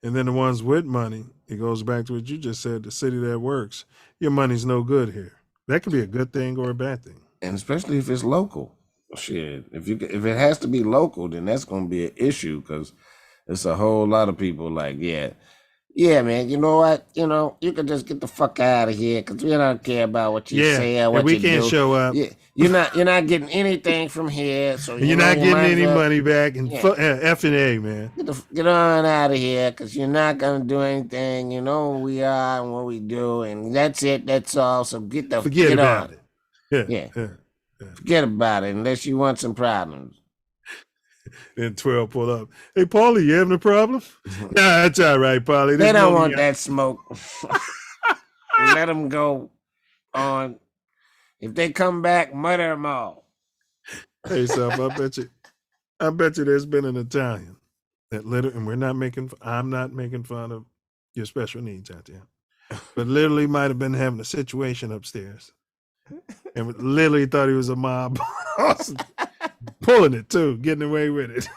A: and then the ones with money. It goes back to what you just said: the city that works. Your money's no good here. That could be a good thing or a bad thing,
F: and especially if it's local. Shit, if it has to be local, then that's going to be an issue because it's a whole lot of people like, yeah, man. You know what? You can just get the fuck out of here because we don't care about what you say or what
A: we
F: you
A: can't
F: do.
A: show up.
F: Yeah, you're not getting anything from here, so
A: you're not getting any money back. And F and A, man.
F: Get on out of here because you're not gonna do anything. You know who we are and what we do, and that's it. That's all. So forget
A: about
F: it.
A: Yeah.
F: Forget about it unless you want some problems.
A: Then 12 pull up. Hey, Paulie, you having a problem? Nah, that's all right, Paulie.
F: They don't want that smoke. Let them go on. If they come back, murder them all.
A: Hey, Self, I bet you there's been an Italian that literally, and I'm not making fun of your special needs out there, but literally might have been having a situation upstairs and literally thought he was a mob boss. Pulling it too, getting away with it.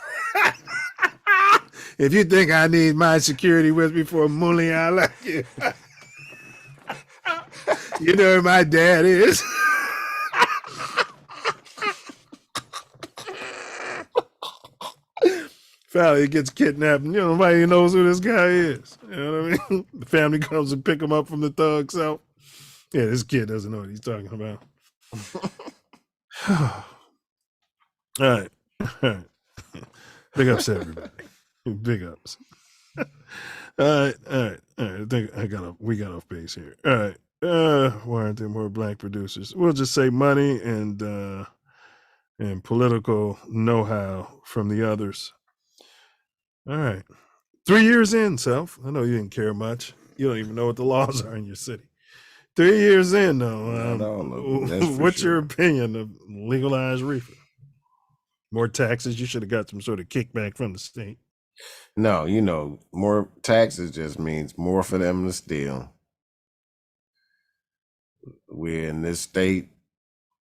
A: If you think I need my security with me for a mully, I like you. You know who my dad is. Family gets kidnapped, and nobody knows who this guy is. You know what I mean? The family comes and pick him up from the thug cell. Yeah, this kid doesn't know what he's talking about. All right. Big ups, everybody. Big ups. All right. I think we got off base here. All right. Why aren't there more black producers? We'll just say money and political know-how from the others. All right. 3 years in, Self. I know you didn't care much. You don't even know what the laws are in your city. 3 years in, though. What's your opinion of legalized reefer? More taxes? You should have got some sort of kickback from the state.
F: No, more taxes just means more for them to steal. We're in this state,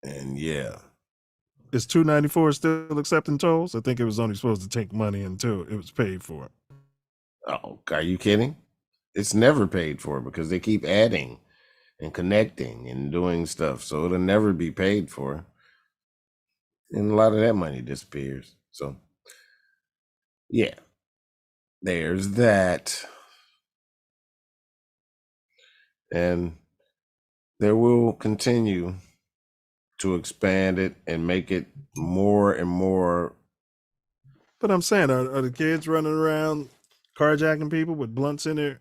F: and yeah.
A: Is 294 still accepting tolls? I think it was only supposed to take money until it was paid for.
F: Oh, are you kidding? It's never paid for because they keep adding and connecting and doing stuff, so it'll never be paid for. And a lot of that money disappears. So, yeah, there's that. And there will continue to expand it and make it more and more.
A: But I'm saying, are the kids running around carjacking people with blunts in their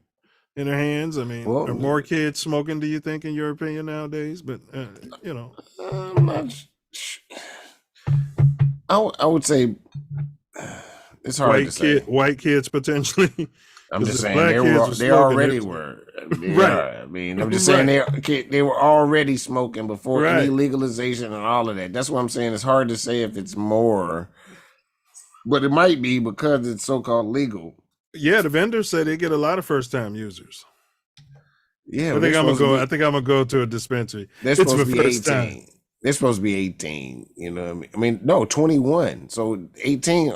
A: hands? I mean, are more kids smoking, do you think, in your opinion, nowadays? But,
F: I'm not I would say it's hard to say.
A: White kids potentially.
F: I'm just saying they already were. Right. I mean, I'm just saying they were already smoking before any legalization and all of that. That's what I'm saying. It's hard to say if it's more, but it might be because it's so-called legal.
A: Yeah, the vendors say they get a lot of first-time users.
F: Yeah,
A: I think I'm gonna go to a dispensary.
F: They're supposed to be 18. They're supposed to be 18. You know what I mean? No, 21. So 18.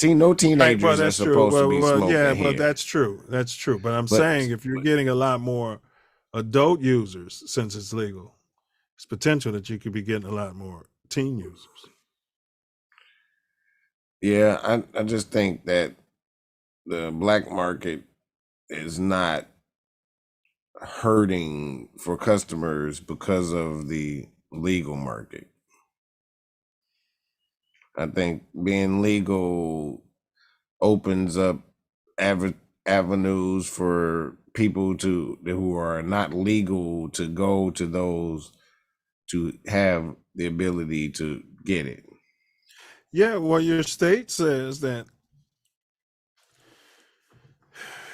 F: No
A: Right,
F: teenagers
A: well,
F: are
A: that's true.
F: supposed to be
A: Well,
F: smoking
A: yeah,
F: here.
A: but that's true. That's true. But I'm
F: But
A: saying if you're getting a lot more adult users since it's legal, it's potential that you could be getting a lot more teen users.
F: yeah, I just think that the black market is not hurting for customers because of the legal market. I think being legal opens up avenues for people who are not legal to go to those to have the ability to get it.
A: Yeah, well, your state says that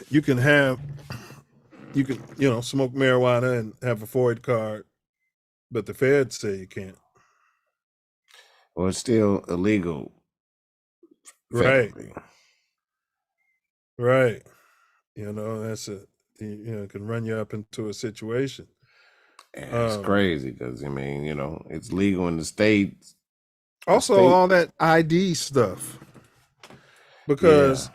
A: you can smoke marijuana and have a FOID card, but the feds say you can't.
F: Well, it's still illegal
A: Right,
F: federally.
A: right. That's it can run you up into a situation.
F: And it's crazy because it's legal in the States.
A: Also, all that ID stuff, because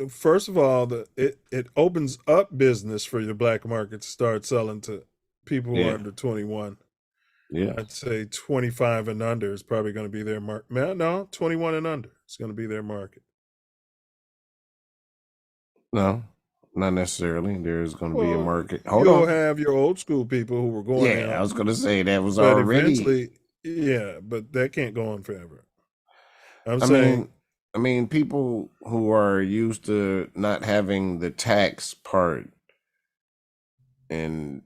A: first of all, it opens up business for your black market to start selling to people who are under 21.
F: Yeah.
A: I'd say 25 and under is probably going to be their market. No, 21 and under is going to be their market.
F: No, not necessarily. There's going to be a market.
A: You'll have your old school people who were going out.
F: I was going to say that was
A: but
F: already.
A: Eventually, but that can't go on forever. I'm
F: I
A: saying,
F: mean, people who are used to not having the tax part and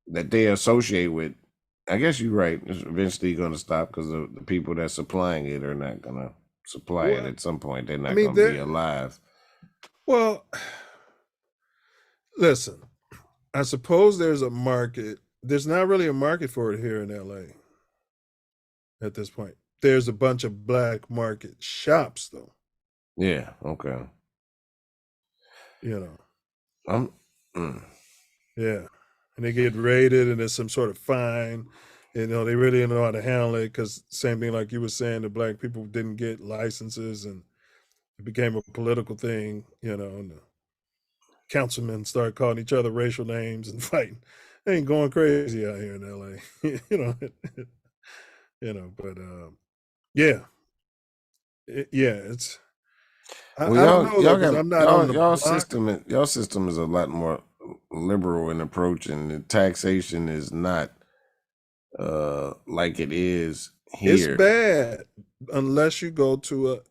F: that they associate with, I guess you're right. It's eventually going to stop because the people that's supplying it are not going to supply it at some point. They're not going to be alive.
A: Well, listen, I suppose there's a market. There's not really a market for it here in LA at this point. There's a bunch of black market shops, though.
F: Yeah. Okay.
A: Yeah, and they get raided, and there's some sort of fine. They really don't know how to handle it because same thing like you were saying, the black people didn't get licenses, and it became a political thing. And the councilmen started calling each other racial names and fighting. They ain't going crazy out here in LA. But yeah, it's. I don't know though, because I'm not on the block.
F: Y'all system is a lot more liberal in approach, and the taxation is not like it is here.
A: It's bad unless you go to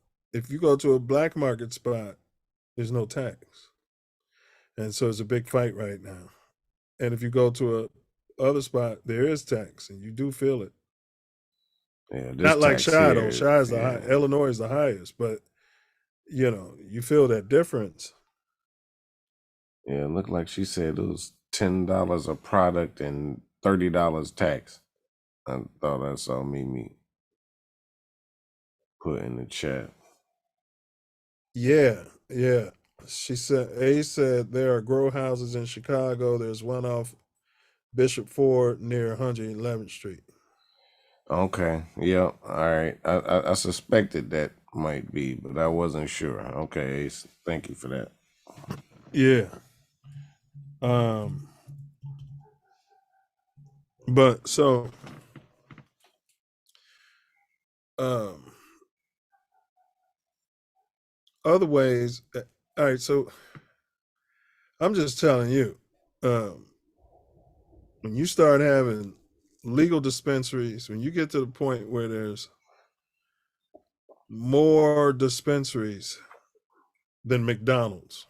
A: a black market spot, there's no tax. And so it's a big fight right now. And if you go to a other spot, there is tax, and you do feel it.
F: Yeah,
A: not like Chi though. Chi is the high. Illinois is the highest, but you feel that difference.
F: Yeah, it looked like she said it was $10 a product and $30 tax. I thought I saw Mimi put in the chat.
A: Yeah. She said there are grow houses in Chicago. There's one off Bishop Ford near 111th Street.
F: Okay. Yeah. All right. I suspected that might be, but I wasn't sure. Okay, Ace. Thank you for that.
A: Yeah. But so other ways, all right, so I'm just telling you, when you start having legal dispensaries, when you get to the point where there's more dispensaries than McDonald's,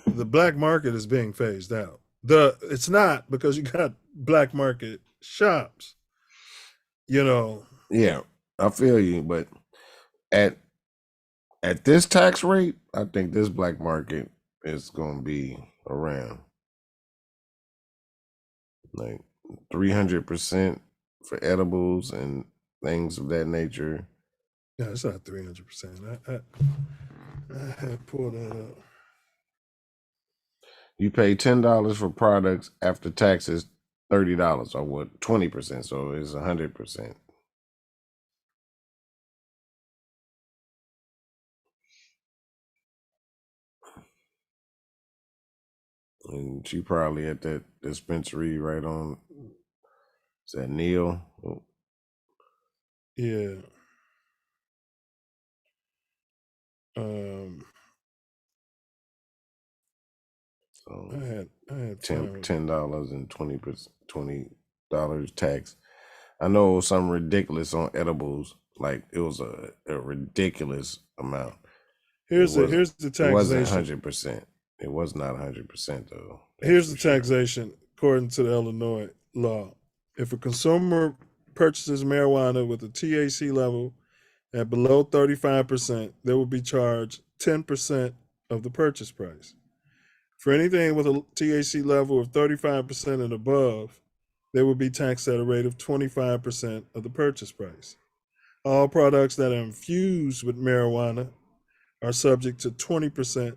A: the black market is being phased out. It's not because you got black market shops.
F: Yeah, I feel you, but at this tax rate, I think this black market is going to be around like 300% for edibles and things of that nature.
A: Yeah, it's not 300%. I had pulled that up.
F: You pay $10 for products after taxes, $30 or what? 20%. So it's 100%. And she probably at that dispensary right on. Is that Neil? Oh.
A: Yeah.
F: So
A: I had
F: $10 and $20 tax. I know it was something ridiculous on edibles. Like it was a ridiculous amount.
A: Here's the
F: It wasn't
A: taxation.
F: 100%. It was not 100% though.
A: Here's the taxation according to the Illinois law. If a consumer purchases marijuana with a THC level at below 35%, they will be charged 10% of the purchase price. For anything with a THC level of 35% and above, they will be taxed at a rate of 25% of the purchase price. All products that are infused with marijuana are subject to 20%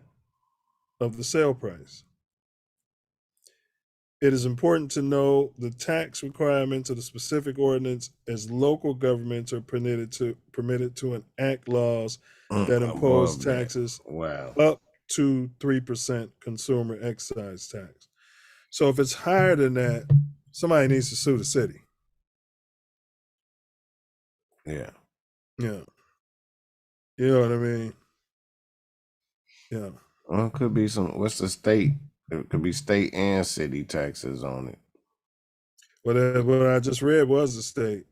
A: of the sale price. It is important to know the tax requirements of the specific ordinance, as local governments are permitted to enact laws that impose
F: Above that.
A: taxes
F: Wow.
A: up to 3% consumer excise tax. So if it's higher than that, somebody needs to sue the city.
F: Yeah.
A: Yeah. You know what I mean? Yeah.
F: Well, it could be what's the state? It could be state and city taxes on it.
A: What I just read was the state.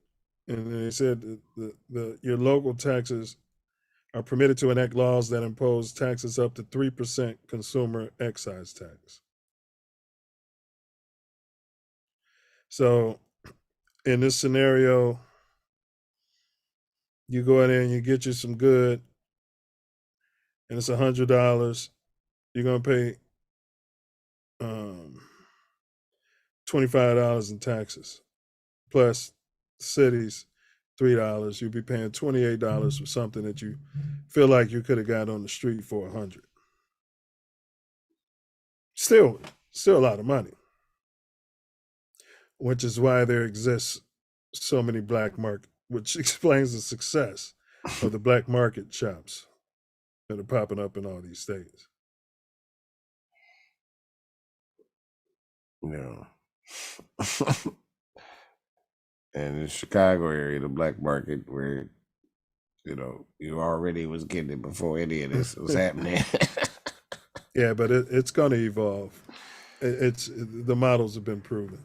A: And they said that your local taxes are permitted to enact laws that impose taxes up to 3% consumer excise tax. So in this scenario, you go in there and you get you some good, and it's $100. You're gonna pay $25 in taxes, plus cities $3. You'd be paying $28 for something that you feel like you could have got on the street for $100. Still a lot of money, which is why there exists so many black market, which explains the success of the black market shops that are popping up in all these states.
F: Yeah. And in the Chicago area, the black market, where you already was getting it before any of this was happening.
A: Yeah, but it's going to evolve. It's the models have been proven.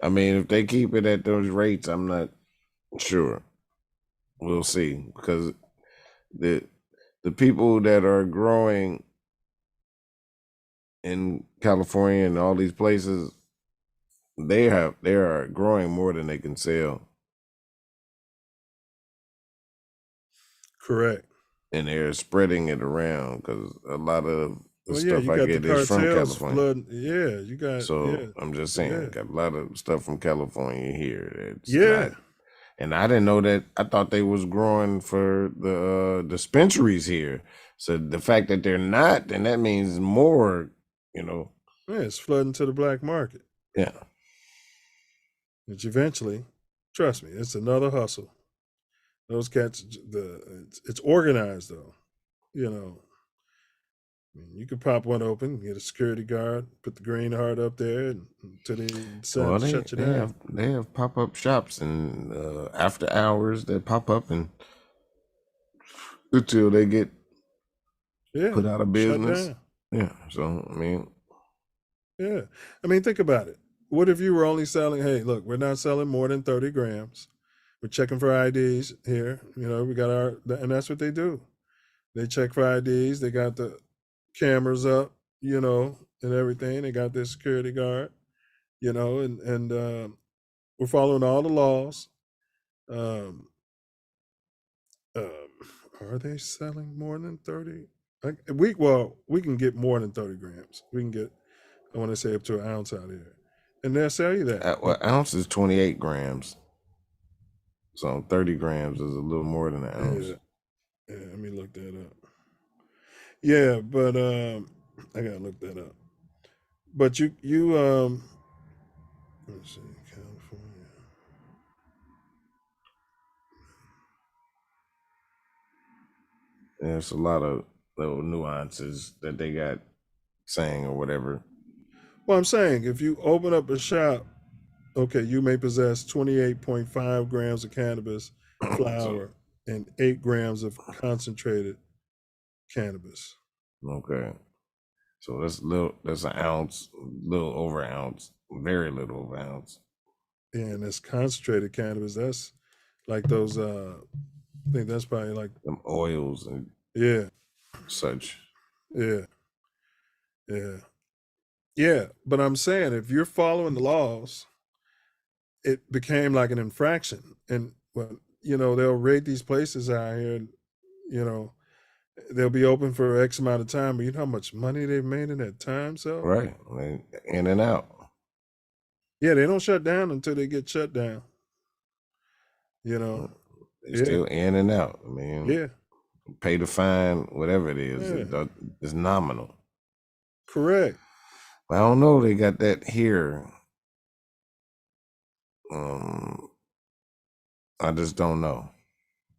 F: I mean, if they keep it at those rates, I'm not sure. We'll see, because the people that are growing in California and all these places, they are growing more than they can sell.
A: Correct.
F: And they're spreading it around, because a lot of the stuff I get is from California.
A: You got.
F: So I'm just saying, got a lot of stuff from California here. It's
A: Yeah.
F: not, and I didn't know that. I thought they was growing for the dispensaries here. So the fact that they're not, then that means more.
A: Yeah, it's flooding to the black market.
F: Yeah.
A: Which eventually, trust me, it's another hustle. Those cats, it's organized though. You could pop one open, get a security guard, put the green heart up there, and until they decide to shut you down.
F: They have pop up shops and after hours that pop up and until they get put out of business. Yeah. So
A: think about it. What if you were only selling? Hey, look, we're not selling more than 30 grams. We're checking for IDs here. We got and that's what they do. They check for IDs. They got the cameras up, and everything. They got their security guard, and we're following all the laws. Are they selling more than 30? We can get more than 30 grams. We can get, I want to say, up to an ounce out here. And they'll sell you that.
F: Ounce is 28 grams. So 30 grams is a little more than an ounce.
A: Yeah, let me look that up. Yeah, but I gotta look that up. But you let's see, California.
F: There's a lot of little nuances that they got saying or whatever.
A: Well, I'm saying if you open up a shop, okay, you may possess 28.5 grams of cannabis flower and 8 grams of concentrated cannabis.
F: Okay. So that's an ounce, little over an ounce, very little over an ounce.
A: And that's concentrated cannabis. That's like those I think that's probably like
F: them oils and such.
A: Yeah. Yeah. But I'm saying if you're following the laws, it became like an infraction. And they'll rate these places out here and they'll be open for X amount of time, but you know how much money they've made in that time, so
F: Right. In and out.
A: Yeah, they don't shut down until they get shut down.
F: They're still in and out. I mean, pay the fine, whatever it is. It's nominal.
A: Correct.
F: I don't know. They got that here. I just don't know,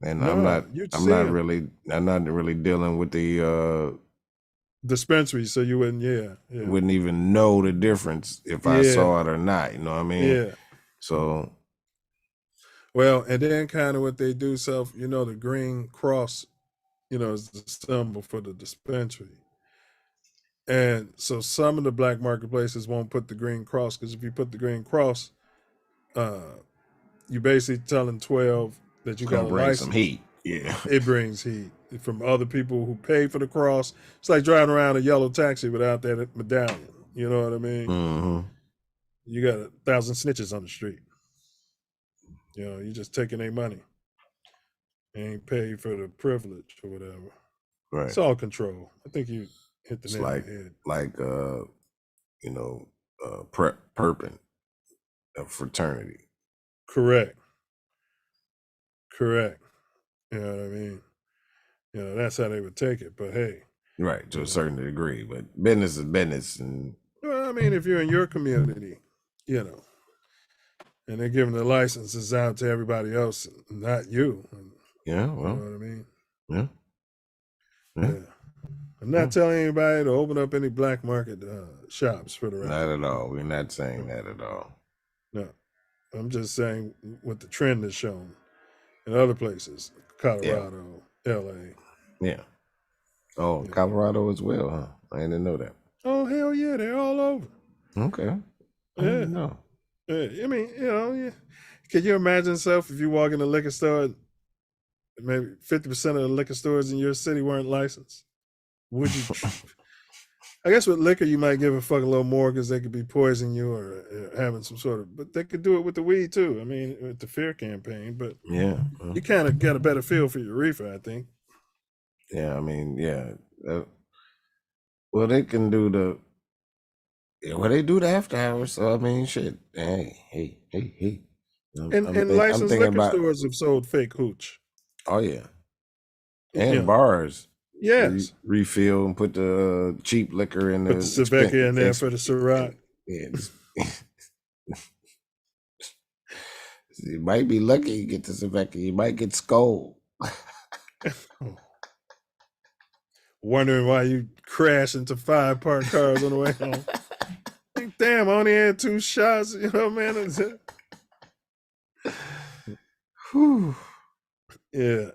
F: and I'm not really dealing with the
A: dispensary, so you wouldn't.
F: Wouldn't even know the difference if I saw it or not. You know what I mean?
A: Yeah.
F: So.
A: Well, and then kind of what they do, the green cross, is the symbol for the dispensary. And so some of the black marketplaces won't put the green cross because if you put the green cross, you basically telling 12 that you got a
F: bring
A: license.
F: some heat. Yeah.
A: It brings heat from other people who pay for the cross. It's like driving around a yellow taxi without that medallion. You know what I mean?
F: Mm-hmm.
A: You got 1,000 snitches on the street. You're just taking their money. They ain't paid for the privilege or whatever.
F: Right.
A: It's all control. I think you hit the nail on the head.
F: Perping a fraternity.
A: Correct. You know what I mean? That's how they would take it. But hey.
F: Right, to a certain degree. But business is business. And
A: well, I mean, if you're in your community, and they're giving the licenses out to everybody else, not you.
F: Yeah, well.
A: You know what I mean?
F: Yeah.
A: I'm not telling anybody to open up any black market shops for the record.
F: Not at all. We're not saying that at all.
A: No. I'm just saying what the trend has shown in other places, Colorado, LA.
F: Yeah. Oh, Colorado as well, huh? I didn't know that.
A: Oh, hell yeah, they're all over.
F: Okay. I didn't know.
A: Yeah. I mean, can you imagine yourself if you walk in a liquor store, maybe 50% of the liquor stores in your city weren't licensed? Would you? I guess with liquor, you might give a fuck a little more because they could be poisoning you or having some sort of, but they could do it with the weed too. I mean, with the fear campaign, but you kind of got a better feel for your reefer, I think.
F: Yeah, I mean, well, they can do they do the after hours. So I mean, shit. Hey.
A: And licensed liquor stores have sold fake hooch.
F: Oh yeah, and bars.
A: Yes,
F: refill and put the cheap liquor in
A: put the Sveka in there for the Ciroc.
F: Yeah, you might be lucky you get the Sveka. You might get scolded.
A: Wondering why you crash into 5 parked cars on the way home. Damn, I only had 2 shots. You know, man. Whew. Yeah.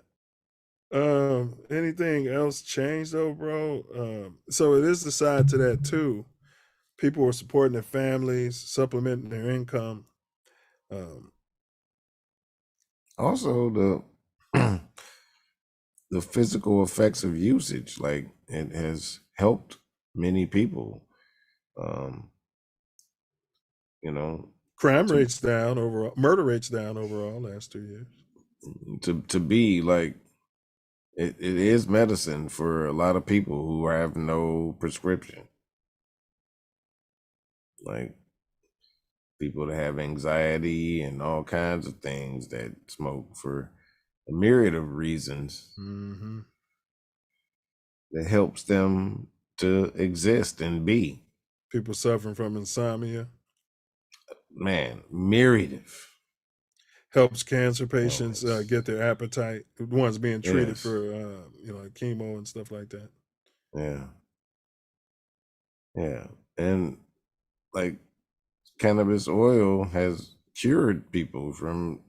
A: Anything else changed though, bro? So it is the side to that too. People were supporting their families, supplementing their income.
F: Also, the physical effects of usage, like it has helped many people.
A: Crime rates down overall, murder rates down overall last 2 years.
F: To be like, it is medicine for a lot of people who have no prescription. Like people that have anxiety and all kinds of things that smoke for a myriad of reasons.
A: Mm-hmm.
F: That helps them to exist and be.
A: People suffering from insomnia.
F: Man, myriad of.
A: Helps cancer patients get their appetite. The ones being treated for chemo and stuff like that.
F: Yeah, and like cannabis oil has cured people from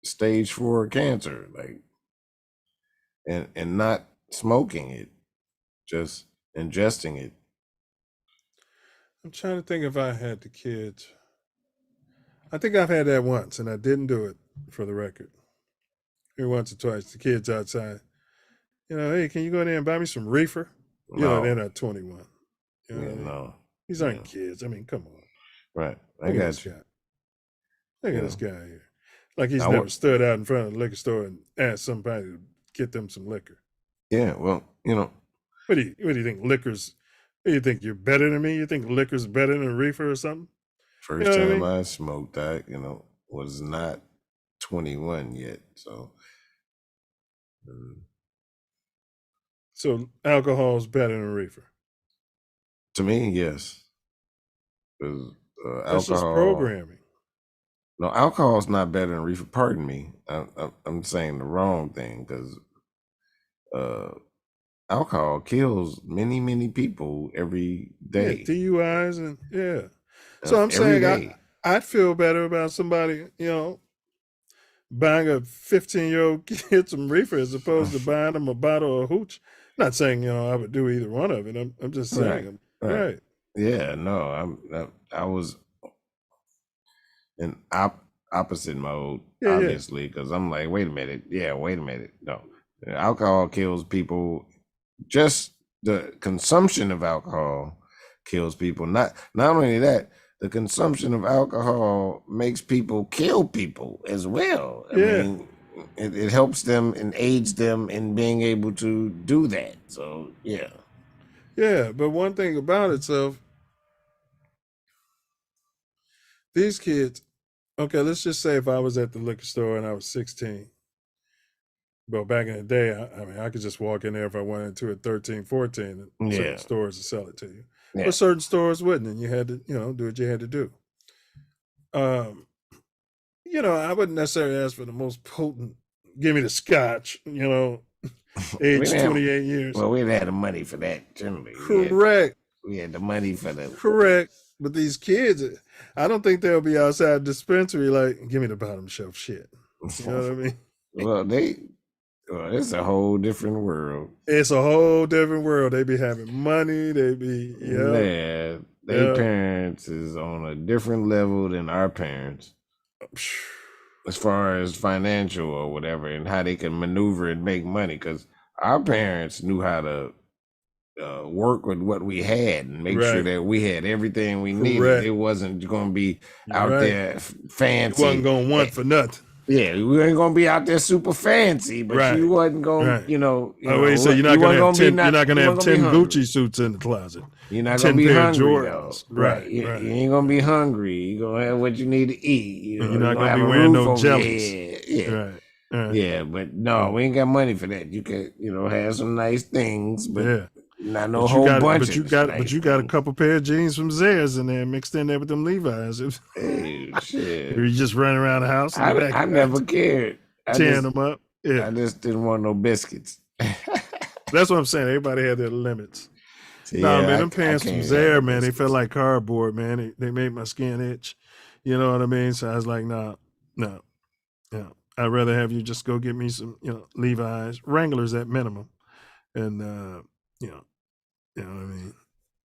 F: stage 4 cancer, like, and not smoking it, just ingesting it.
A: I'm trying to think if I had the kids. I think I've had that once, and I didn't do it, for the record. Maybe once or twice. The kids outside. Hey, can you go in there and buy me some reefer?
F: No.
A: They're not 21.
F: Yeah, no.
A: These aren't kids. I mean, come on.
F: Right. I
A: Look at
F: got
A: this
F: you.
A: guy. Look at this guy here. Like he's
F: Now,
A: never
F: what-
A: stood out in front of the liquor store and asked somebody to get them some liquor.
F: Yeah, well,
A: What do you think? Liquor's? What do you think? You're better than me? You think liquor's better than reefer or something?
F: first
A: You know what I
F: time
A: mean?
F: I smoked, I was not 21 yet, so
A: So alcohol's better than reefer.
F: to me, yes, because
A: That's just
F: alcohol.
A: programming.
F: No, alcohol's not better than reefer. Pardon me, I'm saying the wrong thing, because alcohol kills many people every day.
A: Yeah, DUIs and yeah. So I'm
F: every
A: saying
F: day.
A: I'd feel better about somebody, buying a 15-year-old kid some reefer as opposed to buying them a bottle of hooch. Not saying, I would do either one of it. I'm just saying. Right.
F: Yeah, no, I was in opposite mode,
A: Yeah,
F: obviously, because I'm like, wait a minute. No, alcohol kills people. Just the consumption of alcohol kills people. Not only that, the consumption of alcohol makes people kill people as well. I mean, it helps them and aids them in being able to do that. So yeah.
A: Yeah, but one thing about it, so these kids, okay, let's just say if I was at the liquor store and I was 16. Well, back in the day, I mean, I could just walk in there if I wanted to at 13, 14, and
F: Yeah.
A: certain stores would sell it to you.
F: Yeah.
A: But certain stores wouldn't, and you had to, do what you had to do. I wouldn't necessarily ask for the most potent, give me the scotch, age 28 years.
F: Well, we didn't have the money for that, generally.
A: Correct.
F: We had the money for the...
A: Correct. But these kids, I don't think they'll be outside the dispensary like, give me the bottom shelf shit. You know what I mean?
F: Well, it's a whole different world.
A: It's a whole different world. They be having money. They be,
F: Yeah, their parents is on a different level than our parents, as far as financial or whatever, and how they can maneuver and make money. Because our parents knew how to work with what we had and make sure that we had everything we needed. It wasn't going to be out there fancy.
A: You wasn't going to want for nothing.
F: Yeah, we ain't gonna be out there super fancy, but you wasn't gonna,
A: so you're not gonna have 10. You're not gonna have 10 Gucci suits in the closet.
F: You're not gonna be hungry, though.
A: Right.
F: You ain't gonna be hungry. You're gonna have what you need to eat.
A: You're not gonna be wearing no jellies.
F: Yeah. Yeah, but no, we ain't got money for that. You can, have some nice things, but not no whole bunch.
A: But you got a couple pair of jeans from Zayre's in there mixed in there with them Levi's.
F: Hey, shit.
A: You just running around the house.
F: I never cared.
A: Tearing them up. Yeah.
F: I just didn't want no biscuits.
A: That's what I'm saying. Everybody had their limits. Man, them pants from Zayre, man, they felt like cardboard, man. They made my skin itch. You know what I mean? So I was like, no. I'd rather have you just go get me some, Levi's, Wranglers at minimum. And, you know what I mean?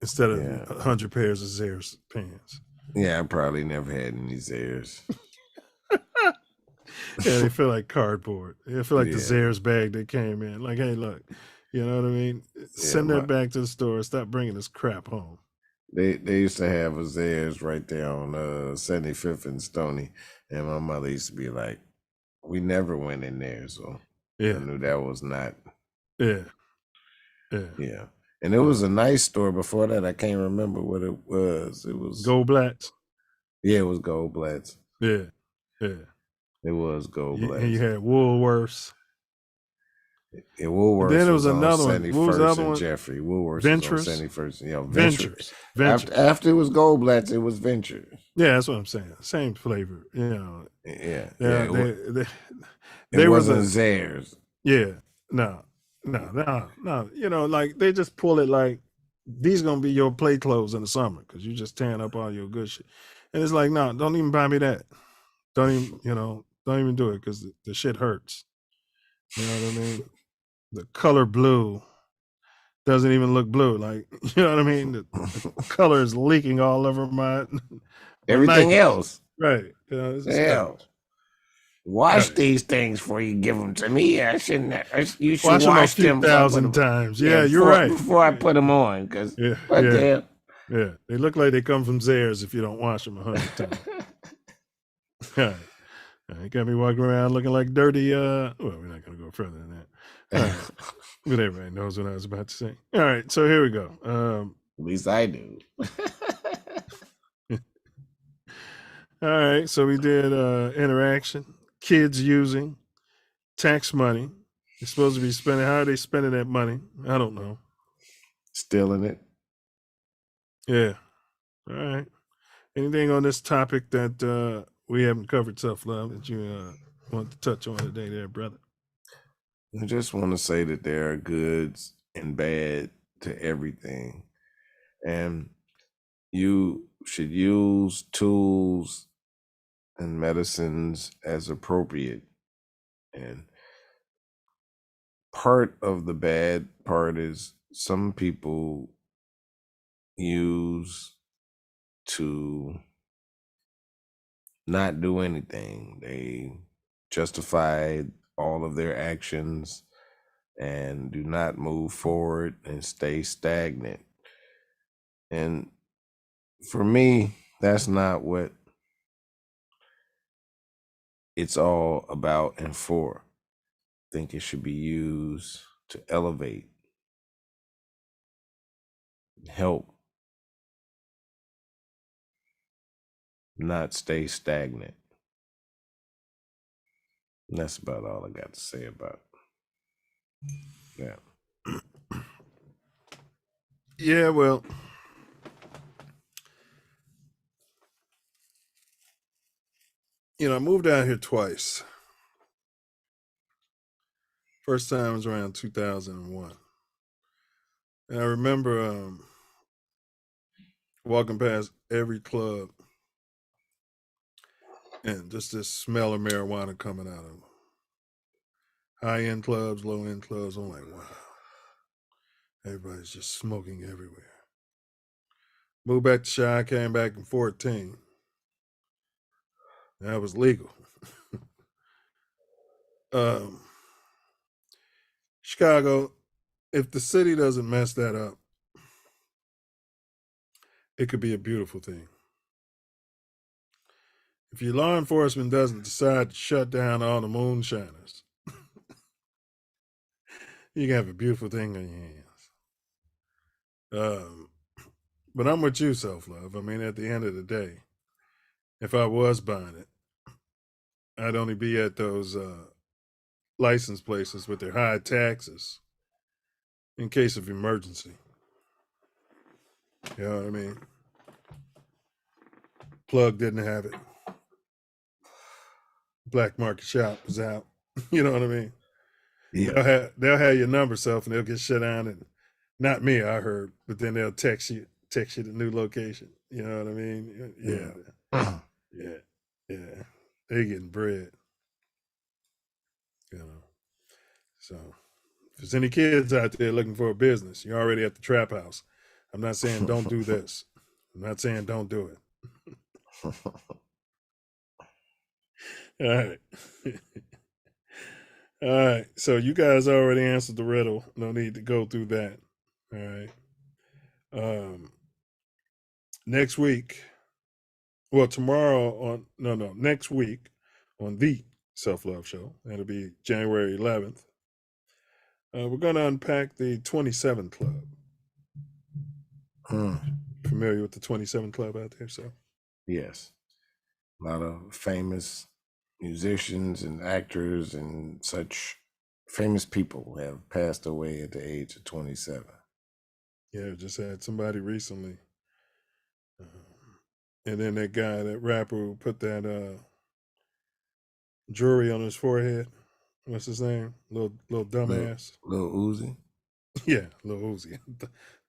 A: Instead of 100 pairs of Zayre's pants.
F: Yeah, I probably never had any Zayre's.
A: Yeah, they feel like cardboard. They feel like the Zayre's bag that came in. Like, hey, look, you know what I mean? Send that back to the store. Stop bringing this crap home.
F: They used to have a Zayre's right there on 75th and Stony, and my mother used to be like, we never went in there, so I knew that was not.
A: Yeah.
F: And it was a nice store before that. I can't remember what it was. It was
A: Goldblatt's.
F: Yeah, it was Goldblatt's.
A: Yeah.
F: It was Goldblatt's.
A: And you had Woolworths.
F: Yeah, Woolworths.
A: Then there was
F: on
A: another one. What was the other one?
F: Jeffrey. Woolworths
A: Ventures.
F: was on 71st.
A: Ventures.
F: After it was Goldblatt's, it was Venture.
A: Yeah, that's what I'm saying. Same flavor.
F: It
A: They
F: wasn't Zayre's.
A: Yeah. No. Like they just pull it like these gonna be your play clothes in the summer because you just tearing up all your good shit. And it's like, no, don't even buy me that. Don't even do it because the shit hurts. You know what I mean? The color blue doesn't even look blue. Like, you know what I mean? The color is leaking all over my
F: Everything
A: Nikes.
F: else.
A: Right. It's
F: Hell. Wash these things before you give them to me. I shouldn't. You should
A: wash them a
F: wash
A: few
F: them
A: thousand times. Yeah, you're right.
F: Before I put them on, because
A: Yeah,
F: what the hell?
A: Yeah, they look like they come from Zayre's if you don't wash them 100 times. All right. You got me walking around looking like dirty. Well, we're not going to go further than that. All right. But everybody knows what I was about to say. All right, so here we go.
F: At least I do.
A: All right, so we did interaction, kids using, tax money. You're supposed to be spending. How are they spending that money? I don't know.
F: Stealing it.
A: Yeah. All right. Anything on this topic that we haven't covered, self-love, that you want to touch on today there, brother?
F: I just want to say that there are goods and bad to everything. And you should use tools and medicines as appropriate. And part of the bad part is some people use to not do anything. They justify all of their actions and do not move forward and stay stagnant. And for me, that's not what it's all about and for. I think it should be used to elevate, help, not stay stagnant. And that's about all I got to say about it. Yeah.
A: Yeah, well, I moved out here twice. First time was around 2001. And I remember walking past every club and just this smell of marijuana coming out of them. High-end clubs, low-end clubs. I'm like, wow. Everybody's just smoking everywhere. Moved back to Chi, came back in 14. That was legal. Chicago, if the city doesn't mess that up, it could be a beautiful thing. If your law enforcement doesn't decide to shut down all the moonshiners, you can have a beautiful thing on your hands. But I'm with you, self-love. I mean, at the end of the day, if I was buying it, I'd only be at those license places with their high taxes in case of emergency. You know what I mean? Plug didn't have it. Black market shop was out. You know what I mean?
F: Yeah.
A: They'll have your number, self, and they'll get shut down. And not me, I heard, but then they'll text you the new location. You know what I mean? Yeah. Yeah. They getting bread. You know. So if there's any kids out there looking for a business, you're already at the trap house. I'm not saying don't do this. I'm not saying don't do it. All right. All right. So you guys already answered the riddle. No need to go through that. All right. Next week. Well, tomorrow next week on the Self Love Show. That'll be January 11th. We're going to unpack the 27 Club. Familiar with the 27 Club out there, so?
F: Yes. A lot of famous musicians and actors and such famous people have passed away at the age of 27.
A: Yeah, just had somebody recently. And then that guy, that rapper who put that jewelry on his forehead. What's his name? Little dumbass.
F: Lil Uzi.
A: Yeah, Lil Uzi.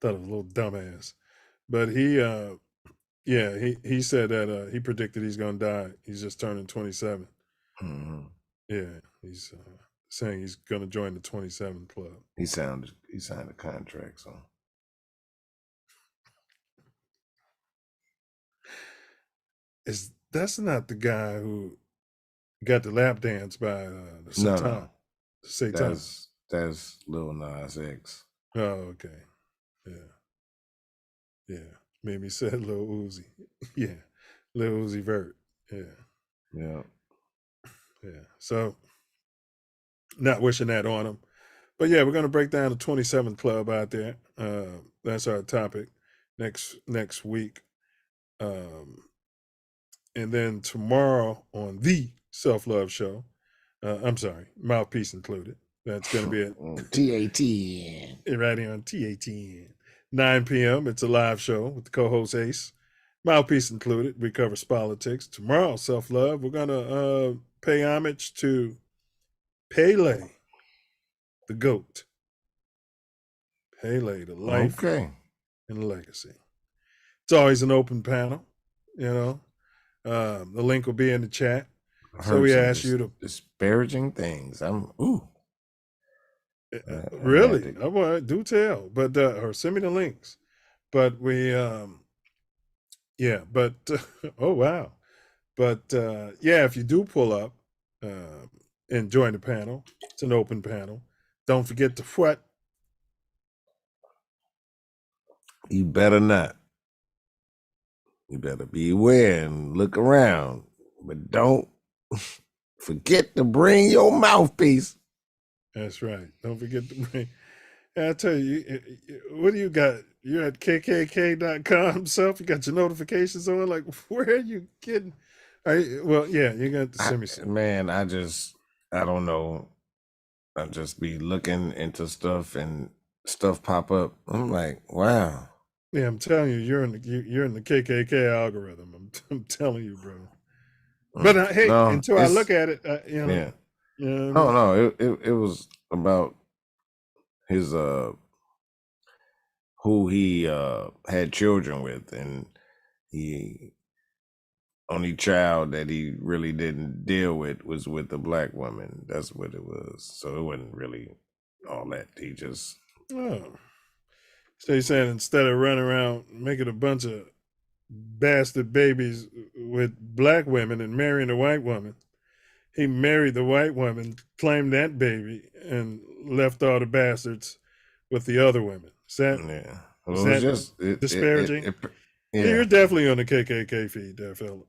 A: Thought it was a little dumbass. But he he said that he predicted he's gonna die. He's just turning 27.
F: Mm-hmm.
A: Yeah, he's saying he's gonna join the 27 club.
F: He signed a contract, so
A: That's not the guy who got the lap dance by the Satan.
F: no.
A: Satan.
F: That's Lil Nas X.
A: Oh, okay. Yeah. Made me say Lil Uzi. Yeah. Lil Uzi Vert. Yeah. So not wishing that on him. But yeah, we're gonna break down the 27th club out there. That's our topic next week. And then tomorrow on the Self Love Show, I'm sorry, Mouthpiece included. That's going to be at
F: TATN.
A: Right here on TATN. 9 p.m. It's a live show with the co-host Ace. Mouthpiece included. We cover politics. Tomorrow, Self Love, we're going to pay homage to Pele, the GOAT. Pele, the life and the legacy. It's always an open panel, you know. The link will be in the chat. So we ask you to
F: disparaging things.
A: Really? I want do tell, but or send me the links. But we oh wow. But if you do pull up and join the panel, it's an open panel. Don't forget to what?
F: You better not. You better be aware and look around. But don't forget to bring your mouthpiece.
A: That's right. Don't forget to bring. I tell you, what do you got? You're at kkk.com, Self. You got your notifications on. Like, where are you getting? Well, yeah, you got to send me some.
F: Man, I don't know. I just be looking into stuff and stuff pop up. I'm like, wow.
A: Yeah, I'm telling you, you're in the KKK algorithm. I'm telling you, bro. But hey, until I look at it, you know.
F: Yeah.
A: You know what I mean?
F: No, it was about his who he had children with, and he only child that he really didn't deal with was with a black woman. That's what it was. So it wasn't really all that. He just
A: So he's saying instead of running around making a bunch of bastard babies with black women and marrying a white woman, he married the white woman, claimed that baby, and left all the bastards with the other women. Is that,
F: Well, it was just
A: disparaging? You're definitely on the KKK feed there, fella.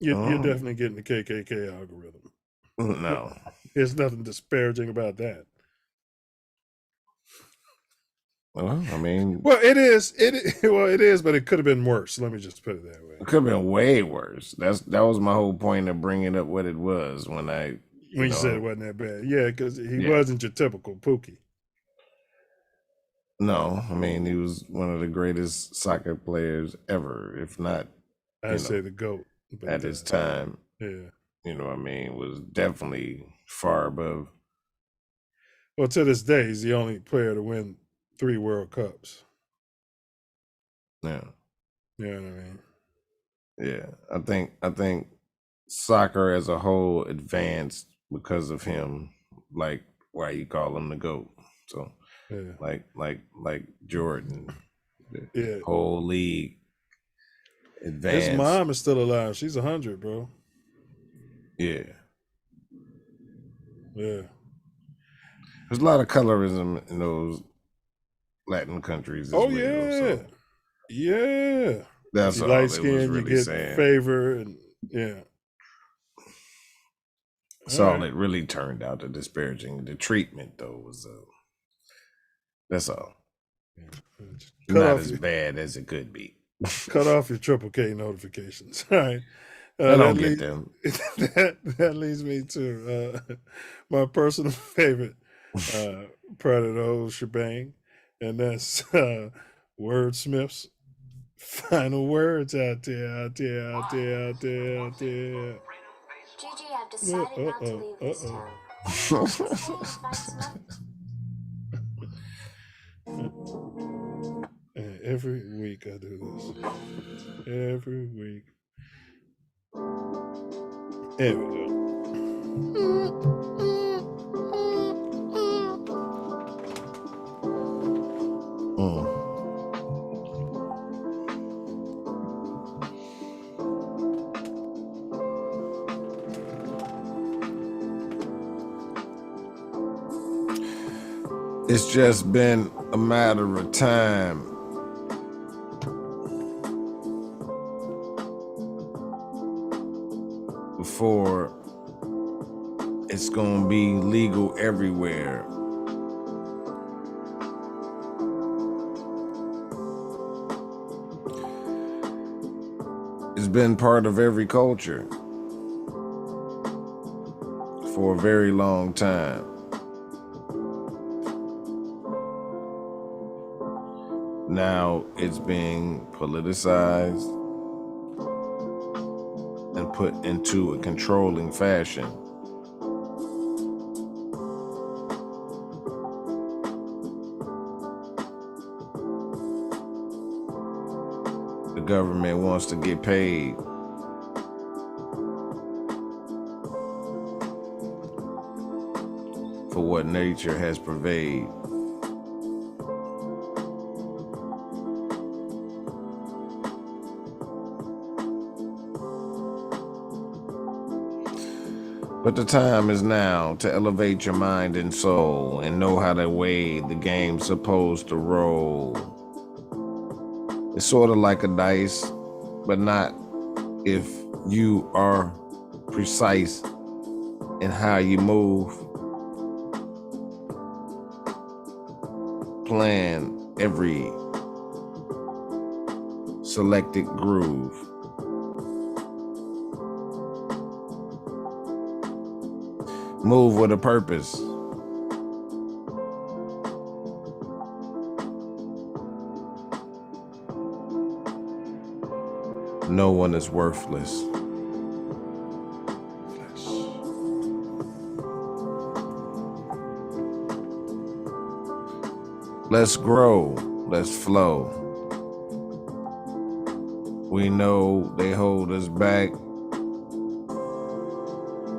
A: You're definitely getting the KKK algorithm.
F: No.
A: There's nothing disparaging about that.
F: Well, I mean,
A: it is, but it could have been worse. Let me just put it that way.
F: It could have been way worse. That was my whole point of bringing up what it was when
A: you said it wasn't that bad. Yeah, because he wasn't your typical Pookie.
F: No, I mean, he was one of the greatest soccer players ever, if not,
A: I'd say the GOAT.
F: At his time.
A: Yeah.
F: You know what I mean? Was definitely far above.
A: Well, to this day, he's the only player to win 3 World Cups.
F: Yeah.
A: You know what I mean?
F: Yeah. I think soccer as a whole advanced because of him, like why you call him the GOAT. So like Jordan, the whole league advanced.
A: His mom is still alive. She's 100, bro.
F: Yeah.
A: Yeah.
F: There's a lot of colorism in those Latin countries.
A: Yeah.
F: That's all
A: light
F: it
A: skin,
F: was really
A: you get
F: saying.
A: favor, and yeah.
F: That's all it really turned out to disparaging. The treatment, though, was that's all. Not as bad as it could be.
A: Cut off your Triple K notifications. All right.
F: I don't get them.
A: That leads me to my personal favorite part of the whole shebang, and that's Wordsmith's final words out there.
G: Gigi, I've decided not to leave this town.
A: Every week I do this. Every week. There we go.
F: It's just been a matter of time before it's gonna be legal everywhere. It's been part of every culture for a very long time. Now it's being politicized and put into a controlling fashion. The government wants to get paid. For what nature has purveyed. But the time is now to elevate your mind and soul and know how the way the game's supposed to roll. It's sort of like a dice, but not if you are precise in how you move. Plan every selected groove. Move with a purpose. No one is worthless. Let's grow, let's flow. We know they hold us back,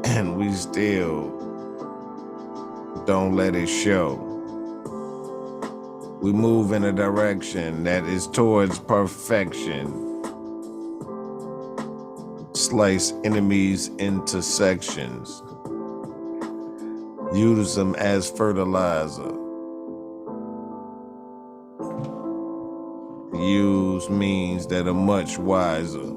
F: and we still don't let it show. We move in a direction that is towards perfection. Slice enemies into sections. Use them as fertilizer. Use means that are much wiser.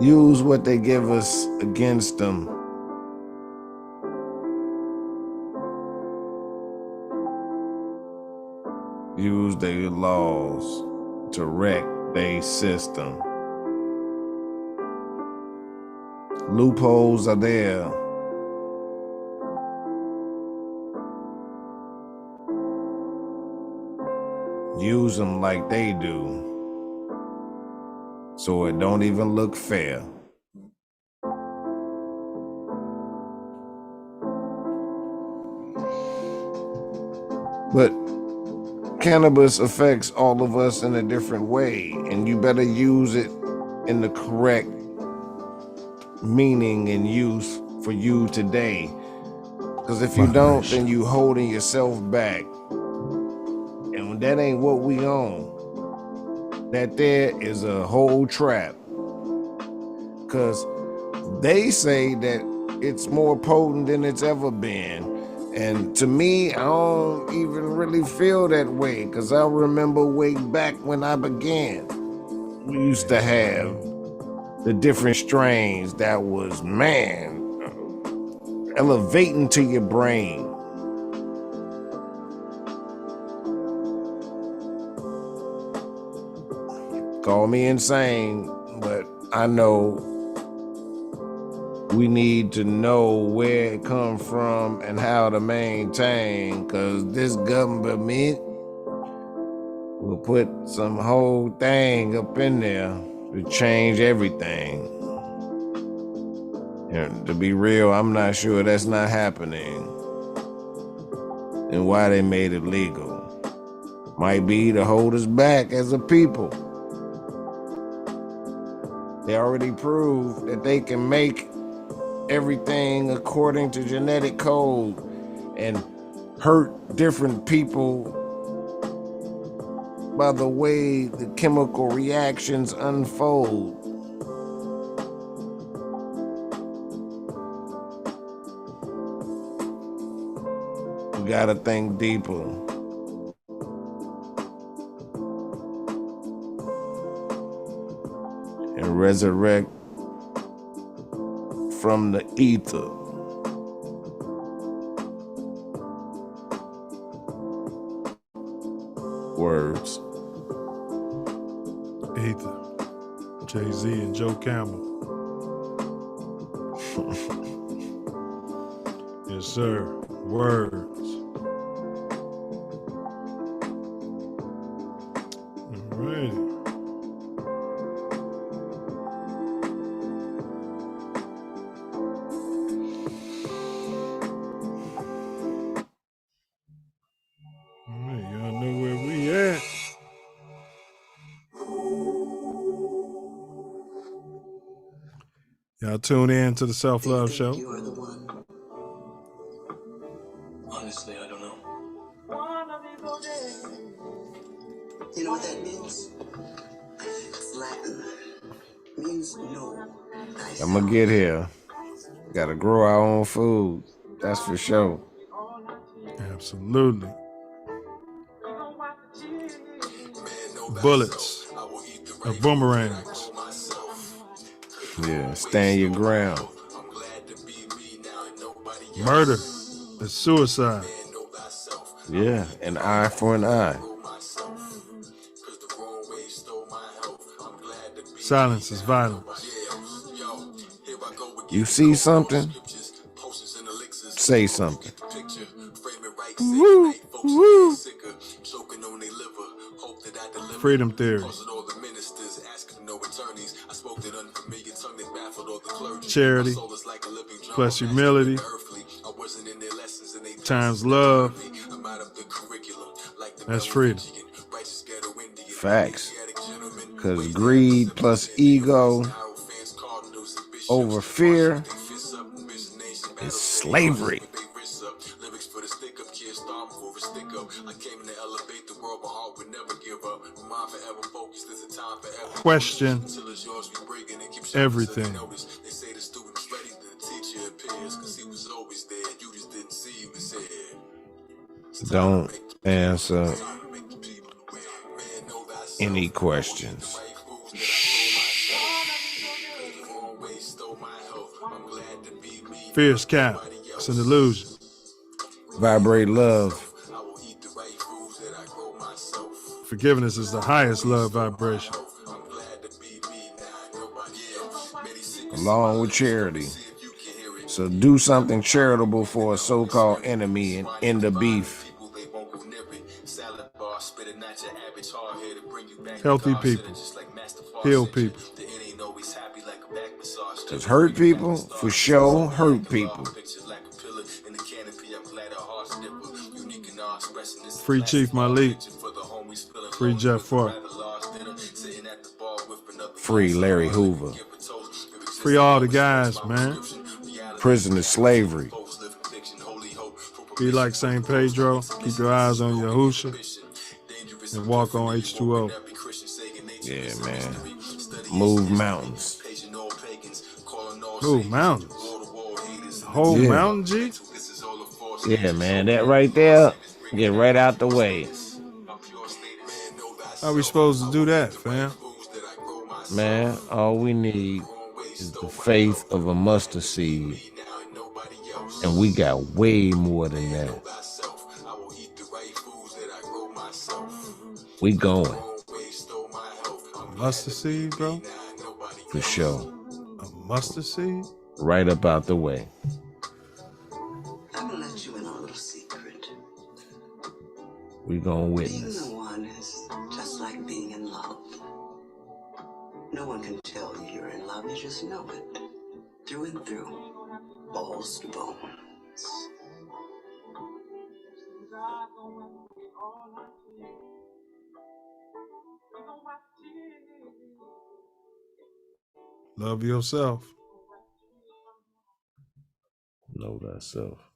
F: Use what they give us against them. Use their laws to wreck their system. Loopholes are there. Use them like they do, so it don't even look fair. But cannabis affects all of us in a different way, and you better use it in the correct meaning and use for you today. Because if you don't, then you holding yourself back. And when that ain't what we own, that there is a whole trap. Because they say that it's more potent than it's ever been. And to me, I don't even really feel that way, because I remember way back when I began, we used to have the different strains that was, man, elevating to your brain. Call me insane, but I know we need to know where it come from and how to maintain, because this government will put some whole thing up in there to change everything. And to be real, I'm not sure that's not happening. And why they made it legal. Might be to hold us back as a people. They already proved that they can make everything according to genetic code and hurt different people by the way the chemical reactions unfold. We gotta think deeper. And resurrect from the ether. Words.
A: Ether. Jay-Z and Joe Campbell. Yes, sir. Words. All right. Y'all know where we at. Y'all tune in to the Self Love Show.
N: You are the one. Honestly, I don't know. You know what that means? It's Latin. It means no.
F: I'm gonna get here. Gotta grow our own food. That's for sure.
A: Absolutely. Bullets are boomerangs.
F: Yeah, stand your ground.
A: Murder is suicide.
F: Yeah, an eye for an eye.
A: Silence is violence.
F: You see something? Say something. Woo, woo.
A: Freedom theory. Charity plus humility times love. That's freedom.
F: Facts. Because greed plus ego over fear is slavery.
A: Question everything.
F: Don't answer any questions.
A: Fear is cap. It's an illusion.
F: Vibrate love.
A: Forgiveness is the highest love vibration.
F: Along with charity. So do something charitable for a so-called enemy and end the beef.
A: Healthy people. Heal people.
F: Because hurt people, for sure, hurt people.
A: Free Chief Malik. Free Jeff Fort.
F: Free Larry Hoover.
A: Free all the guys, man.
F: Prison is slavery.
A: Be like St. Pedro. Keep your eyes on Yahusha. And walk on H2O.
F: Yeah, man. Move mountains.
A: Move mountains? Whole mountain, G?
F: Yeah, man. That right there, get right out the way.
A: How we supposed to do that, fam?
F: Man, all we need is the faith of a mustard seed. And we got way more than that. We going.
A: A mustard seed, bro?
F: For sure.
A: A mustard seed?
F: Right up out the way.
N: I'm gonna let you in on a little secret.
F: We gonna
N: Being
F: witness.
N: the one is just like being in love. No one can tell you you're in love, you just know it. through and through, balls to bones.
A: Love yourself.
F: Know thyself.